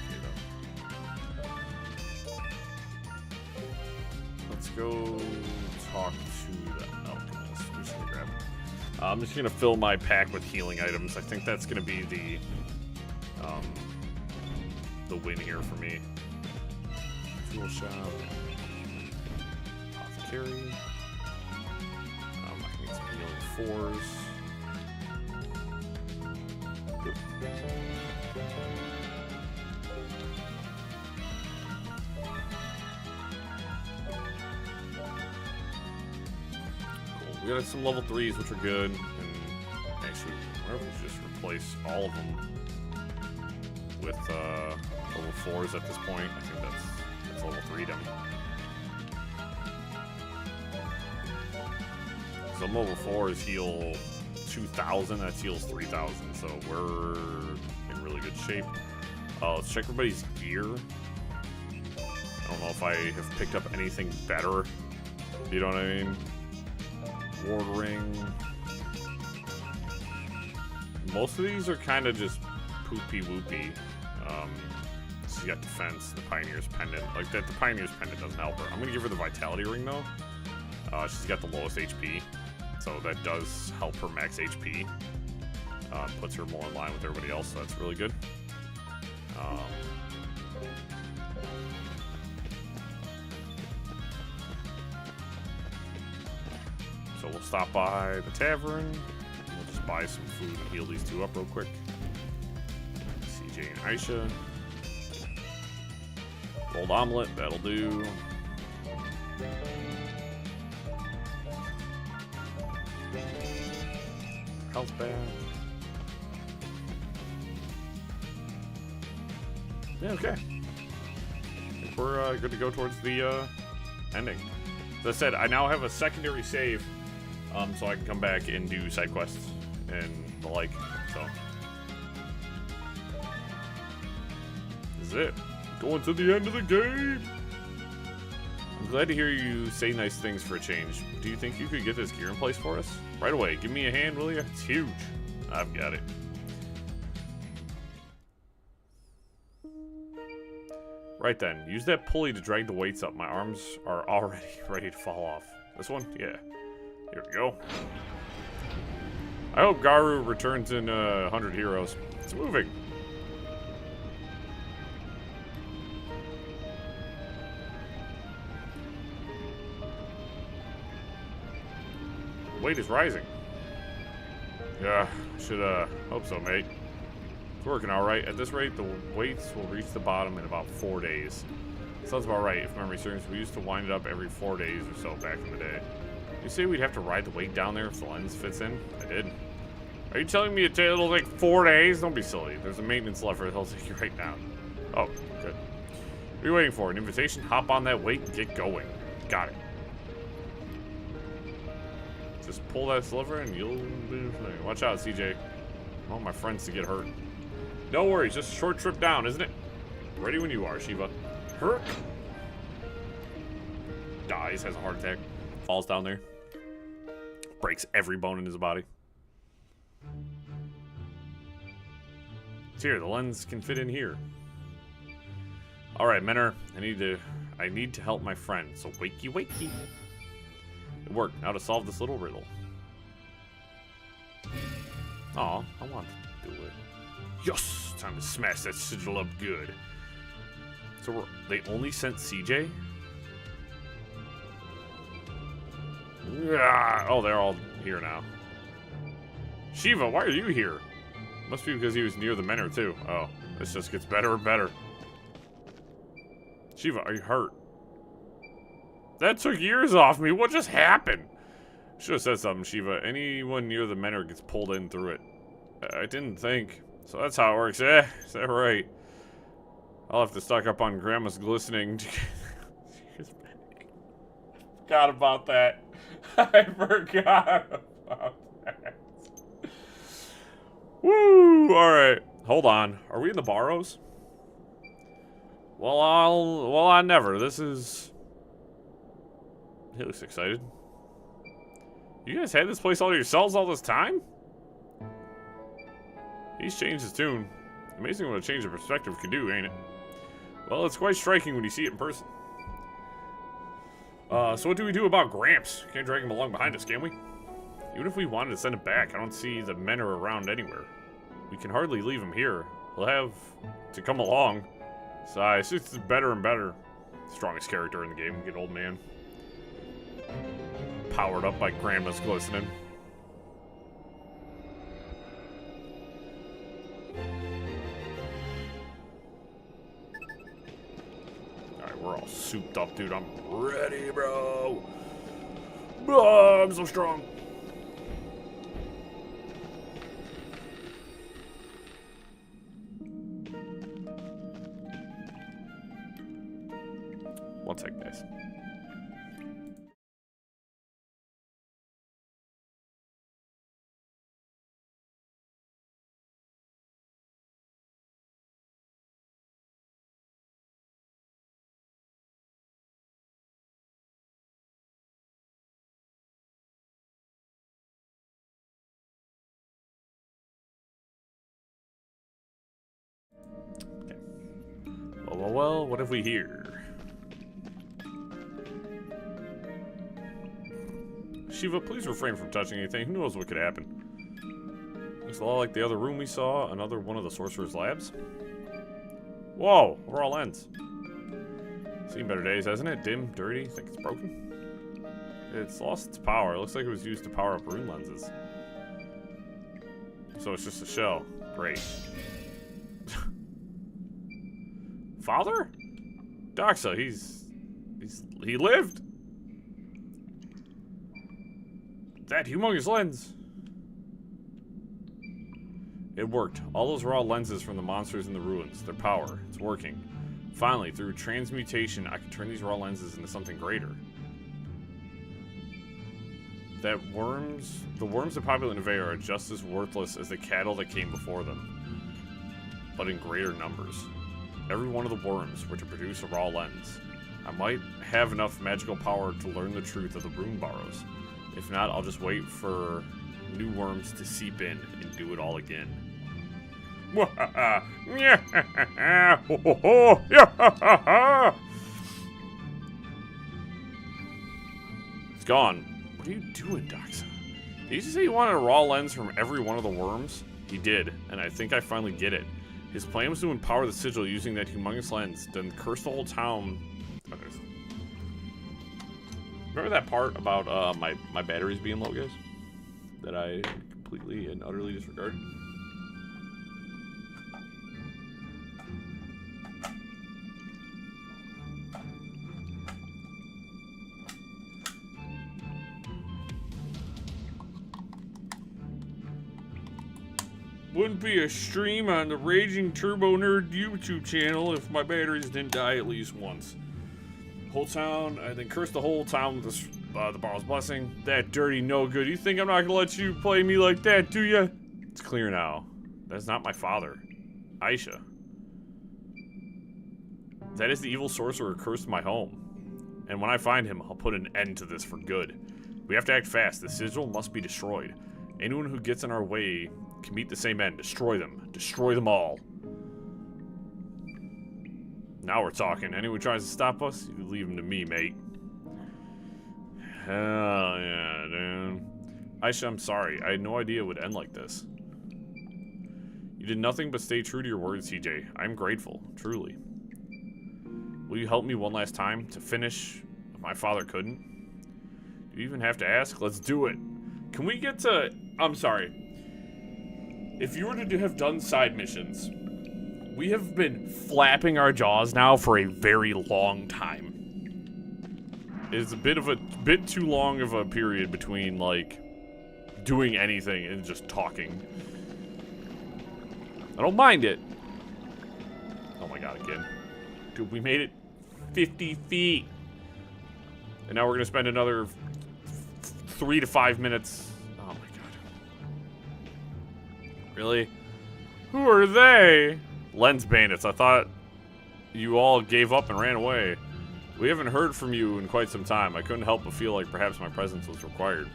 though. Let's go talk to the alchemist. I'm just gonna grab it. I'm just gonna fill my pack with healing items. I think that's gonna be the win here for me. Tool shop, apothecary. I can get some healing 4s. Good. Cool. We got some level 3s, which are good, and actually, why don't we just replace all of them with level 4s at this point? I think that's It's level 3 dummy. So level 4 is heal 2,000. That heals 3,000. So we're in really good shape. Let's check everybody's gear. I don't know if I have picked up anything better. You know what I mean? Ward ring. Most of these are kind of just poopy whoopy. So you got defense, the Pioneer's Pendant. Like that, the Pioneer's Pendant doesn't help her. I'm gonna give her the Vitality Ring though. She's got the lowest HP, so that does help her max HP. Puts her more in line with everybody else, so that's really good. So we'll stop by the tavern. We'll just buy some food and heal these two up real quick. CJ and Aisha. Rolled omelet, that'll do. Health bath. Yeah, okay. I think we're good to go towards the ending. As I said, I now have a secondary save, so I can come back and do side quests and the like. So this is it. Going to the end of the game. I'm glad to hear you say nice things for a change. Do you think you could get this gear in place for us? Right away. Give me a hand, will you? It's huge. I've got it. Right then. Use that pulley to drag the weights up. My arms are already ready to fall off. This one? Yeah. Here we go. I hope Garu returns in 100 Heroes. It's moving. Weight is rising. Yeah, should hope so, mate. It's working all right. At this rate, the weights will reach the bottom in about 4 days. Sounds about right. If memory serves, we used to wind it up every 4 days or so back in the day. You say we'd have to ride the weight down there if the lens fits in? I did. Are you telling me it'll take 4 days? Don't be silly. There's a maintenance lever that'll take you right down. Oh, good. What are you waiting for? An invitation? Hop on that weight and get going. Got it. Just pull that lever and you'll be fine. Watch out, CJ. I don't want my friends to get hurt. No worries, just a short trip down, isn't it? Ready when you are, Shiva. Hurt. Dies, has a heart attack. Falls down there. Breaks every bone in his body. It's here, the lens can fit in here. Alright, Menor, I need to help my friend, so wakey wakey. It worked. Now to solve this little riddle. Aw, I want to do it. Yes! Time to smash that sigil up good. So they only sent CJ? Yeah. Oh, they're all here now. Shiva, why are you here? Must be because he was near the Menor too. Oh, this just gets better and better. Shiva, are you hurt? That took years off me. What just happened? Should have said something, Shiva. Anyone near the Menor gets pulled in through it. I didn't think. So that's how it works. Eh, is that right? I'll have to stock up on Grandma's glistening. Forgot about that. I forgot about that. Woo! Alright. Hold on. Are we in the Barrows? Well, I never. This is... He looks excited. You guys had this place all to yourselves all this time? He's changed his tune. Amazing what a change of perspective can do, ain't it? Well, it's quite striking when you see it in person. So what do we do about Gramps? Can't drag him along behind us, can we? Even if we wanted to send him back, I don't see the Menor around anywhere. We can hardly leave him here. He'll have to come along. So it's just better and better. Strongest character in the game, good old man. Powered up by Grandma's glistening. Alright, we're all souped up, dude. I'm ready, bro. Oh, I'm so strong. what have we here? Shiva, please refrain from touching anything. Who knows what could happen? Looks a lot like the other room we saw. Another one of the sorcerer's labs. Whoa, we're all ends. Seen better days, hasn't it? Dim, dirty, think it's broken? It's lost its power. It looks like it was used to power up rune lenses. So it's just a shell. Great. Father? Doxa, he lived. That humongous lens. It worked. All those raw lenses from the monsters in the ruins. Their power. It's working. Finally, through transmutation, I can turn these raw lenses into something greater. The worms that populate Nevea are just as worthless as the cattle that came before them, but in greater numbers. Every one of the worms were to produce a raw lens. I might have enough magical power to learn the truth of the rune borrows. If not, I'll just wait for new worms to seep in and do it all again. It's gone. What are you doing, Doxa? Did you say you wanted a raw lens from every one of the worms? He did, and I think I finally get it. His plan was to empower the sigil using that humongous lens, then curse the whole town. Remember that part about my batteries being low, guys? That I completely and utterly disregarded? Wouldn't be a stream on the RagingTurboNerd YouTube channel if my batteries didn't die at least once. Whole town, I then cursed the whole town with the Borrow's blessing. That dirty no good. You think I'm not gonna let you play me like that, do ya? It's clear now. That's not my father. Aisha. That is the evil sorcerer who cursed my home. And when I find him, I'll put an end to this for good. We have to act fast. The sigil must be destroyed. Anyone who gets in our way can meet the same end. Destroy them. Destroy them all. Now we're talking. Anyone who tries to stop us, you leave him to me, mate. Hell yeah, dude. Aisha, I'm sorry. I had no idea it would end like this. You did nothing but stay true to your word, CJ. I'm grateful, truly. Will you help me one last time to finish what my father couldn't? Do you even have to ask? Let's do it. Can we get to... I'm sorry. If you were to have done side missions, we have been flapping our jaws now for a very long time. It's a bit too long of a period between, like, doing anything and just talking. I don't mind it. Oh my god, again. Dude, we made it 50 feet. And now we're gonna spend another 3 to 5 minutes. Oh my god. Really? Who are they? Lens bandits. I thought you all gave up and ran away. We haven't heard from you in quite some time. I couldn't help but feel like perhaps my presence was required.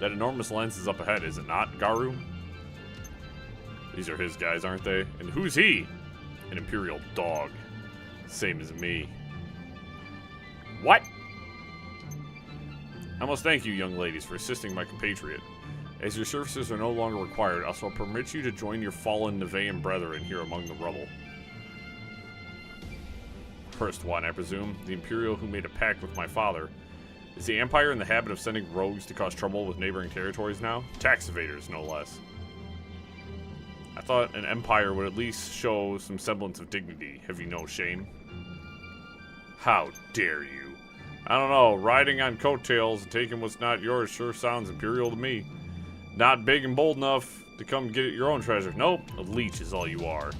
That enormous lens is up ahead, is it not, Garu? These are his guys, aren't they? And who's he? An Imperial dog. Same as me. What? I must thank you, young ladies, for assisting my compatriot. As your services are no longer required, I shall permit you to join your fallen Nevean brethren here among the rubble. First one, I presume, the Imperial who made a pact with my father. Is the Empire in the habit of sending rogues to cause trouble with neighboring territories now? Tax evaders, no less. I thought an Empire would at least show some semblance of dignity. Have you no shame? How dare you? I don't know, riding on coattails and taking what's not yours sure sounds Imperial to me. Not big and bold enough to come get your own treasure. Nope, a leech is all you are.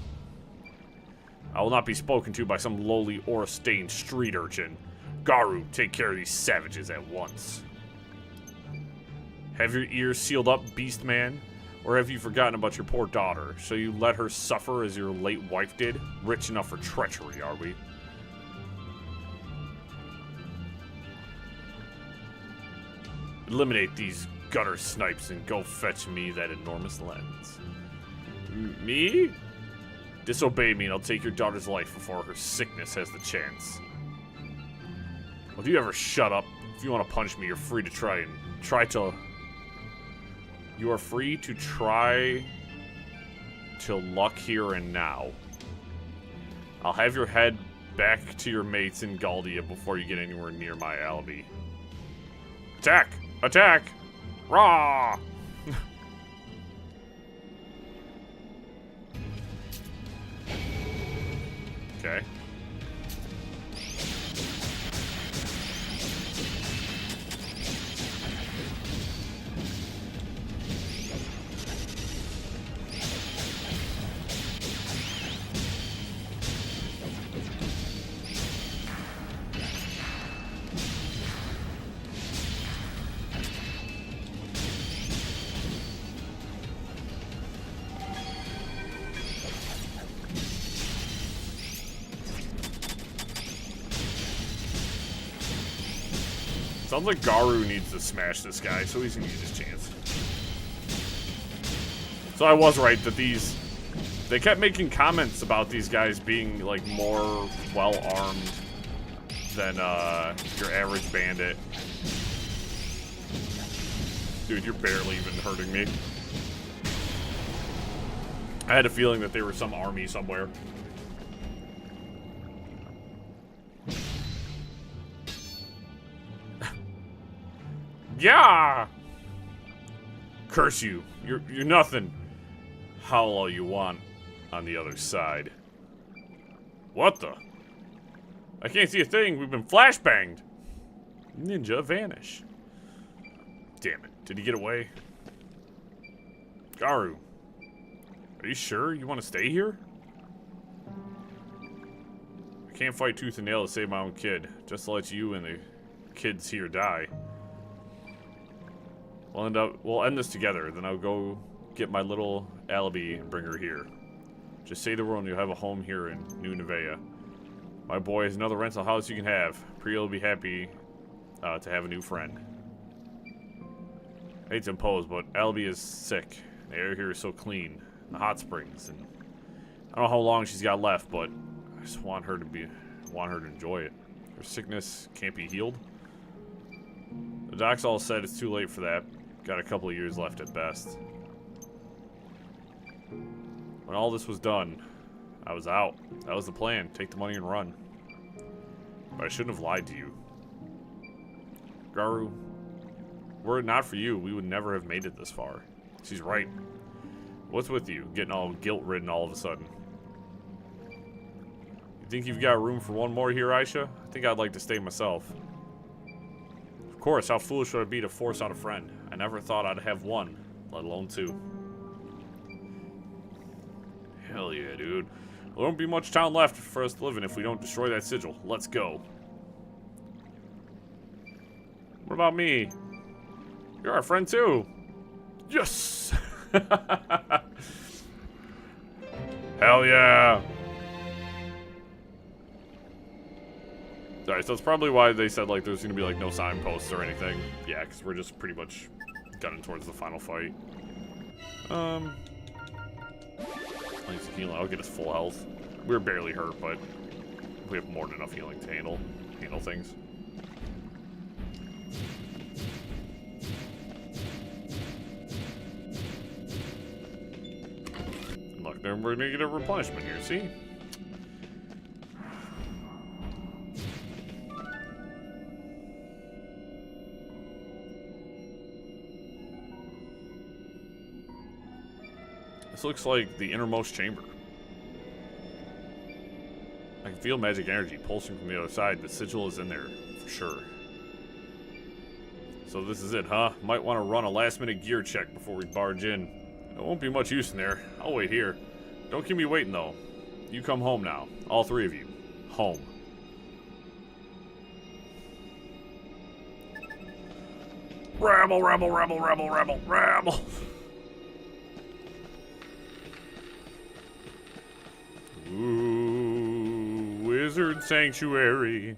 I will not be spoken to by some lowly aura-stained street urchin. Garu, take care of these savages at once. Have your ears sealed up, beast man? Or have you forgotten about your poor daughter? Shall you let her suffer as your late wife did? Rich enough for treachery, are we? Eliminate these gutter snipes and go fetch me that enormous lens. Me? Disobey me and I'll take your daughter's life before her sickness has the chance. Well, if you ever shut up, if you want to punch me, you're free to try to... You are free to try to luck here and now. I'll have your head back to your mates in Galdia before you get anywhere near my alibi. Attack! Attack! Rah! Okay. Sounds like Garu needs to smash this guy, so he's gonna use his chance. So I was right that they kept making comments about these guys being, like, more well-armed than, your average bandit. Dude, you're barely even hurting me. I had a feeling that there was some army somewhere. Yeah! Curse you. You're nothing. Howl all you want on the other side. What the? I can't see a thing. We've been flashbanged. Ninja vanish. Damn it. Did he get away? Garu. Are you sure you want to stay here? I can't fight tooth and nail to save my own kid. Just to let you and the kids here die. We'll end this together, then I'll go get my little alibi and bring her here. Just say the word and you'll have a home here in New Nevea. My boy has another rental house you can have. Priya will be happy to have a new friend. I hate to impose, but Alibi is sick. The air here is so clean. The hot springs, and I don't know how long she's got left, but I just want her to enjoy it. Her sickness can't be healed. The docs all said it's too late for that. Got a couple of years left at best. When all this was done, I was out. That was the plan. Take the money and run. But I shouldn't have lied to you. Garu, were it not for you, we would never have made it this far. She's right. What's with you? Getting all guilt-ridden all of a sudden. You think you've got room for one more here, Aisha? I think I'd like to stay myself. Of course, how foolish would it be to force out a friend? I never thought I'd have one, let alone two. Hell yeah, dude. Well, there won't be much town left for us to live in if we don't destroy that sigil. Let's go. What about me? You're our friend too. Yes! Hell yeah! Alright, so that's probably why they said, like, there's gonna be, like, no signposts or anything. Yeah, because we're just pretty much gunning towards the final fight. I'll get his full health. We're barely hurt, but we have more than enough healing to handle things. Look, then we're gonna get a replenishment here, see? This looks like the innermost chamber. I can feel magic energy pulsing from the other side. The sigil is in there, for sure. So this is it, huh? Might want to run a last-minute gear check before we barge in. There won't be much use in there. I'll wait here. Don't keep me waiting, though. You come home now. All three of you. Home. Rabble, rabble, rabble, rabble, rabble, rabble. Ooh, Wizard Sanctuary.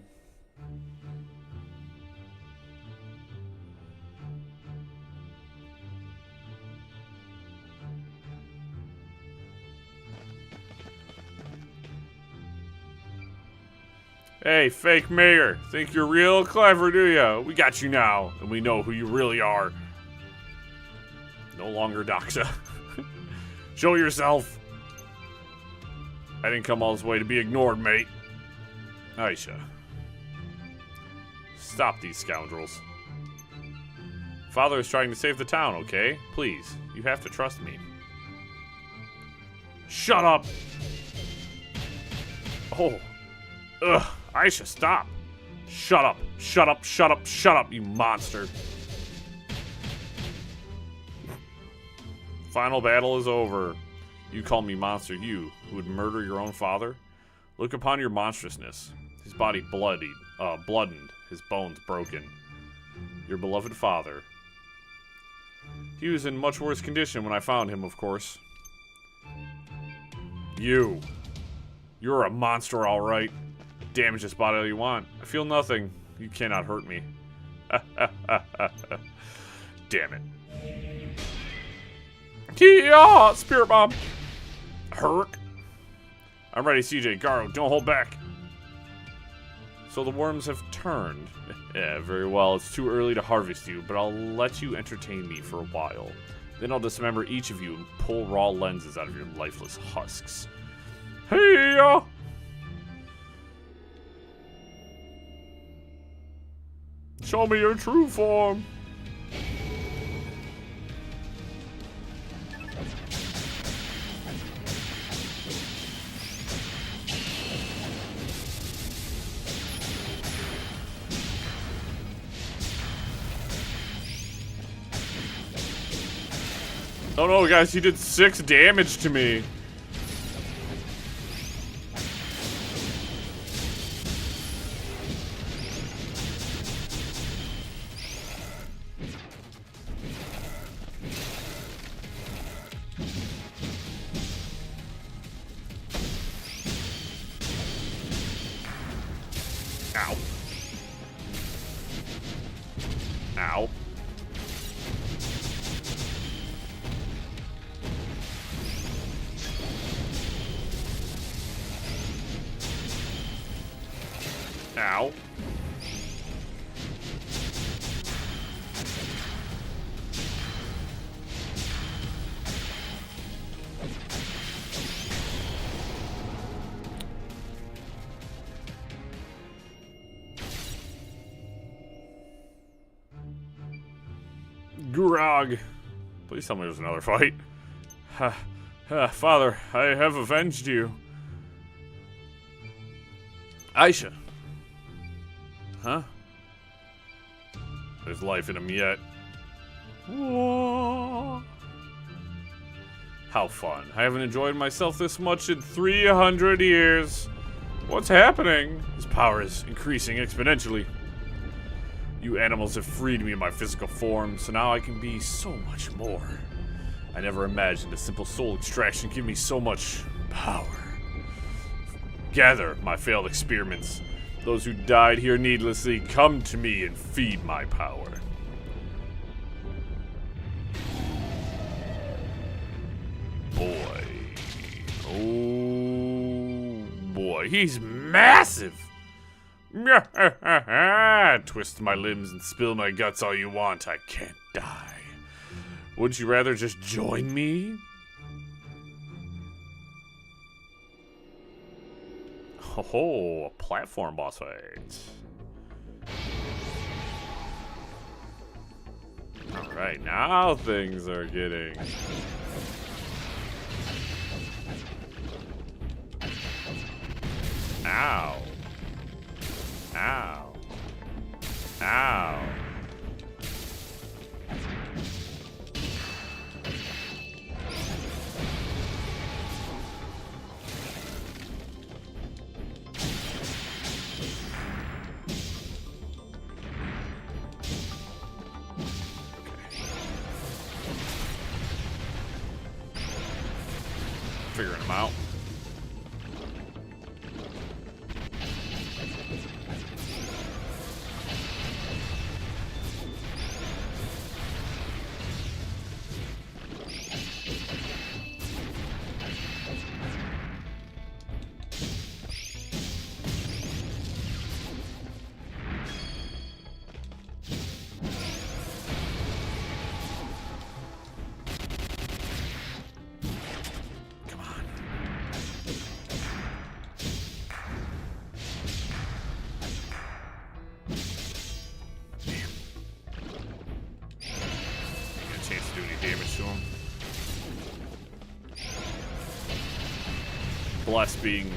Hey, fake mayor. Think you're real clever, do ya? We got you now, and we know who you really are. No longer Doxa. Show yourself. I didn't come all this way to be ignored, mate. Aisha. Stop these scoundrels. Father is trying to save the town, okay? Please, you have to trust me. Shut up! Oh. Ugh. Aisha, stop. Shut up. Shut up, shut up, shut up, you monster. Final battle is over. You call me monster, you, who would murder your own father? Look upon your monstrousness. His body blooddened, his bones broken. Your beloved father. He was in much worse condition when I found him, of course. You're a monster, all right. Damage this body all you want. I feel nothing. You cannot hurt me. Damn it. Yeah, Spirit Bomb. Herc. I'm ready, CJ. Garo, don't hold back. So the worms have turned. Yeah, very well. It's too early to harvest you, but I'll let you entertain me for a while. Then I'll dismember each of you and pull raw lenses out of your lifeless husks. Hey-ya! Show me your true form. Oh no, guys, he did 6 damage to me. Ow. Ow. Ow. Grog. Please tell me there's another fight. Father, I have avenged you. Aisha. Huh? There's life in him yet. Whoa. How fun. I haven't enjoyed myself this much in 300 years. What's happening? His power is increasing exponentially. You animals have freed me in my physical form, so now I can be so much more. I never imagined a simple soul extraction give me so much power. Gather my failed experiments. Those who died here needlessly, come to me and feed my power. Boy. Oh boy, he's massive! Twist my limbs and spill my guts all you want, I can't die. Would you rather just join me? Oh, a platform boss fight. Alright, now things are getting... Ow. Ow. Ow. Figuring them out. do any damage to him. Bless being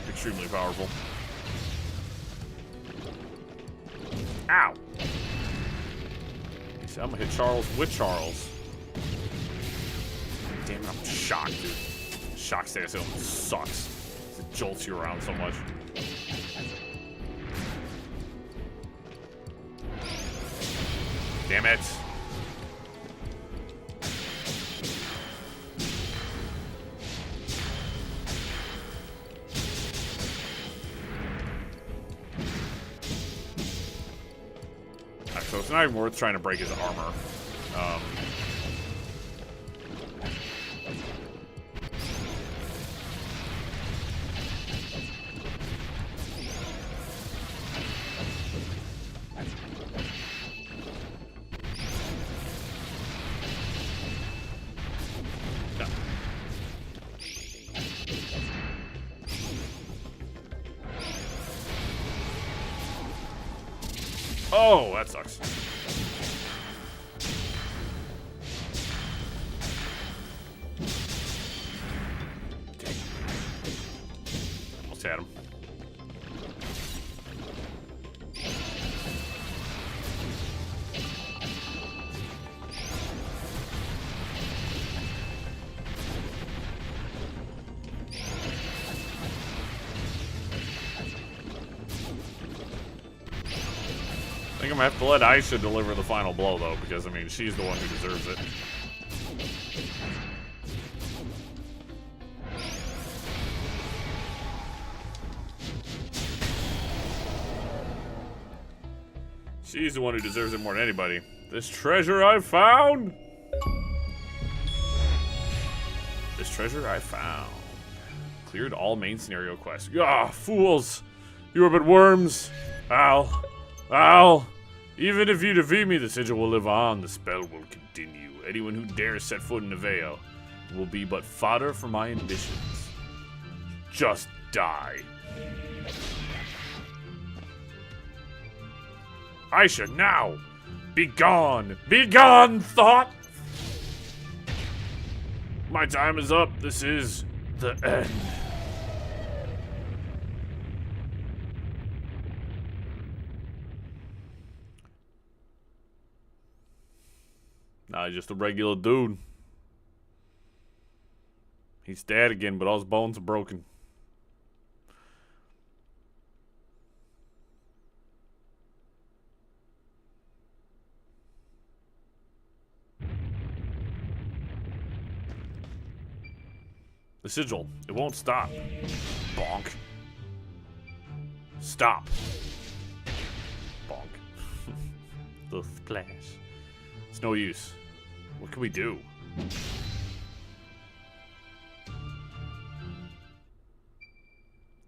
extremely powerful. Ow! See, I'm gonna hit Charles with Charles. Damn it, I'm shocked, dude. Shock status sucks. It jolts you around so much. Damn it. Alright, so it's not even worth trying to break his armor. Oh, that sucks. Dang. Almost had him. I think I'm gonna have to let Aisha deliver the final blow, though, because, I mean, she's the one who deserves it. She's the one who deserves it more than anybody. This treasure I found! This treasure I found. Cleared all main scenario quests. Ah, fools! You are but worms! Ow. Ow! Even if you defeat me, the sigil will live on. The spell will continue. Anyone who dares set foot in Neveo will be but fodder for my ambitions. Just die. Aisha, now! Be gone! Be gone, thought! My time is up. This is the end. Nah, he's just a regular dude. He's dead again, but all his bones are broken. The sigil, it won't stop. Bonk. Stop. Bonk. The splash. It's no use. What can we do?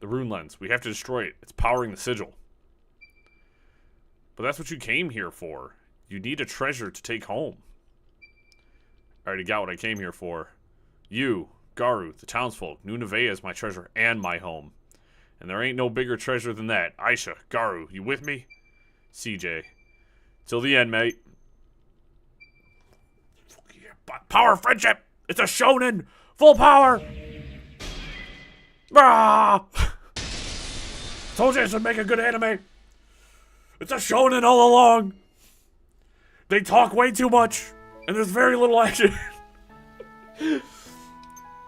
The rune lens. We have to destroy it. It's powering the sigil. But that's what you came here for. You need a treasure to take home. I already got what I came here for. You, Garu, the townsfolk, knew Nevea is my treasure and my home. And there ain't no bigger treasure than that. Aisha, Garu, you with me? CJ. Till the end, mate. Power friendship! It's a shonen! Full power! Ah! Told you this would make a good anime. It's a shonen all along. They talk way too much, and there's very little action.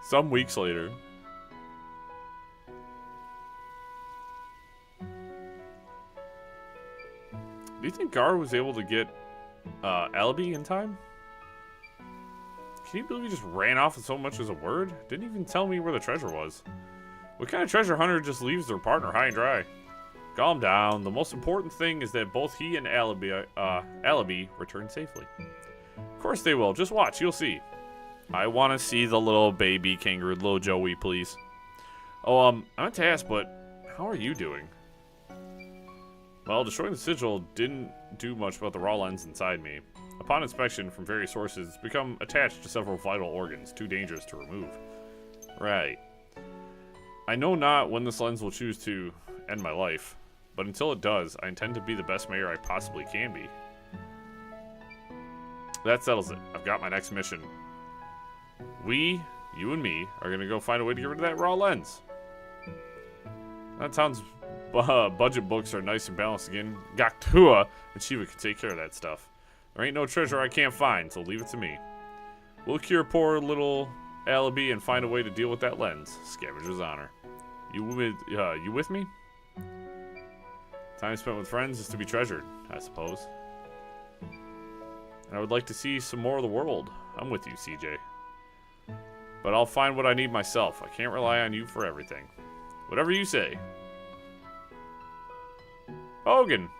Some weeks later. Do you think Gar was able to get Alibi in time? Can you believe he just ran off with so much as a word? Didn't even tell me where the treasure was. What kind of treasure hunter just leaves their partner high and dry? Calm down. The most important thing is that both he and Alibi return safely. Of course they will. Just watch. You'll see. I want to see the little baby kangaroo, little Joey, please. Oh, I meant to ask, but how are you doing? Well, destroying the sigil didn't do much about the raw lens inside me. Upon inspection from various sources, it's become attached to several vital organs, too dangerous to remove. Right. I know not when this lens will choose to end my life, but until it does, I intend to be the best mayor I possibly can be. that settles it. I've got my next mission. You and me, are going to go find a way to get rid of that raw lens. That town's budget books are nice and balanced again. Gaktua and Shiva can take care of that stuff. There ain't no treasure I can't find, so leave it to me. We'll cure poor little Alibi and find a way to deal with that lens. Scavenger's honor. You with me? Time spent with friends is to be treasured, I suppose. And I would like to see some more of the world. I'm with you, CJ. But I'll find what I need myself. I can't rely on you for everything. Whatever you say. Hogan.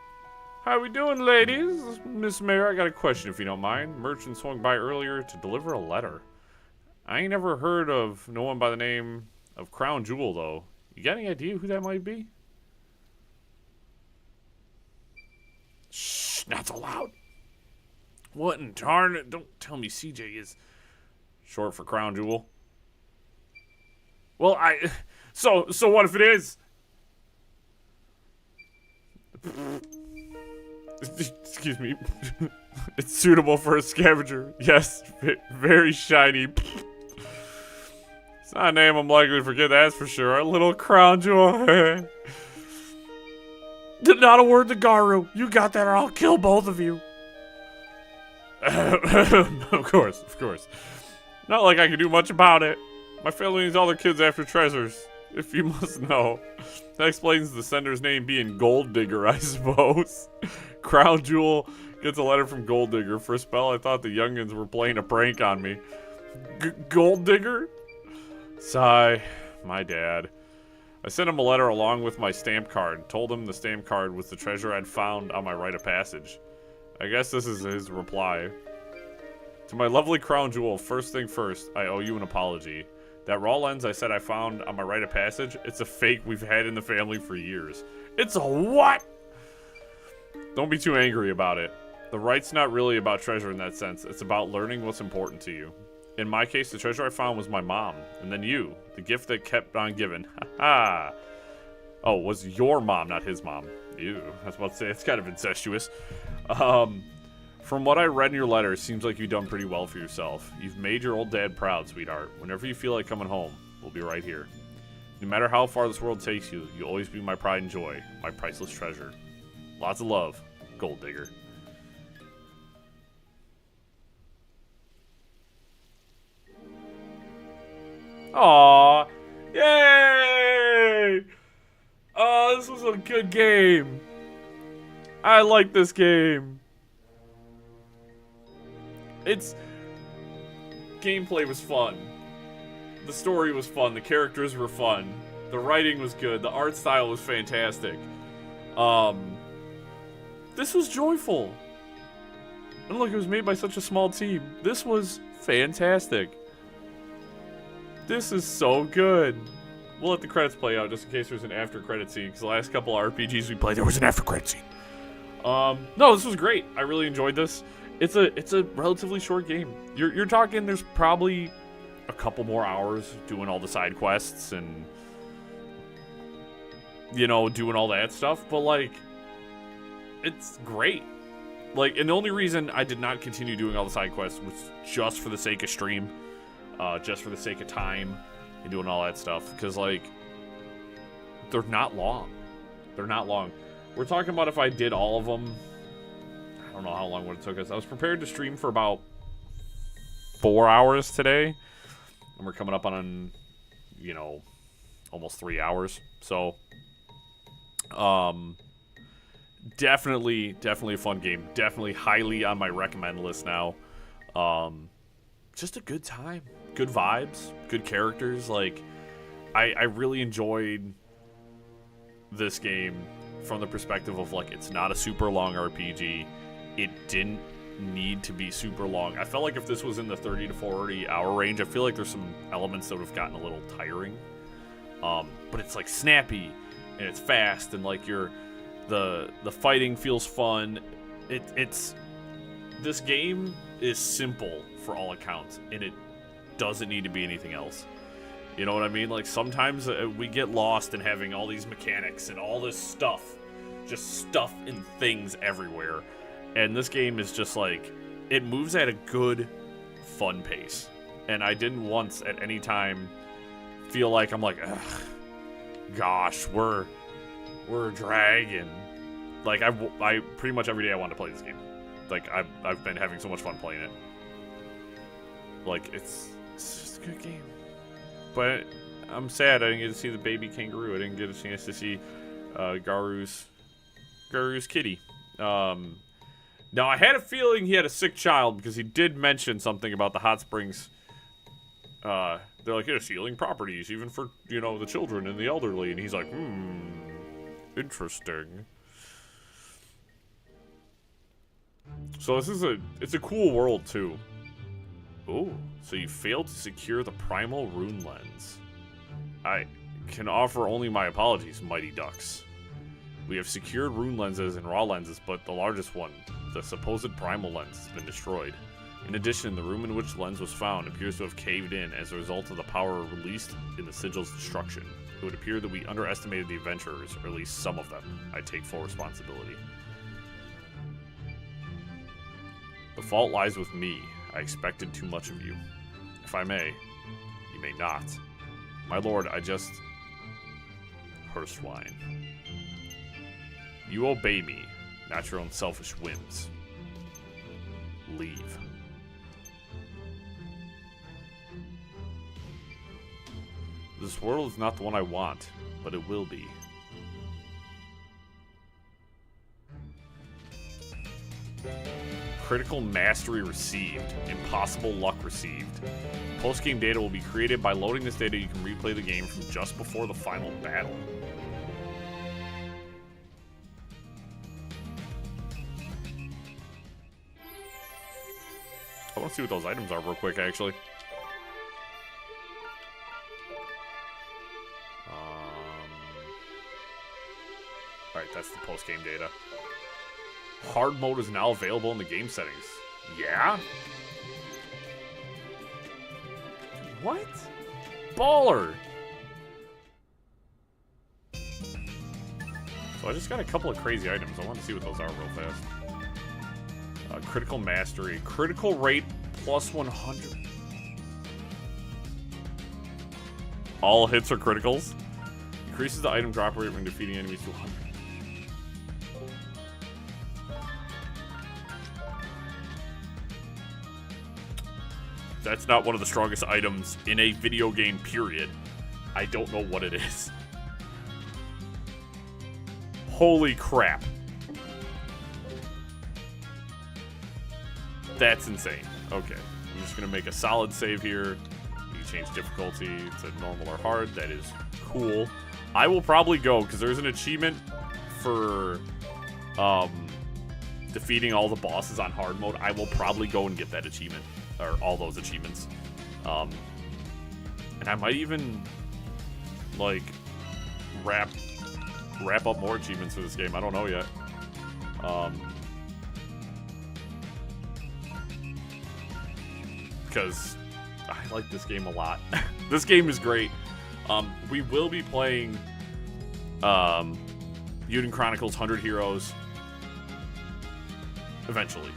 How we doing, ladies? Miss Mayor, I got a question if you don't mind. Merchant swung by earlier to deliver a letter. I ain't never heard of no one by the name of Crown Jewel, though. You got any idea who that might be? Shh, not so loud. What in darn it? Don't tell me CJ is short for Crown Jewel. Well, so what if it is? Excuse me. It's suitable for a scavenger. Yes, very shiny. It's not a name I'm likely to forget, that's for sure. A little Crown Jewel. Not a word to Garu. You got that or I'll kill both of you. Of course. Not like I can do much about it. My family needs all their kids after treasures, if you must know. That explains the sender's name being Gold Digger, I suppose. Crown Jewel gets a letter from Gold Digger. For a spell, I thought the youngins were playing a prank on me. Gold Digger? Sigh. My dad. I sent him a letter along with my stamp card. Told him the stamp card was the treasure I'd found on my rite of passage. I guess this is his reply. To my lovely Crown Jewel, first thing first, I owe you an apology. That raw lens I said I found on my rite of passage, it's a fake we've had in the family for years. It's a what? Don't be too angry about it. The rite's not really about treasure in that sense. It's about learning what's important to you. In my case, the treasure I found was my mom, and then you, the gift that kept on giving. Ha-ha. Oh, was your mom, not his mom. Ew, I was about to say, it's kind of incestuous. From what I read in your letter, it seems like you've done pretty well for yourself. You've made your old dad proud, sweetheart. Whenever you feel like coming home, we'll be right here. No matter how far this world takes you, you'll always be my pride and joy, my priceless treasure. Lots of love, Gold Digger. Aww. Yay! Oh, this was a good game. I like this game. Gameplay was fun. The story was fun. The characters were fun. The writing was good. The art style was fantastic. This was joyful. And look, it was made by such a small team. This was fantastic. This is so good. We'll let the credits play out just in case there's an after credit scene, because the last couple RPGs we played, there was an after credit scene. No, this was great. I really enjoyed this. It's a relatively short game. You're talking there's probably a couple more hours doing all the side quests and, you know, doing all that stuff, but like, it's great. Like, and the only reason I did not continue doing all the side quests was just for the sake of stream, just for the sake of time and doing all that stuff, because like, they're not long. They're not long. We're talking about if I did all of them, I don't know how long would it took us. I was prepared to stream for about 4 hours today, and we're coming up on, you know, almost 3 hours. So, definitely a fun game. Definitely highly on my recommend list now. Just a good time, good vibes, good characters. Like, I really enjoyed this game from the perspective of, like, it's not a super long RPG. It didn't need to be super long. I felt like if this was in the 30 to 40 hour range, I feel like there's some elements that would have gotten a little tiring. But it's like snappy and it's fast, and like the fighting feels fun. This game is simple for all accounts, and it doesn't need to be anything else. You know what I mean? Like, sometimes we get lost in having all these mechanics and all this stuff, just stuff and things everywhere. And this game is just like, it moves at a good, fun pace. And I didn't once at any time feel like I'm like, ugh, gosh, we're a dragon. Like, I pretty much every day I want to play this game. Like, I've been having so much fun playing it. Like, it's just a good game. But I'm sad I didn't get to see the baby kangaroo. I didn't get a chance to see Garu's kitty. Now, I had a feeling he had a sick child because he did mention something about the hot springs. They're like, it's healing properties, even for, you know, the children and the elderly. And he's like, interesting. So it's a cool world, too. Oh, so you failed to secure the primal rune lens. I can offer only my apologies, mighty ducks. We have secured rune lenses and raw lenses, but the largest one, the supposed primal lens, has been destroyed. In addition, the room in which the lens was found appears to have caved in as a result of the power released in the sigil's destruction. It would appear that we underestimated the adventurers, or at least some of them. I take full responsibility. The fault lies with me. I expected too much of you. If I may, you may not. My lord, I just... Hurstwine. You obey me, not your own selfish whims. Leave. This world is not the one I want, but it will be. Critical mastery received. Impossible luck received. Post-game data will be created. By loading this data, you can replay the game from just before the final battle. I want to see what those items are real quick, actually. Alright, that's the post-game data. Hard mode is now available in the game settings. Yeah? What? Baller! So I just got a couple of crazy items. I want to see what those are real fast. Critical mastery. Critical rate plus 100. All hits are criticals. Increases the item drop rate when defeating enemies to 100. That's not one of the strongest items in a video game, period. I don't know what it is. Holy crap. That's insane. Okay. I'm just going to make a solid save here. You can change difficulty to normal or hard. That is cool. I will probably go, because there's an achievement for defeating all the bosses on hard mode. I will probably go and get that achievement. Or all those achievements. And I might even, like, wrap up more achievements for this game. I don't know yet. Because I like this game a lot. This game is great. We will be playing Eiyuden Chronicle's 100 Heroes eventually.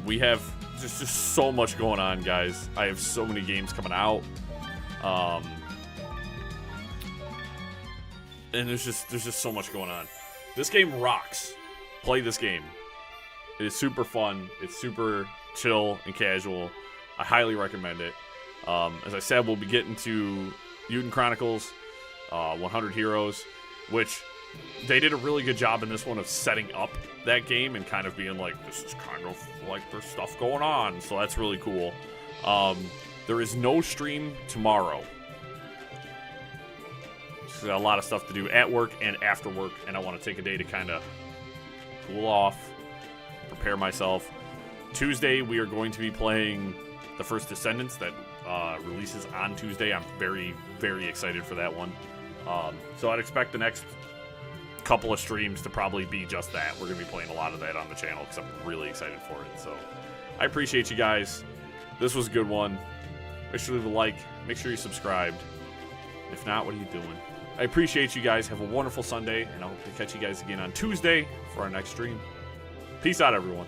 We have just so much going on, guys. I have so many games coming out. And there's just so much going on. This game rocks. Play this game. It is super fun. It's super chill and casual. I highly recommend it. As I said, we'll be getting to Eiyuden Chronicles 100 Heroes, which they did a really good job in this one of setting up that game and kind of being like, this is kind of like there's stuff going on. So that's really cool. There is no stream tomorrow. Just got a lot of stuff to do at work and after work, and I want to take a day to kind of cool off, prepare myself. Tuesday, we are going to be playing the first Descendants that releases on Tuesday. I'm very, very excited for that one. So I'd expect the next couple of streams to probably be just that. We're going to be playing a lot of that on the channel because I'm really excited for it. So I appreciate you guys. This was a good one. Make sure to leave a like. Make sure you subscribed. If not, what are you doing? I appreciate you guys. Have a wonderful Sunday, and I hope to catch you guys again on Tuesday for our next stream. Peace out, everyone.